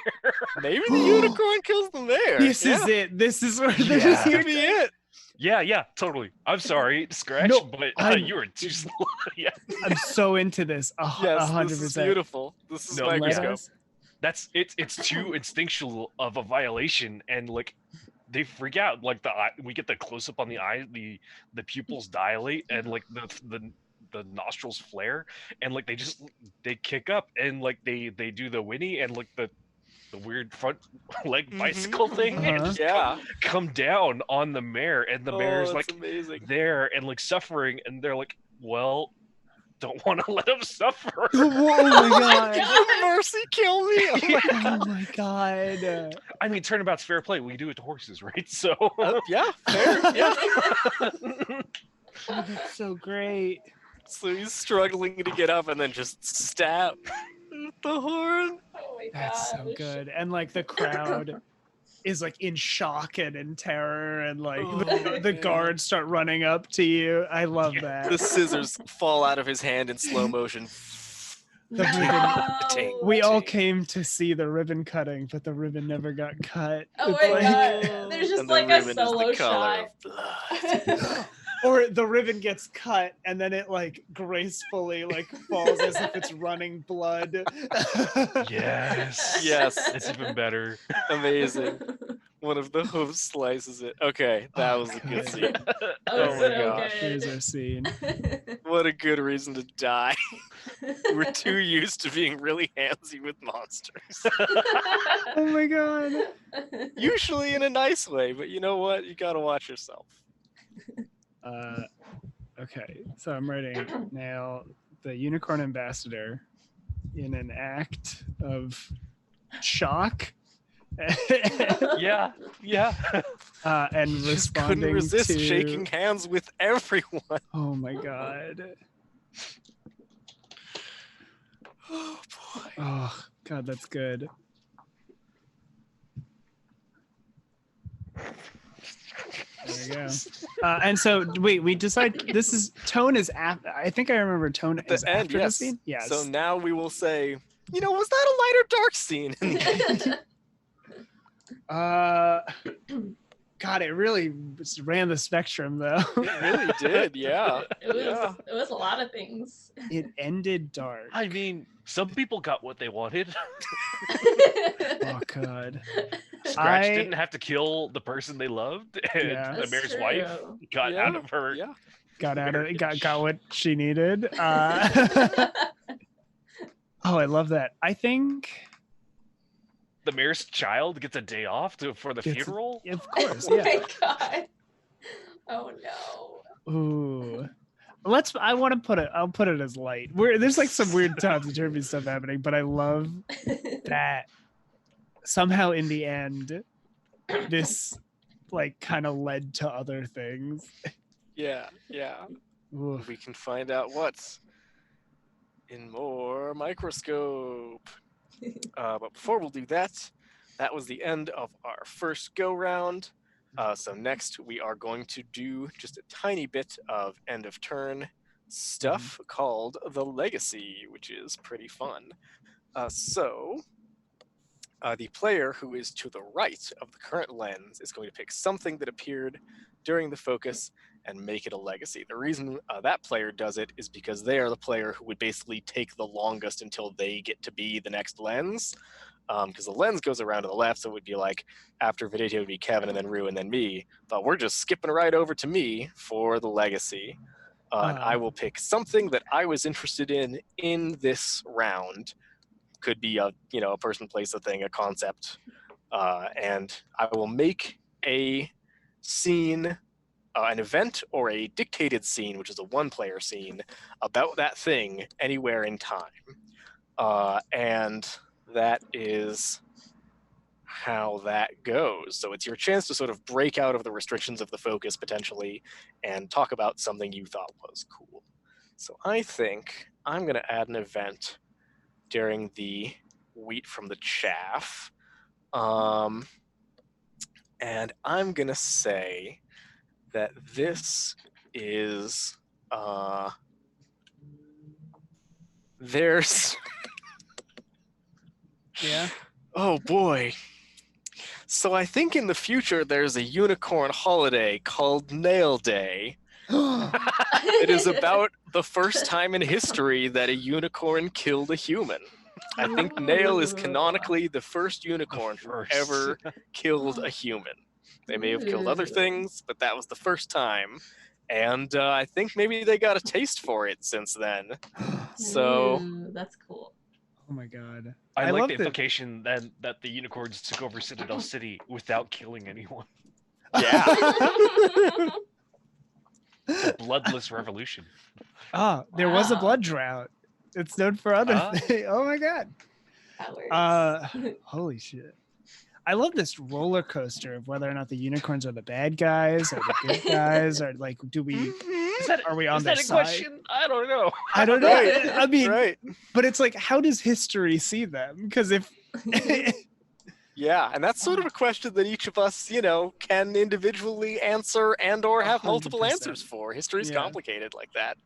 Maybe the unicorn kills the mayor. This Yeah, is it. This is where Yeah. this this is could be it. Yeah, totally. I'm sorry, Scratch, No, but I'm- you were too slow. Yeah, I'm so into this. Yes, 100%. this is beautiful. This is No, Let Microscope. us- it's too instinctual of a violation, and like they freak out. Like we get the close up on the eye, the pupils dilate, and like the nostrils flare, and like they kick up, and like they do the whinny and like the weird front leg bicycle thing, and Uh-huh. just Yeah. come down on the mare, and the mare's Oh, like that's amazing. there and like suffering, and they're like, well, don't want to let him suffer. Oh my god. Mercy, kill me. Oh my Oh my god. I mean, turnabout's fair play. We do it to horses, right? So yeah, fair. Yeah. Oh, that's so great. So he's struggling to get up, and then just stab with the horn. Oh my That's so gosh. good. And like the crowd is like in shock and in terror, and like Oh, the man. guards start running up to you. I love that. The scissors fall out of his hand in slow motion. The No. We all came to see the ribbon cutting, but the ribbon never got cut. Oh It's my like- god. There's just And the like a ribbon solo is the color shot. of blood. Or the ribbon gets cut and then it like gracefully like falls as if it's running blood. yes, Yes, it's even better. amazing. One of the hooves slices it. Okay, that Oh, was a good God. scene. That Oh was my so gosh. Here's good. our scene. What a good reason to die. We're too used to being really handsy with monsters. Oh my god. Usually in a nice way, but you know what? You gotta watch yourself. Okay, so I'm writing now the unicorn ambassador in an act of shock. Yeah. And He just couldn't responding resist to shaking hands with everyone. Oh my god. Oh boy. Oh god, that's good. There we go. And so wait, we decide this is tone is after. I think I remember tone At the is end, after yes. the scene. Yes. So now we will say, you know, was that a light or dark scene? in the end? God, it really just ran the spectrum though. It really did, yeah. Yeah. It was a lot of things. It ended dark. I mean, some people got what they wanted. Oh god. Scratch I- didn't have to kill the person they loved, and Yeah. the That's mayor's true. wife got Yeah, out of her. Yeah. Got out of it. Marriage. Got what she needed. Oh, I love that. I think, The mayor's child gets a day off for the Gets a- funeral. of course, Oh yeah. my god. Oh no. Ooh. I want to put it. I'll put it as light. There's like some weird topsy turvy stuff happening, but I love that somehow in the end, this like kind of led to other things. Yeah. Yeah. Oof. We can find out what's in more Microscope. But before we'll do that, that was the end of our first go round. So next we are going to do just a tiny bit of end of turn stuff called the Legacy, which is pretty fun. So The player who is to the right of the current lens is going to pick something that appeared during the focus and make it a legacy. The reason that player does it is because they are the player who would basically take the longest until they get to be the next lens. Because the lens goes around to the left, so it would be like after Viditio would be Kevin and then Rue and then me. But we're just skipping right over to me for the legacy. And I will pick something that I was interested in this round. Could be a person, place, a thing, a concept, and I will make a scene, an event, or a dictated scene, which is a one-player scene about that thing anywhere in time, and that is how that goes. So it's your chance to sort of break out of the restrictions of the focus potentially and talk about something you thought was cool. So I think I'm going to add an event during the wheat from the chaff. And I'm going to say that this is, there's, Yeah. oh boy. So I think in the future there's a unicorn holiday called Nail Day. It is about the first time in history that a unicorn killed a human. I think Nail is canonically the first unicorn who ever killed a human. They may have killed other things, but that was the first time. And I think maybe they got a taste for it since then. So Ooh, that's cool. Oh my god. I like love the implication then that the unicorns took over Citadel City without killing anyone. yeah. A bloodless revolution. There was a Wow. blood drought. It's known for other things. Oh my god. That works. Holy shit. I love this roller coaster of whether or not the unicorns are the bad guys or the good guys, or like, are we on their a side? question? I don't know. I don't know. Right. I mean, Right. but it's like, how does history see them? Because if Yeah, and that's sort of a question that each of us, can individually answer and or have multiple 100%. answers for. History's Yeah. complicated like that.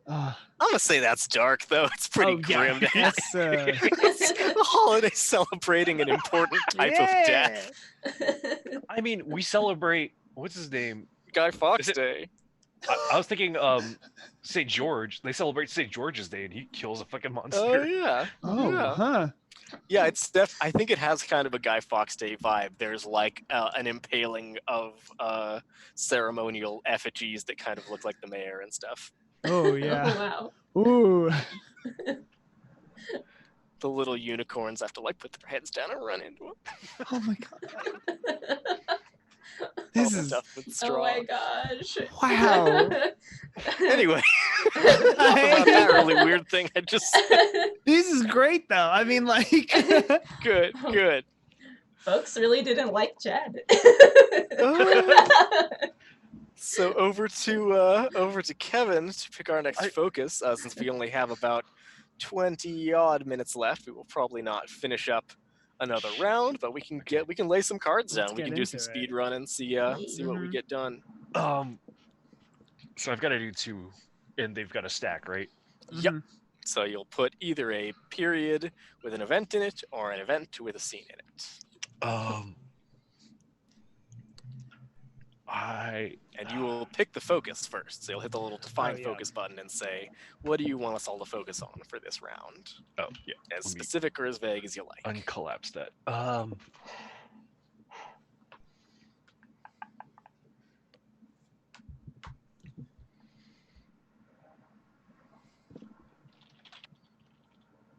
I'm gonna say that's dark, though. It's pretty yeah, grim. To have. it's, It's a holiday celebrating an important type of death. I mean, we celebrate, what's his name? Guy Fawkes Is it- Day. I was thinking St. George. They celebrate St. George's Day and he kills a fucking monster. Oh yeah. Oh, yeah. huh. Yeah, I think it has kind of a Guy Fawkes Day vibe. There's like an impaling of ceremonial effigies that kind of look like the mayor and stuff. Oh, yeah. Oh, wow. Ooh. The little unicorns have to like put their heads down and run into them. Oh my god. This This is is stuff with straw. Oh my gosh. wow. Anyway, enough about that really weird thing I just said. This is great though. I mean, like Good. Folks really didn't like Chad. So over to Kevin to pick our next focus. Since we only have about 20 odd minutes left, we will probably not finish up another round, but we can lay some cards down. We can do some speed run and see what we get done. So I've got to do 2, and they've got a stack, right? Yep. So you'll put either a period with an event in it or an event with a scene in it. And you will pick the focus first. So you'll hit the little define focus button and say, what do you want us all to focus on for this round? Oh, yeah. As specific or as vague as you like. Uncollapse that.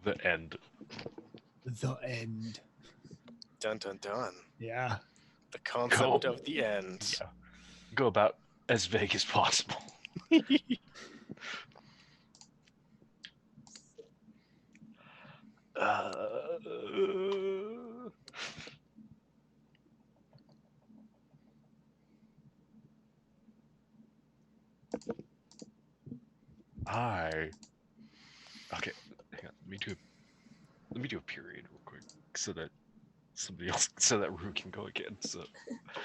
The end. the end. Dun dun dun. Yeah. The concept of the end. Yeah. Go about as vague as possible. Okay, hang on. Let me do a period real quick so that Rue can go again. So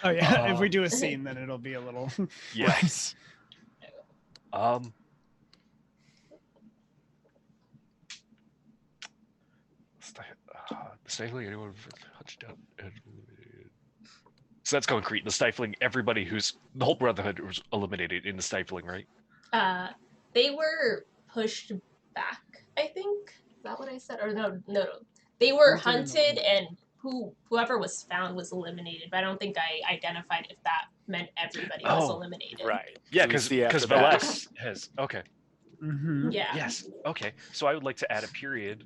Oh yeah. If we do a scene, then it'll be a little. yes. Stifling anyone touchdown. So that's concrete. The stifling everybody who's the whole Brotherhood was eliminated in the stifling, right? They were pushed back, I think. Is that what I said? Or no. They were hunted and whoever was found was eliminated, but I don't think I identified if that meant everybody was eliminated. Right. Yeah, So we because see after that. Velas has okay. Mm-hmm. Yeah. Yes. Okay. So I would like to add a period.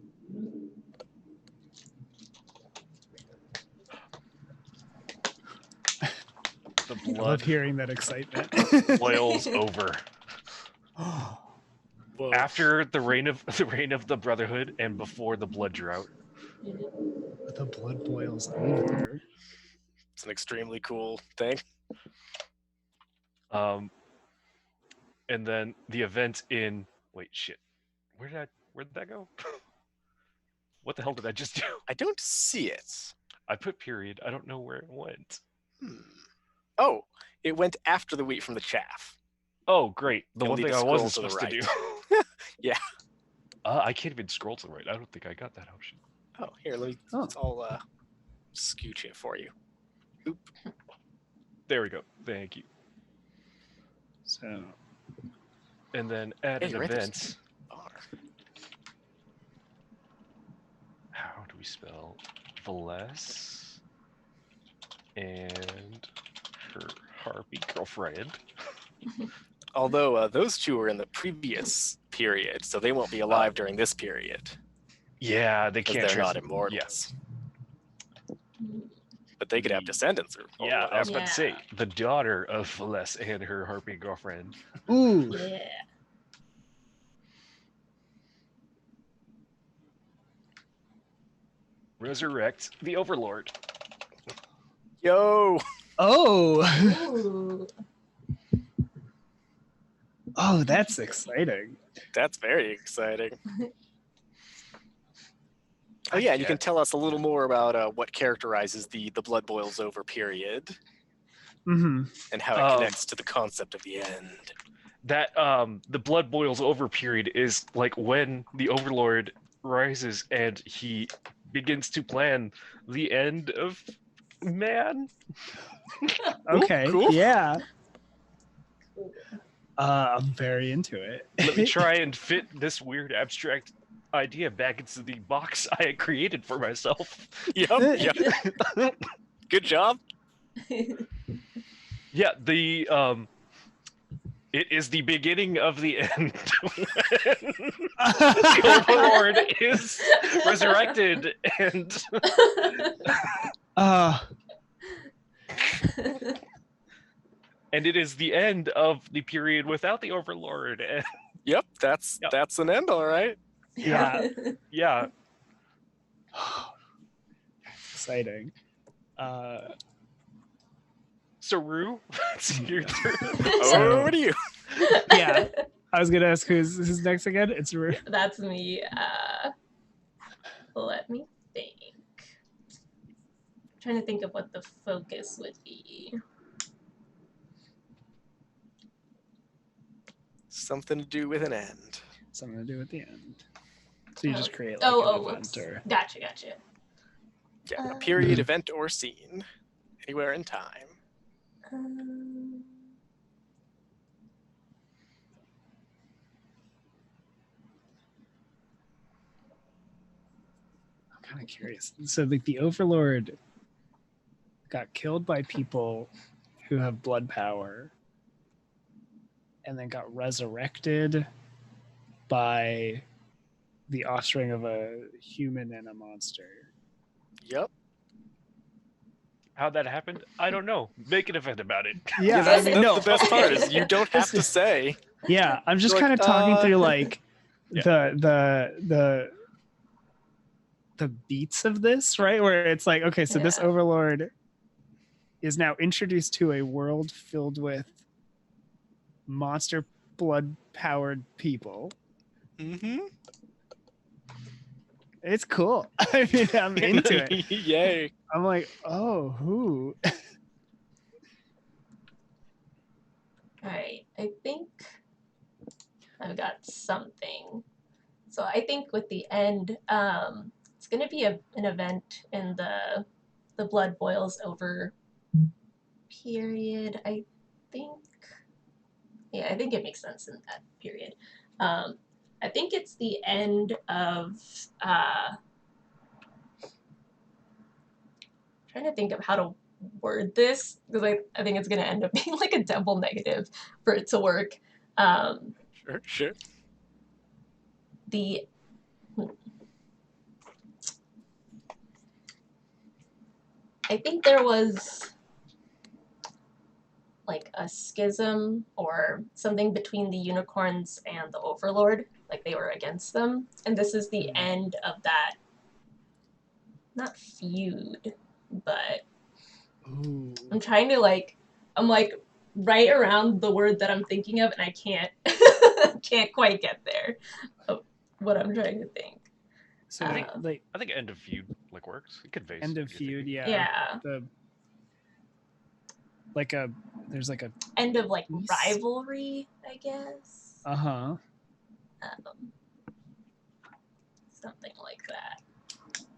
The I love blood hearing that excitement. boils over. Whoa. After the reign of the Brotherhood and before the blood drought. The blood boils over. It's an extremely cool thing. And then the event in wait shit. Where did that go? What the hell did I just do? I don't see it. I put period. I don't know where it went. Oh, it went after the wheat from the chaff. Oh, great. The You'll one need thing to I wasn't scroll to supposed the to right. do. Yeah. I can't even scroll to the right. I don't think I got that option. Oh, here, I'll scooch it for you. Oop. There we go. Thank you. So And then add Yeah, an you're right, there's- event. R. How do we spell Veles and her harpy girlfriend? Although those two were in the previous period, so they won't be alive during this period. Yeah, they Because can't. they're not trans- immortals. Yes. But they could have descendants. Or Yeah, I was whatever. about to say the daughter of Veles and her harpy girlfriend. ooh, Yeah. Resurrect the Overlord. Yo! oh, Ooh. oh, that's exciting. That's very exciting. Oh yeah, and you can tell us a little more about what characterizes the blood boils over period Mm-hmm. and how it connects to the concept of the end. That the blood boils over period is like when the Overlord rises and he begins to plan the end of man. Okay, cool. yeah. I'm very into it. Let me try and fit this weird abstract idea back into the box I had created for myself. Yep. Good job. Yeah, the it is the beginning of the end. The Overlord is resurrected and and it is the end of the period without the Overlord. And Yep, that's an end, all right. yeah. yeah, Exciting. so Rue, it's your turn. Over to you. Yeah. I was gonna ask who's next again. It's Ru. That's me. Let me think. I'm trying to think of what the focus would be. Something to do with an end. Something to do at the end. So you just create like Oh, an event whoops. or Gotcha. Yeah, a period, event, or scene. Anywhere in time. Um, I'm kind of curious. So like the Overlord got killed by people who have blood power and then got resurrected by the offspring of a human and a monster. Yep. How that happened, I don't know. Make an event about it. Yeah, that's, I mean, that's the best part is you don't have to say. Yeah, I'm just You're kind like, of talking through like Yeah. the beats of this, right? Where it's like, okay, so this Yeah. Overlord is now introduced to a world filled with monster blood powered people. Mm-hmm. It's cool. I mean, I'm into it. Yay. I'm like, oh, who? Alright, I think I've got something. So I think with the end, it's going to be an event in the Blood Boils Over period, I think. Yeah, I think it makes sense in that period. I think it's the end of trying to think of how to word this, because I think it's going to end up being like a double negative for it to work. Sure. The I think there was like a schism or something between the unicorns and the Overlord, like they were against them, and this is the end of that, not feud, but Ooh. I'm trying to I'm like right around the word that I'm thinking of, and I can't can't quite get there of what I'm trying to think. So I think end of feud works. It could face end of feud, yeah. Yeah. There's like a End of peace? rivalry, I guess. Uh-huh. Something like that.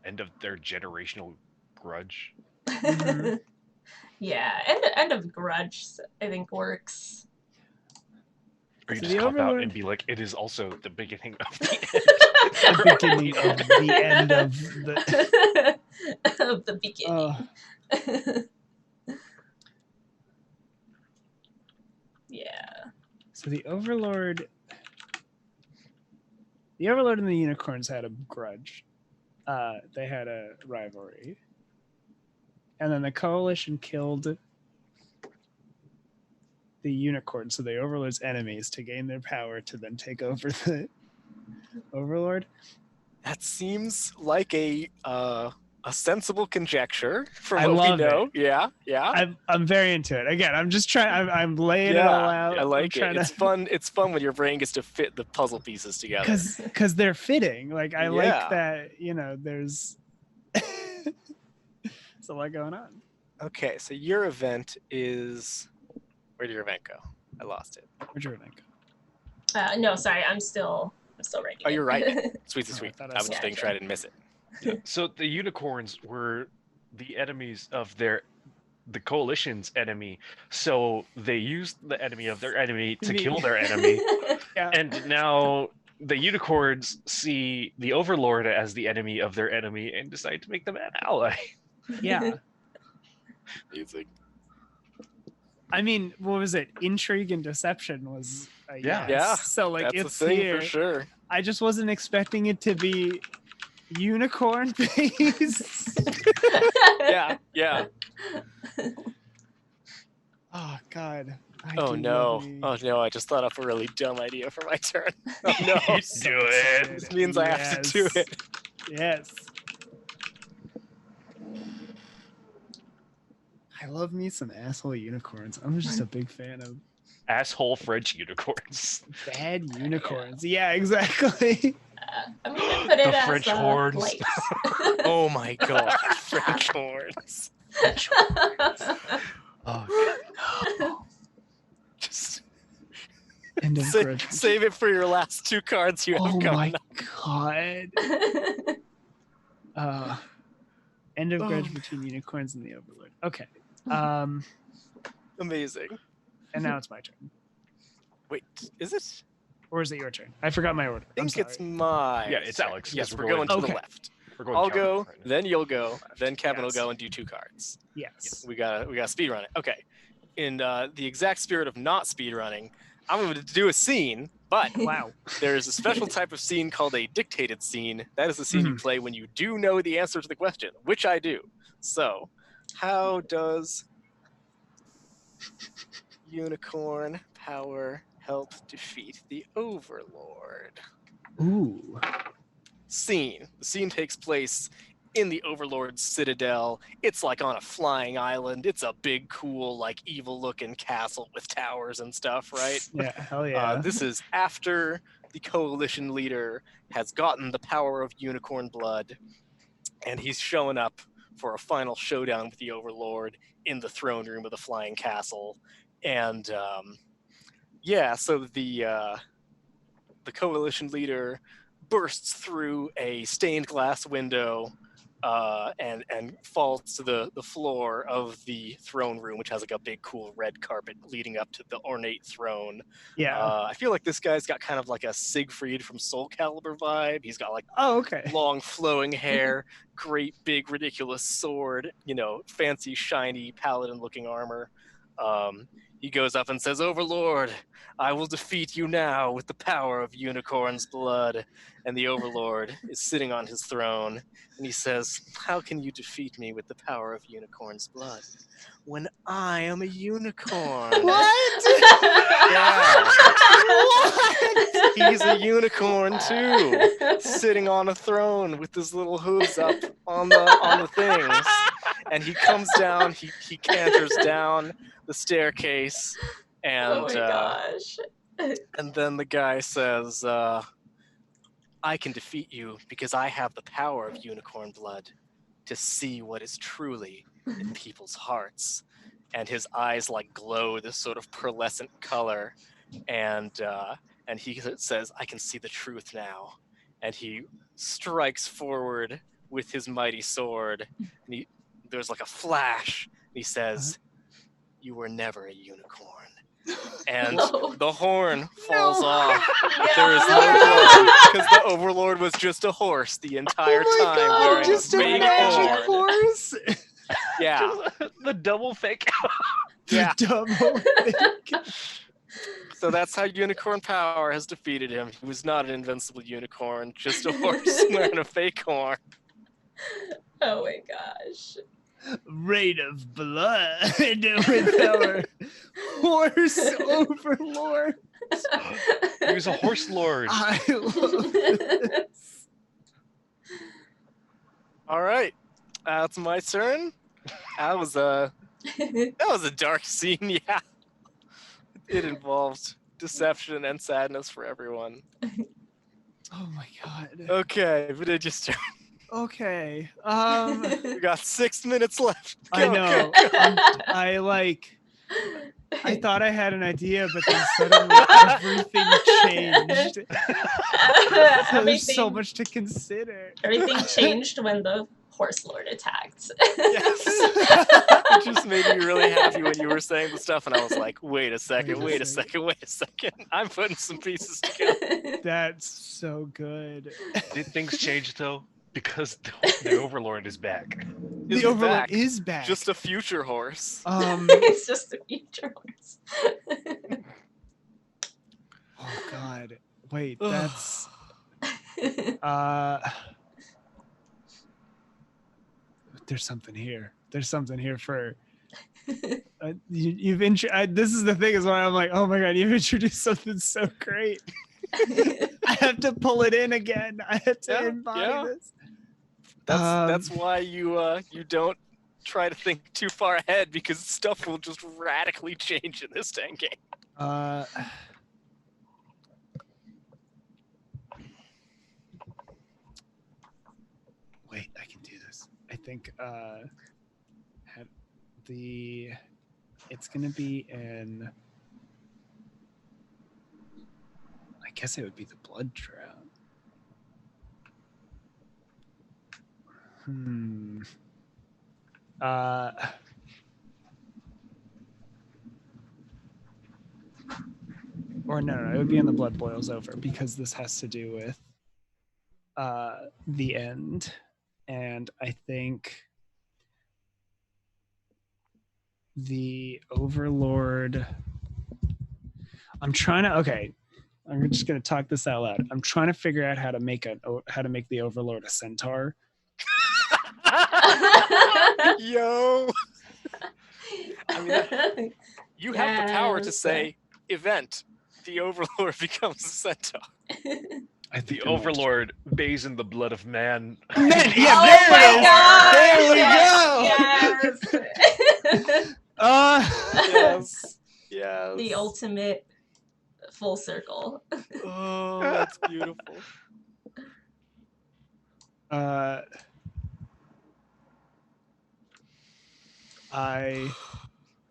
End of their generational grudge. Mhm. Yeah, end of grudge, I think works. Or you So just the cop out Overlord- and be like, it is also the beginning of the end. The beginning of the end of the of the beginning. Yeah. So the Overlord and the Unicorns had a grudge. They had a rivalry. And then the Coalition killed the Unicorn, so the Overlord's enemies, to gain their power to then take over the Overlord. That seems like a sensible conjecture from I what we love know. it. Yeah. I'm very into it. Again, I'm just trying. I'm laying it all out. I like it. I'm It's fun. It's fun when your brain gets to fit the puzzle pieces together. because they're fitting. Like I like Yeah. that. There's there's a lot going on. Okay, so your event is. Where did your event go? I lost it. Where'd your event go? No, sorry, I'm still writing. Oh, you're it. writing it. Sweet. Oh, I thought I I was saw just it. making sure I didn't miss it. Yeah. So the unicorns were the enemies of the coalition's enemy. So they used the enemy of their enemy to kill their enemy. Yeah. And now the unicorns see the Overlord as the enemy of their enemy and decide to make them an ally. Yeah. Music. I mean, what was it? Intrigue and deception was a Yeah. yes. Yeah, So like That's it's a thing here. for sure. I just wasn't expecting it to be unicorn based. Yeah. Oh God. Oh no. I just thought up a really dumb idea for my turn. Oh no. You do it. This means I have to do it. Yes. I love me some asshole unicorns. I'm just a big fan of Asshole French unicorns. bad unicorns. Yeah, exactly. I'm gonna put it The as French horns. light. Oh my god. French horns. Oh, Just End of grudge. save it for your last two cards you have Oh coming my up. God. End of grudge Oh. between unicorns and the Overlord. Okay. Amazing. And now it's my turn. Wait, is it? Or is it your turn? I forgot my order. I think it's my. Yeah, it's turn. Alex, Yes, 'cause we're we're going going- to the Okay. left. we're going I'll counter go, right now. then you'll go, then Kevin will Yes. go and do two cards. Yes. We gotta speed run it. Okay. In the exact spirit of not speed running, I'm going to do a scene, but Wow. there's a special type of scene called a dictated scene. That is the scene you play when you do know the answer to the question, which I do. So, how does unicorn power help defeat the Overlord? Ooh. Scene. The scene takes place in the Overlord's citadel. It's like on a flying island. It's a big, cool, like evil-looking castle with towers and stuff, right? Yeah, hell yeah. This is after the coalition leader has gotten the power of unicorn blood, and he's showing up for a final showdown with the Overlord in the throne room of the flying castle. And so the coalition leader bursts through a stained glass window and falls to the floor of the throne room, which has like a big cool red carpet leading up to the ornate throne. Yeah. I feel like this guy's got kind of like a Siegfried from Soul Calibur vibe. He's got like Oh, okay. long flowing hair, great big ridiculous sword, fancy shiny paladin looking armor. He goes up and says, "Overlord, I will defeat you now with the power of unicorn's blood." And the Overlord is sitting on his throne, and he says, "How can you defeat me with the power of unicorn's blood when I am a unicorn?" What? Yeah. What? He's a unicorn too, sitting on a throne with his little hooves up on the things. And he comes down, he canters down the staircase, and Oh my gosh. and then the guy says, "I can defeat you because I have the power of unicorn blood to see what is truly in people's hearts." And his eyes like glow this sort of pearlescent color, and he says, "I can see the truth now." And he strikes forward with his mighty sword, and there's like a flash, and he says, "You were never a unicorn." And Whoa. the horn falls No. off. Yeah. There is no blood because the Overlord was just a horse the entire Oh my time God, wearing just a a fake magic horn. horse. Yeah, The double fake. yeah. Double. So that's how unicorn power has defeated him. He was not an invincible unicorn, just a horse wearing a fake horn. Oh my gosh. Rain of blood with our horse overlord. He was a horse lord. I love this. All right, that's my turn. That was a dark scene. Yeah, it involved deception and sadness for everyone. Oh my God. Okay, but it just Okay. we got 6 minutes left. I Go, know. go, go. I thought I had an idea, but then suddenly everything changed. So there's so much to consider. Everything changed when the horse lord attacked. Yes. It just made me really happy when you were saying the stuff, and I was like, wait a second. I'm putting some pieces together. That's so good. Did things change though? Because the Overlord is back. Is The Overlord back. is back. Just a future horse. It's just a future horse. Oh God. Wait, that's there's something here. There's something here for this is the thing is why I'm like, oh my God, you've introduced something so great. I have to pull it in again. I have to embody this. That's why you don't try to think too far ahead, because stuff will just radically change in this dang game. Wait, I can do this. I think it's gonna be in. I guess it would be the blood drought. Or no, it would be in the blood boils over, because this has to do with the end. And I think the Overlord. I'm just gonna talk this out loud. I'm trying to figure out how to make the Overlord a centaur. Yo. I mean, you have the power to Yes. say event. The Overlord becomes a centaur. I think The Overlord bathes in the blood of man. Yeah, Oh there my it is. God! There we Yes. Yes. Yes. The ultimate full circle. Oh, that's beautiful. I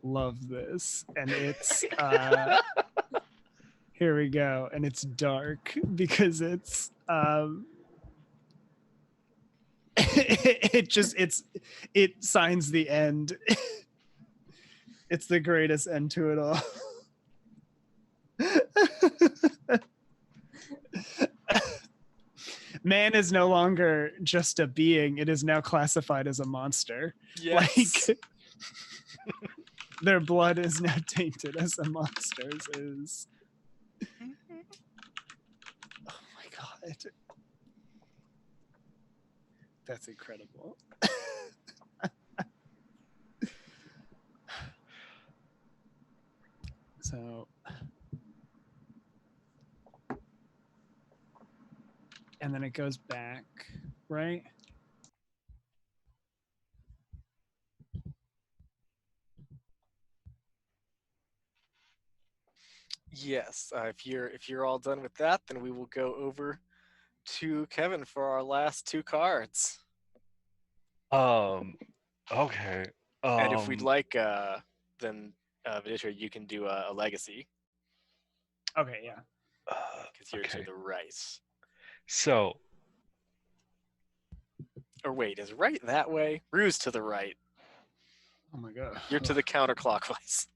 love this, and it's Here we go, and it's dark because it's it signs the end. It's the greatest end to it all. Man is no longer just a being, it is now classified as a monster. Yes. Like their blood is now tainted as a monster's is. Oh my god. That's incredible. So, and then it goes back, right? Yes. If you're all done with that, then we will go over to Kevin for our last two cards. Okay. And if we'd like, then Vidisha, you can do a legacy Okay, yeah. because you're to the right. So, Or wait, is right that way? Rue's to the right. Oh my god. You're to the counterclockwise.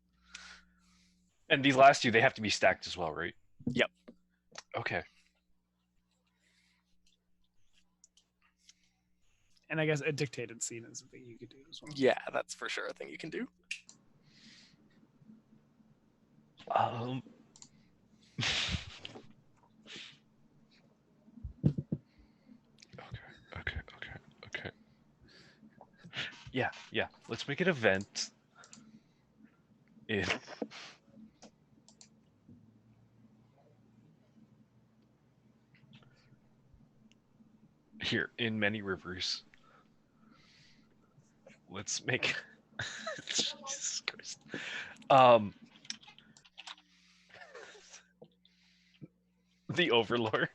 and these last two, they have to be stacked as well, right? Yep. Okay. And I guess a dictated scene is a thing you could do as well. Yeah, that's for sure a thing you can do. Okay. Yeah. Let's make an event. Here in Many Rivers. Let's make Jesus Christ. The Overlord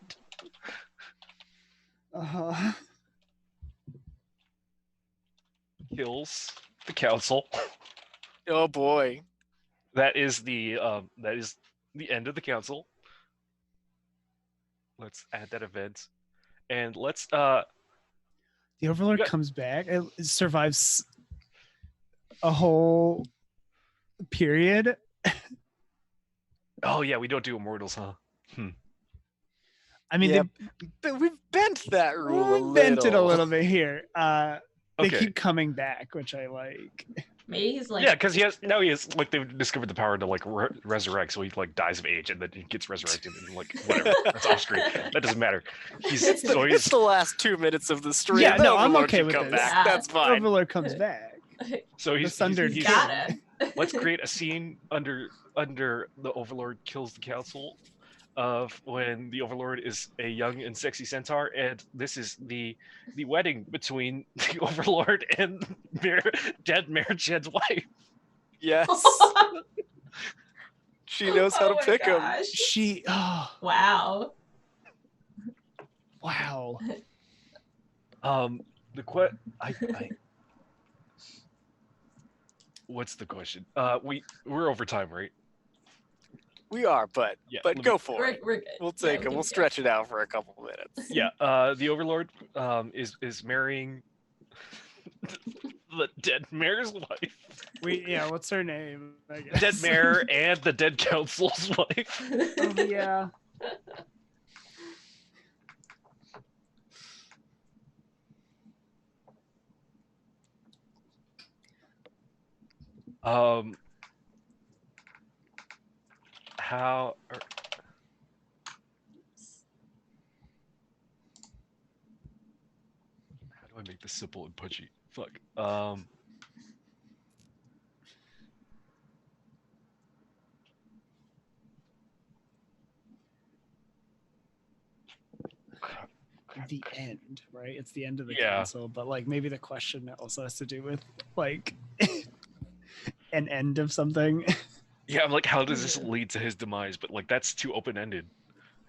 kills the council. Oh boy. That is the end of the council. Let's add that event. And let's the Overlord comes back. It survives a whole period. oh yeah, we don't do immortals, huh? I mean, Yeah, we've bent that rule a they bent it a little. little bit here. They Okay. keep coming back, which I like. Maybe he's like, Yeah, because he has like they've discovered the power to like resurrect, so he like dies of age and then he gets resurrected and like whatever. That's off screen. That doesn't matter. It's the last 2 minutes of the stream. Yeah, The no, I'm Overlord okay can with come this. back. Yeah. That's fine. Overlord comes back. So he's Sundered he's- gotta. Let's create a scene under the Overlord kills the council of when the Overlord is a young and sexy centaur, and this is the wedding between the Overlord and dead Mayor Jed's wife. Yes. She knows how Oh to my pick him. gosh. She. Oh, Wow. wow. What's the question? We're over time, right? We are, but go for it. We're good. We'll Yeah, take we it. can We'll do stretch it out for a couple minutes. Yeah. The Overlord is marrying the dead mayor's wife. What's her name? I guess. Dead mayor and the dead council's wife. Oh, yeah. How do I make this simple and punchy? Fuck. The end, right? It's the end of the Yeah. council, but like maybe the question also has to do with like an end of something. Yeah, I'm like, how does this lead to his demise? But like, that's too open ended.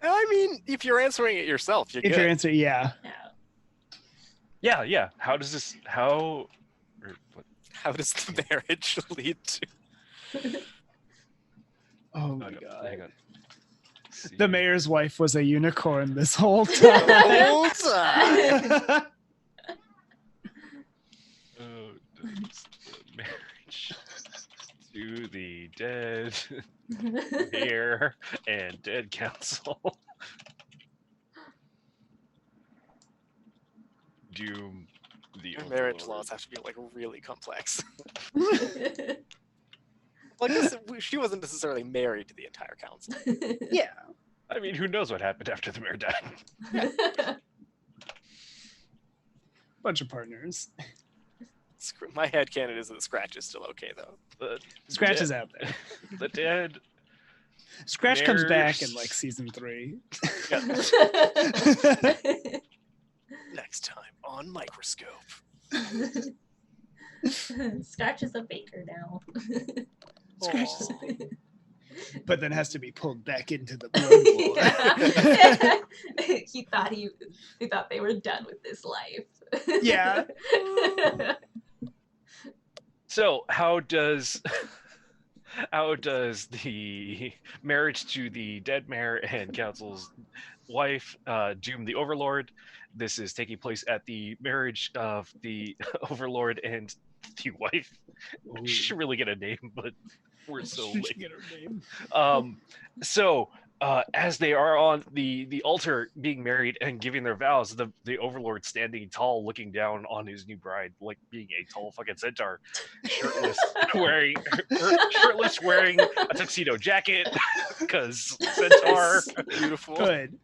I mean, if you're answering it yourself, you're If good. your answer, yeah. Yeah. How does this? How? Or what? How does the marriage lead to? Oh my no, god. hang on. The mayor's wife was a unicorn this whole The time. whole time. Marriage to the dead mayor and dead council. Doom the Your marriage Overlord. laws have to be like really complex. Like this, she wasn't necessarily married to the entire council. Yeah. I mean, who knows what happened after the mayor died? Bunch of partners. My headcanon is that Scratch is still okay though. The Scratch dead- is out there. The dead. Scratch comes back in Mayor's- like season 3. Next time on Microscope. Scratch is a baker now. Scratch is Aw. but then has to be pulled back into the blood war. He thought they were done with this life. Yeah. So how does the marriage to the dead mayor and council's wife doom the overlord? This is taking place at the marriage of the overlord and the wife. Ooh. She should really get a name, but we're so She late. should get her name. So as they are on the altar being married and giving their vows, the overlord standing tall looking down on his new bride, like being a tall fucking centaur, shirtless, wearing a tuxedo jacket because centaur, Beautiful. Good.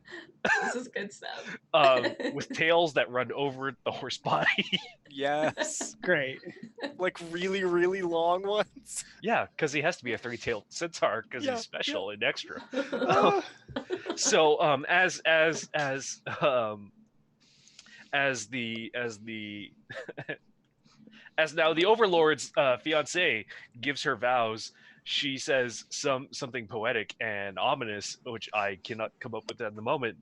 This is good stuff. with tails that run over the horse body. Yes. Great. Like really, really long ones. Yeah, because he has to be a three-tailed centaur because Yeah, he's special and extra. Oh, So as now the overlord's fiance gives her vows, she says something poetic and ominous, which I cannot come up with at the moment,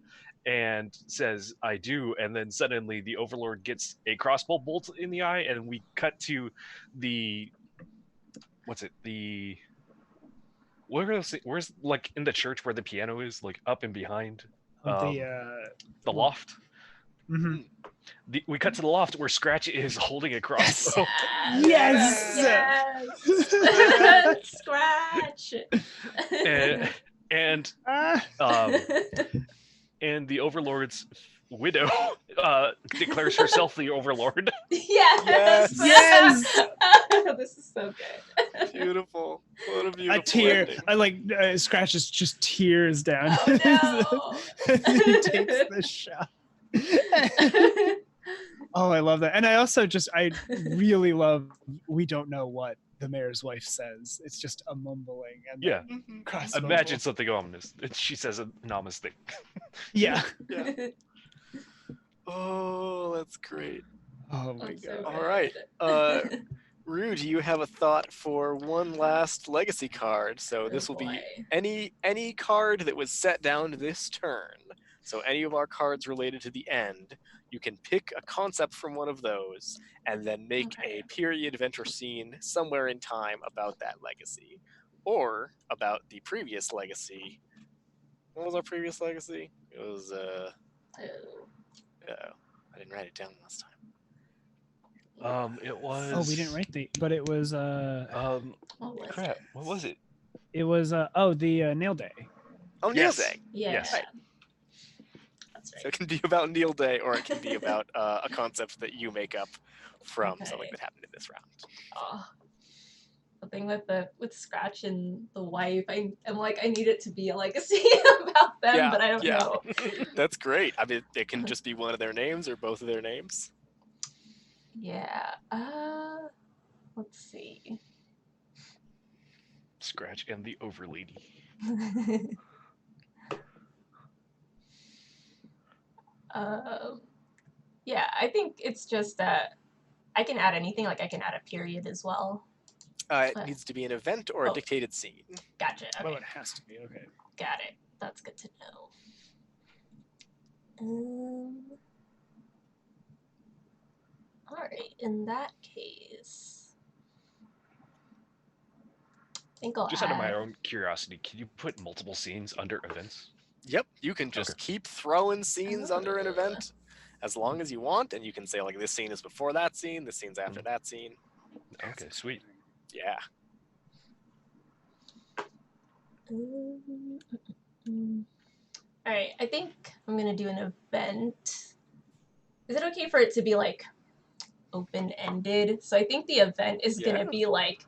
and says I do, and then suddenly the overlord gets a crossbow bolt in the eye, and we cut to the where's like in the church where the piano is, like up and behind the loft. mhm. We cut to the loft where Scratch is holding a crossbow. Yes! Yes! Scratch! and Ah, and the overlord's widow declares herself the overlord. Yes! Yes! This is so good. Beautiful. What a beautiful a tear. ending. I like Scratches just tears down. Oh as he takes the shot. Oh, I love that. And I really love we don't know what the mayor's wife says. It's just a mumbling and Yeah. Mhm. crossbow Imagine bolt. something ominous. She says an ominous thing. Yeah. Yeah. Oh, that's great. Oh my I'm so god. All right. good. Rue, do you have a thought for one last legacy card? So Oh, this will be boy. any card that was set down this turn. So any of our cards related to the end, you can pick a concept from one of those and then make Okay. a period event or scene somewhere in time about that legacy. Or about the previous legacy. What was our previous legacy? It was Oh. I didn't write it down last time. It was. Oh, we didn't write but it was What was crap. it? What was it? the nail day. Oh, Neil Yes. Day. Yeah. Yes. Right. That's So right. it can be about Neil Day, or it can be about a concept that you make up from something Okay. that happened in this round. Oh. The thing with Scratch and the wife, I'm like, I need it to be a legacy about them, Yeah, but I don't yeah. know. That's great. I mean, it can just be one of their names or both of their names. Yeah. Let's see. Scratch and the Overlady. Yeah, I think it's just that I can add anything. Like I can add a period as well. It needs to be an event or a Oh. dictated scene. Gotcha. Okay. Oh, it has to be. Okay. Got it. That's good to know. All right. In that case, I think I'll Just out of my add- own curiosity, can you put multiple scenes under events? Yep, you can just keep throwing scenes under an event as long as you want, and you can say like this scene is before that scene, this scene's after that scene. Okay, sweet. Yeah. All right, I think I'm gonna do an event. Is it okay for it to be like open-ended? So I think the event is gonna be like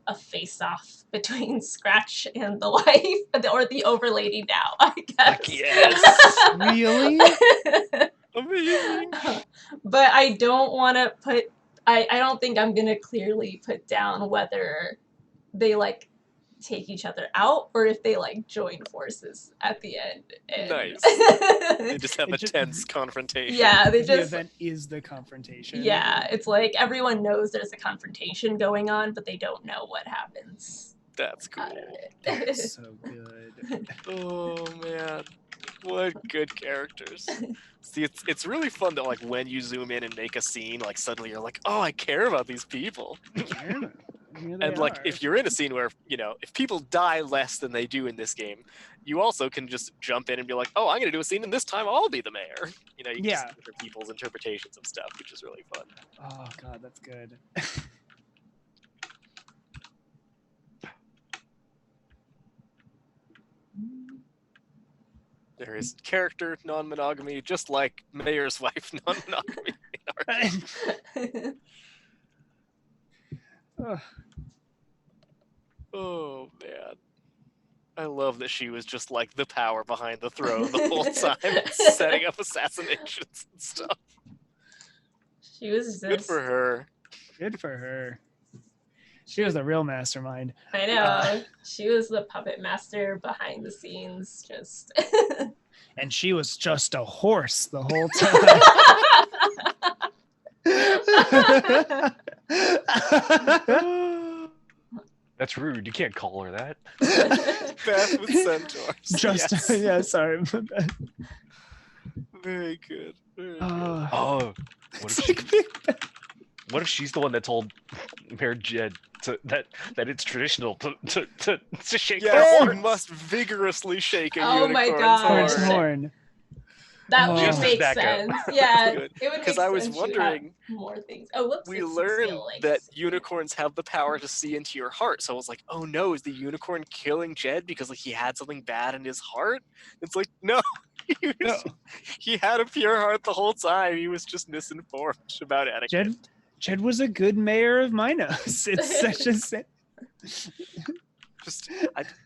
a face-off between Scratch and the wife, or the overlady now, I guess. Yes. Really? Amazing. But I don't want to put. I don't think I'm gonna clearly put down whether they like take each other out or if they like join forces at the end. And Nice. They just have a tense confrontation. Yeah, they The just. event is the confrontation. Yeah, it's like everyone knows there's a confrontation going on, but they don't know what happens. That's cool. That's so good. Oh man, what good characters. See, it's really fun that like when you zoom in and make a scene, like suddenly you're like, oh, I care about these people. And like if you're in a scene where, you know, if people die less than they do in this game, you also can just jump in and be like, oh, I'm gonna do a scene and this time I'll be the mayor. You know, you can just hear people's interpretations of stuff, which is really fun. Oh god, that's good. There is character non-monogamy, just like Mayor's wife non-monogamy in our game. Oh man. I love that she was just like the power behind the throne the whole time, setting up assassinations and stuff. She was just... Good for her. Good for her. She was a real mastermind. I know. She was the puppet master behind the scenes, just... And she was just a horse the whole time. That's rude. You can't call her that. Beth with centaurs. Just yes. Yeah, sorry. Very good. Very good. Oh, what if she's the one that told Mayor Jed that it's traditional to shake the Yes, horn? you must vigorously shake a Oh my unicorn's God. horn. That would Just make as backup. sense. Yeah, Good. it would make Because I was sense. She would have wondering, more things. Oh, whoops! we it's learned still, like, that unicorns have the power to see into your heart. So I was like, oh no, is the unicorn killing Jed because like he had something bad in his heart? It's like, no, he had a pure heart the whole time. He was just misinformed about etiquette. Jed was a good mayor of Minos. It's such a...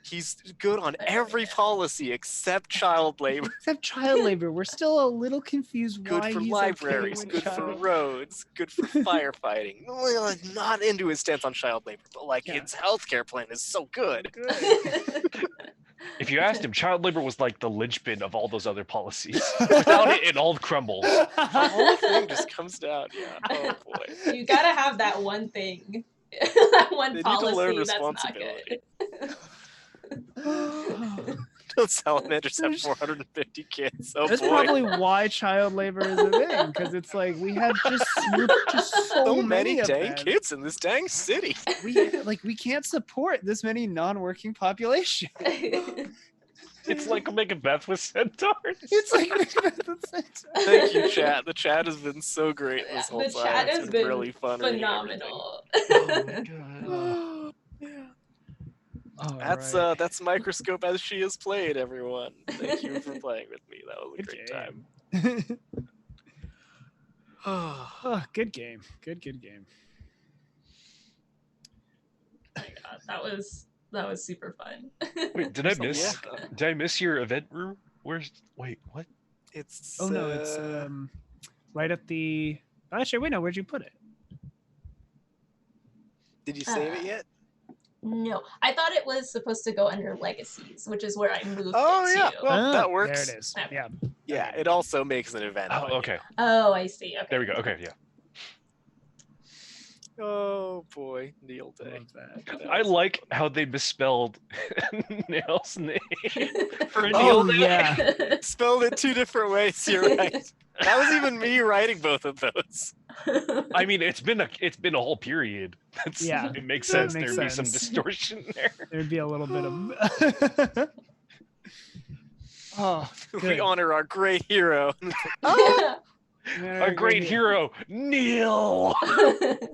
He's good on every policy except child labor. Except child labor. We're still a little confused Good why for he's libraries, okay with good for child... roads, good for firefighting. Well, not into his stance on child labor, but like his healthcare plan is so good. If you asked him, child labor was like the linchpin of all those other policies. Without it, it all crumbles. The whole thing just comes down. Yeah. Oh boy. You gotta have that one thing, that one They need to learn policy that's not responsibility. good. Those salamanders have 450 kids. Oh That's boy. probably why child labor is a thing, because it's like we're just so many of dang them. kids in this dang city. We can't support this many non-working population. It's like Omega Beth with centaurs. It's like Thank you, chat. The chat has been so great this whole The time. chat It's has been really fun. reading phenomenal. everything. All That's right. that's Microscope as she is played, everyone. Thank you for playing with me. That was a great time. Oh, good game. Good game. Oh my God, that was super fun. Wait, did I miss? Yeah. Did I miss your event room? Wait, what? It's Oh no, it's right at the... Actually, wait, no, where'd you put it? Did you save it yet? No, I thought it was supposed to go under Legacies, which is where I moved Oh it yeah, to. well that works. There it is. Okay. Yeah. Yeah, it also makes an event. Oh, okay. Oh, I see. Okay. There we go. Okay, yeah. Oh boy, Neil Day. Love that. I like how they misspelled Neil's name for Neil Oh, Day. Yeah. Spelled it two different ways. You're right. That was even me writing both of those. I mean, it's been a whole period. Yeah, It makes that sense. makes There'd be some sense. distortion there. There'd be a little bit of... Oh, We good. honor our great hero. Our great hero, Neil.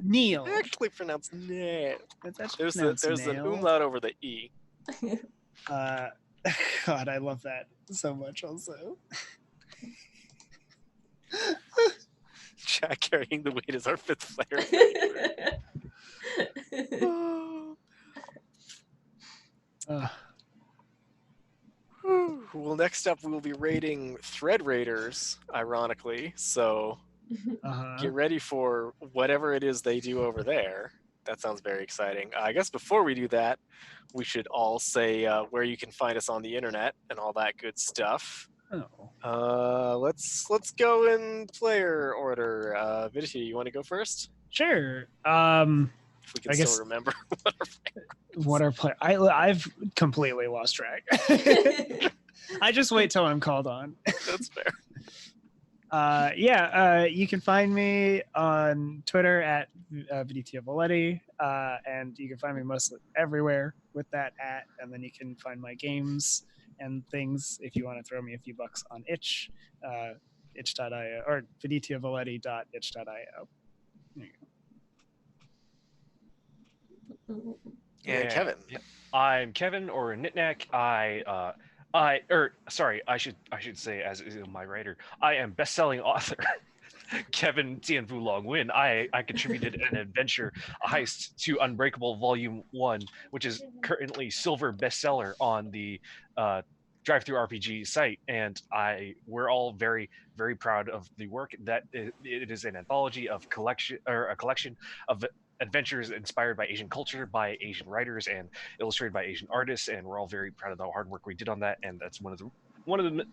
Neil. I actually pronounce Neil. That's actually There's an nail. umlaut over the E. God, I love that so much. Also, Jack carrying the weight is our 5th player. Well, next up we'll be rating Thread Raiders, ironically. So get ready for whatever it is they do over there. That sounds very exciting. I guess before we do that, we should all say where you can find us on the internet and all that good stuff. Let's go in player order. Vidya, you want to go first? Sure. If we can I still guess- remember What are play? I've completely lost track. I just wait till I'm called on. That's fair. You can find me on Twitter at Viditio Voletti, and you can find me mostly everywhere with that @ and then you can find my games and things if you want to throw me a few bucks on itch, itch.io or viditiovoletti.itch.io. There you go. And Kevin. Yeah. I'm Kevin or Knitnack. I should say, as is my writer, I am best-selling author Kevin Tianfu Long Win. I contributed an adventure, a heist, to Unbreakable Volume 1, which is currently silver bestseller on the Drive-Thru RPG site, and we're all very, very proud of the work. That it is an anthology of a collection of adventures inspired by Asian culture, by Asian writers, and illustrated by Asian artists, and we're all very proud of the hard work we did on that. And that's one of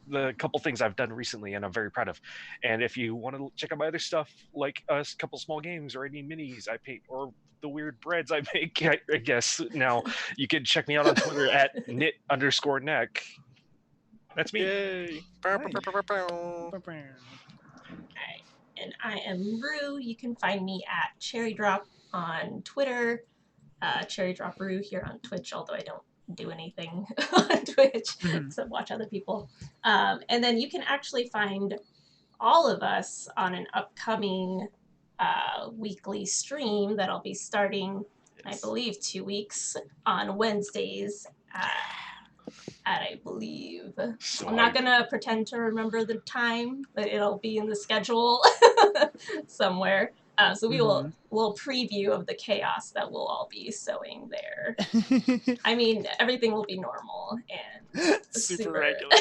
the couple things I've done recently, and I'm very proud of. And if you want to check out my other stuff, like a couple small games or any minis I paint or the weird breads I make, I guess now you can check me out on Twitter at knit_neck. That's me. Yay! Alright, and I am Rue. You can find me at Cherry Drop on Twitter, Cherry Drop Rue here on Twitch, although I don't do anything on Twitch except watch other people. And then you can actually find all of us on an upcoming weekly stream that'll be starting, I believe, 2 weeks on Wednesdays at I believe. So I'm not gonna pretend to remember the time, but it'll be in the schedule somewhere. So we'll preview of the chaos that we'll all be sowing there. I mean, everything will be normal and Super regular.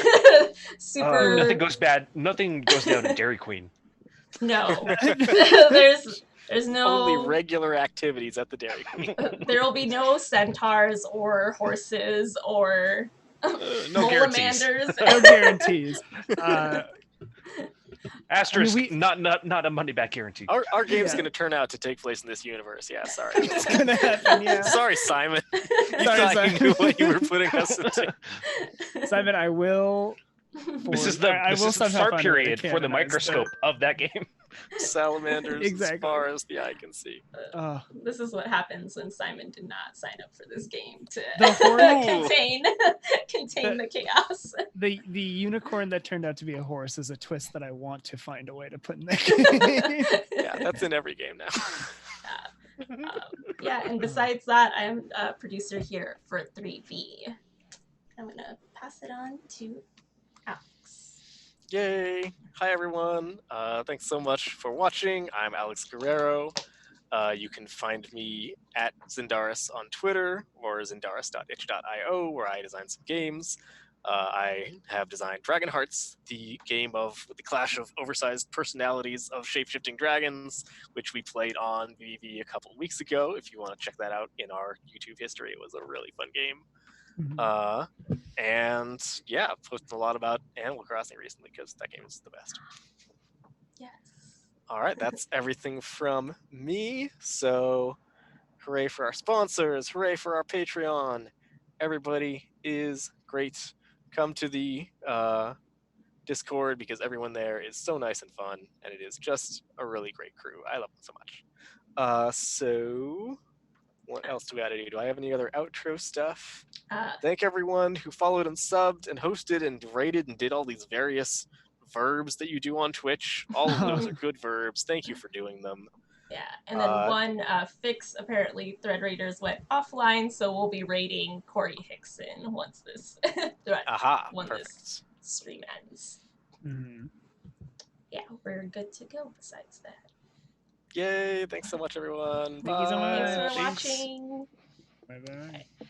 super. Nothing goes bad. Nothing goes down in Dairy Queen. No, there's no Only regular activities at the Dairy Queen. There will be no centaurs or horses or No guarantees. salamanders. No guarantees. Asterisk, I mean, not a money back guarantee. Our game's Yeah. going to turn out to take place in this universe. Yeah, sorry. It's gonna happen. Yeah. Sorry, Simon. You Sorry, thought Simon. you knew what you were putting us into. Simon, I will. This is the somehow start find a way to period for the canonize microscope of that game. Salamanders Exactly. as far as the eye can see. This is what happens when Simon did not sign up for this game to The horse- contain the chaos. The unicorn that turned out to be a horse is a twist that I want to find a way to put in that game. Yeah, that's in every game now. Yeah, and besides that, I'm a producer here for 3V. I'm gonna pass it on to Alex. Yay! Hi everyone. Thanks so much for watching. I'm Alex Guerrero. You can find me at Zindaris on Twitter or zindaris.itch.io, where I design some games. I have designed Dragon Hearts, the game with the clash of oversized personalities of shape-shifting dragons, which we played on VV a couple of weeks ago. If you want to check that out in our YouTube history, it was a really fun game. And yeah, I've posted a lot about Animal Crossing recently because that game is the best. Yes. All right, that's everything from me. So hooray for our sponsors, hooray for our Patreon. Everybody is great. Come to the Discord because everyone there is so nice and fun, and it is just a really great crew. I love them so much. So What else do we gotta do? Do I have any other outro stuff? Uh, Thank everyone who followed and subbed and hosted and rated and did all these various verbs that you do on Twitch. All of those are good verbs. Thank you for doing them. yeah, and then one fix. Apparently, Thread Raiders went offline, so we'll be rating Corey Hickson once this when Perfect. this stream ends. Mhm. Yeah, we're good to go. Besides that, Yay! Thanks so much, everyone. Thank you so Bye. much. thanks for Thanks. watching. Bye bye.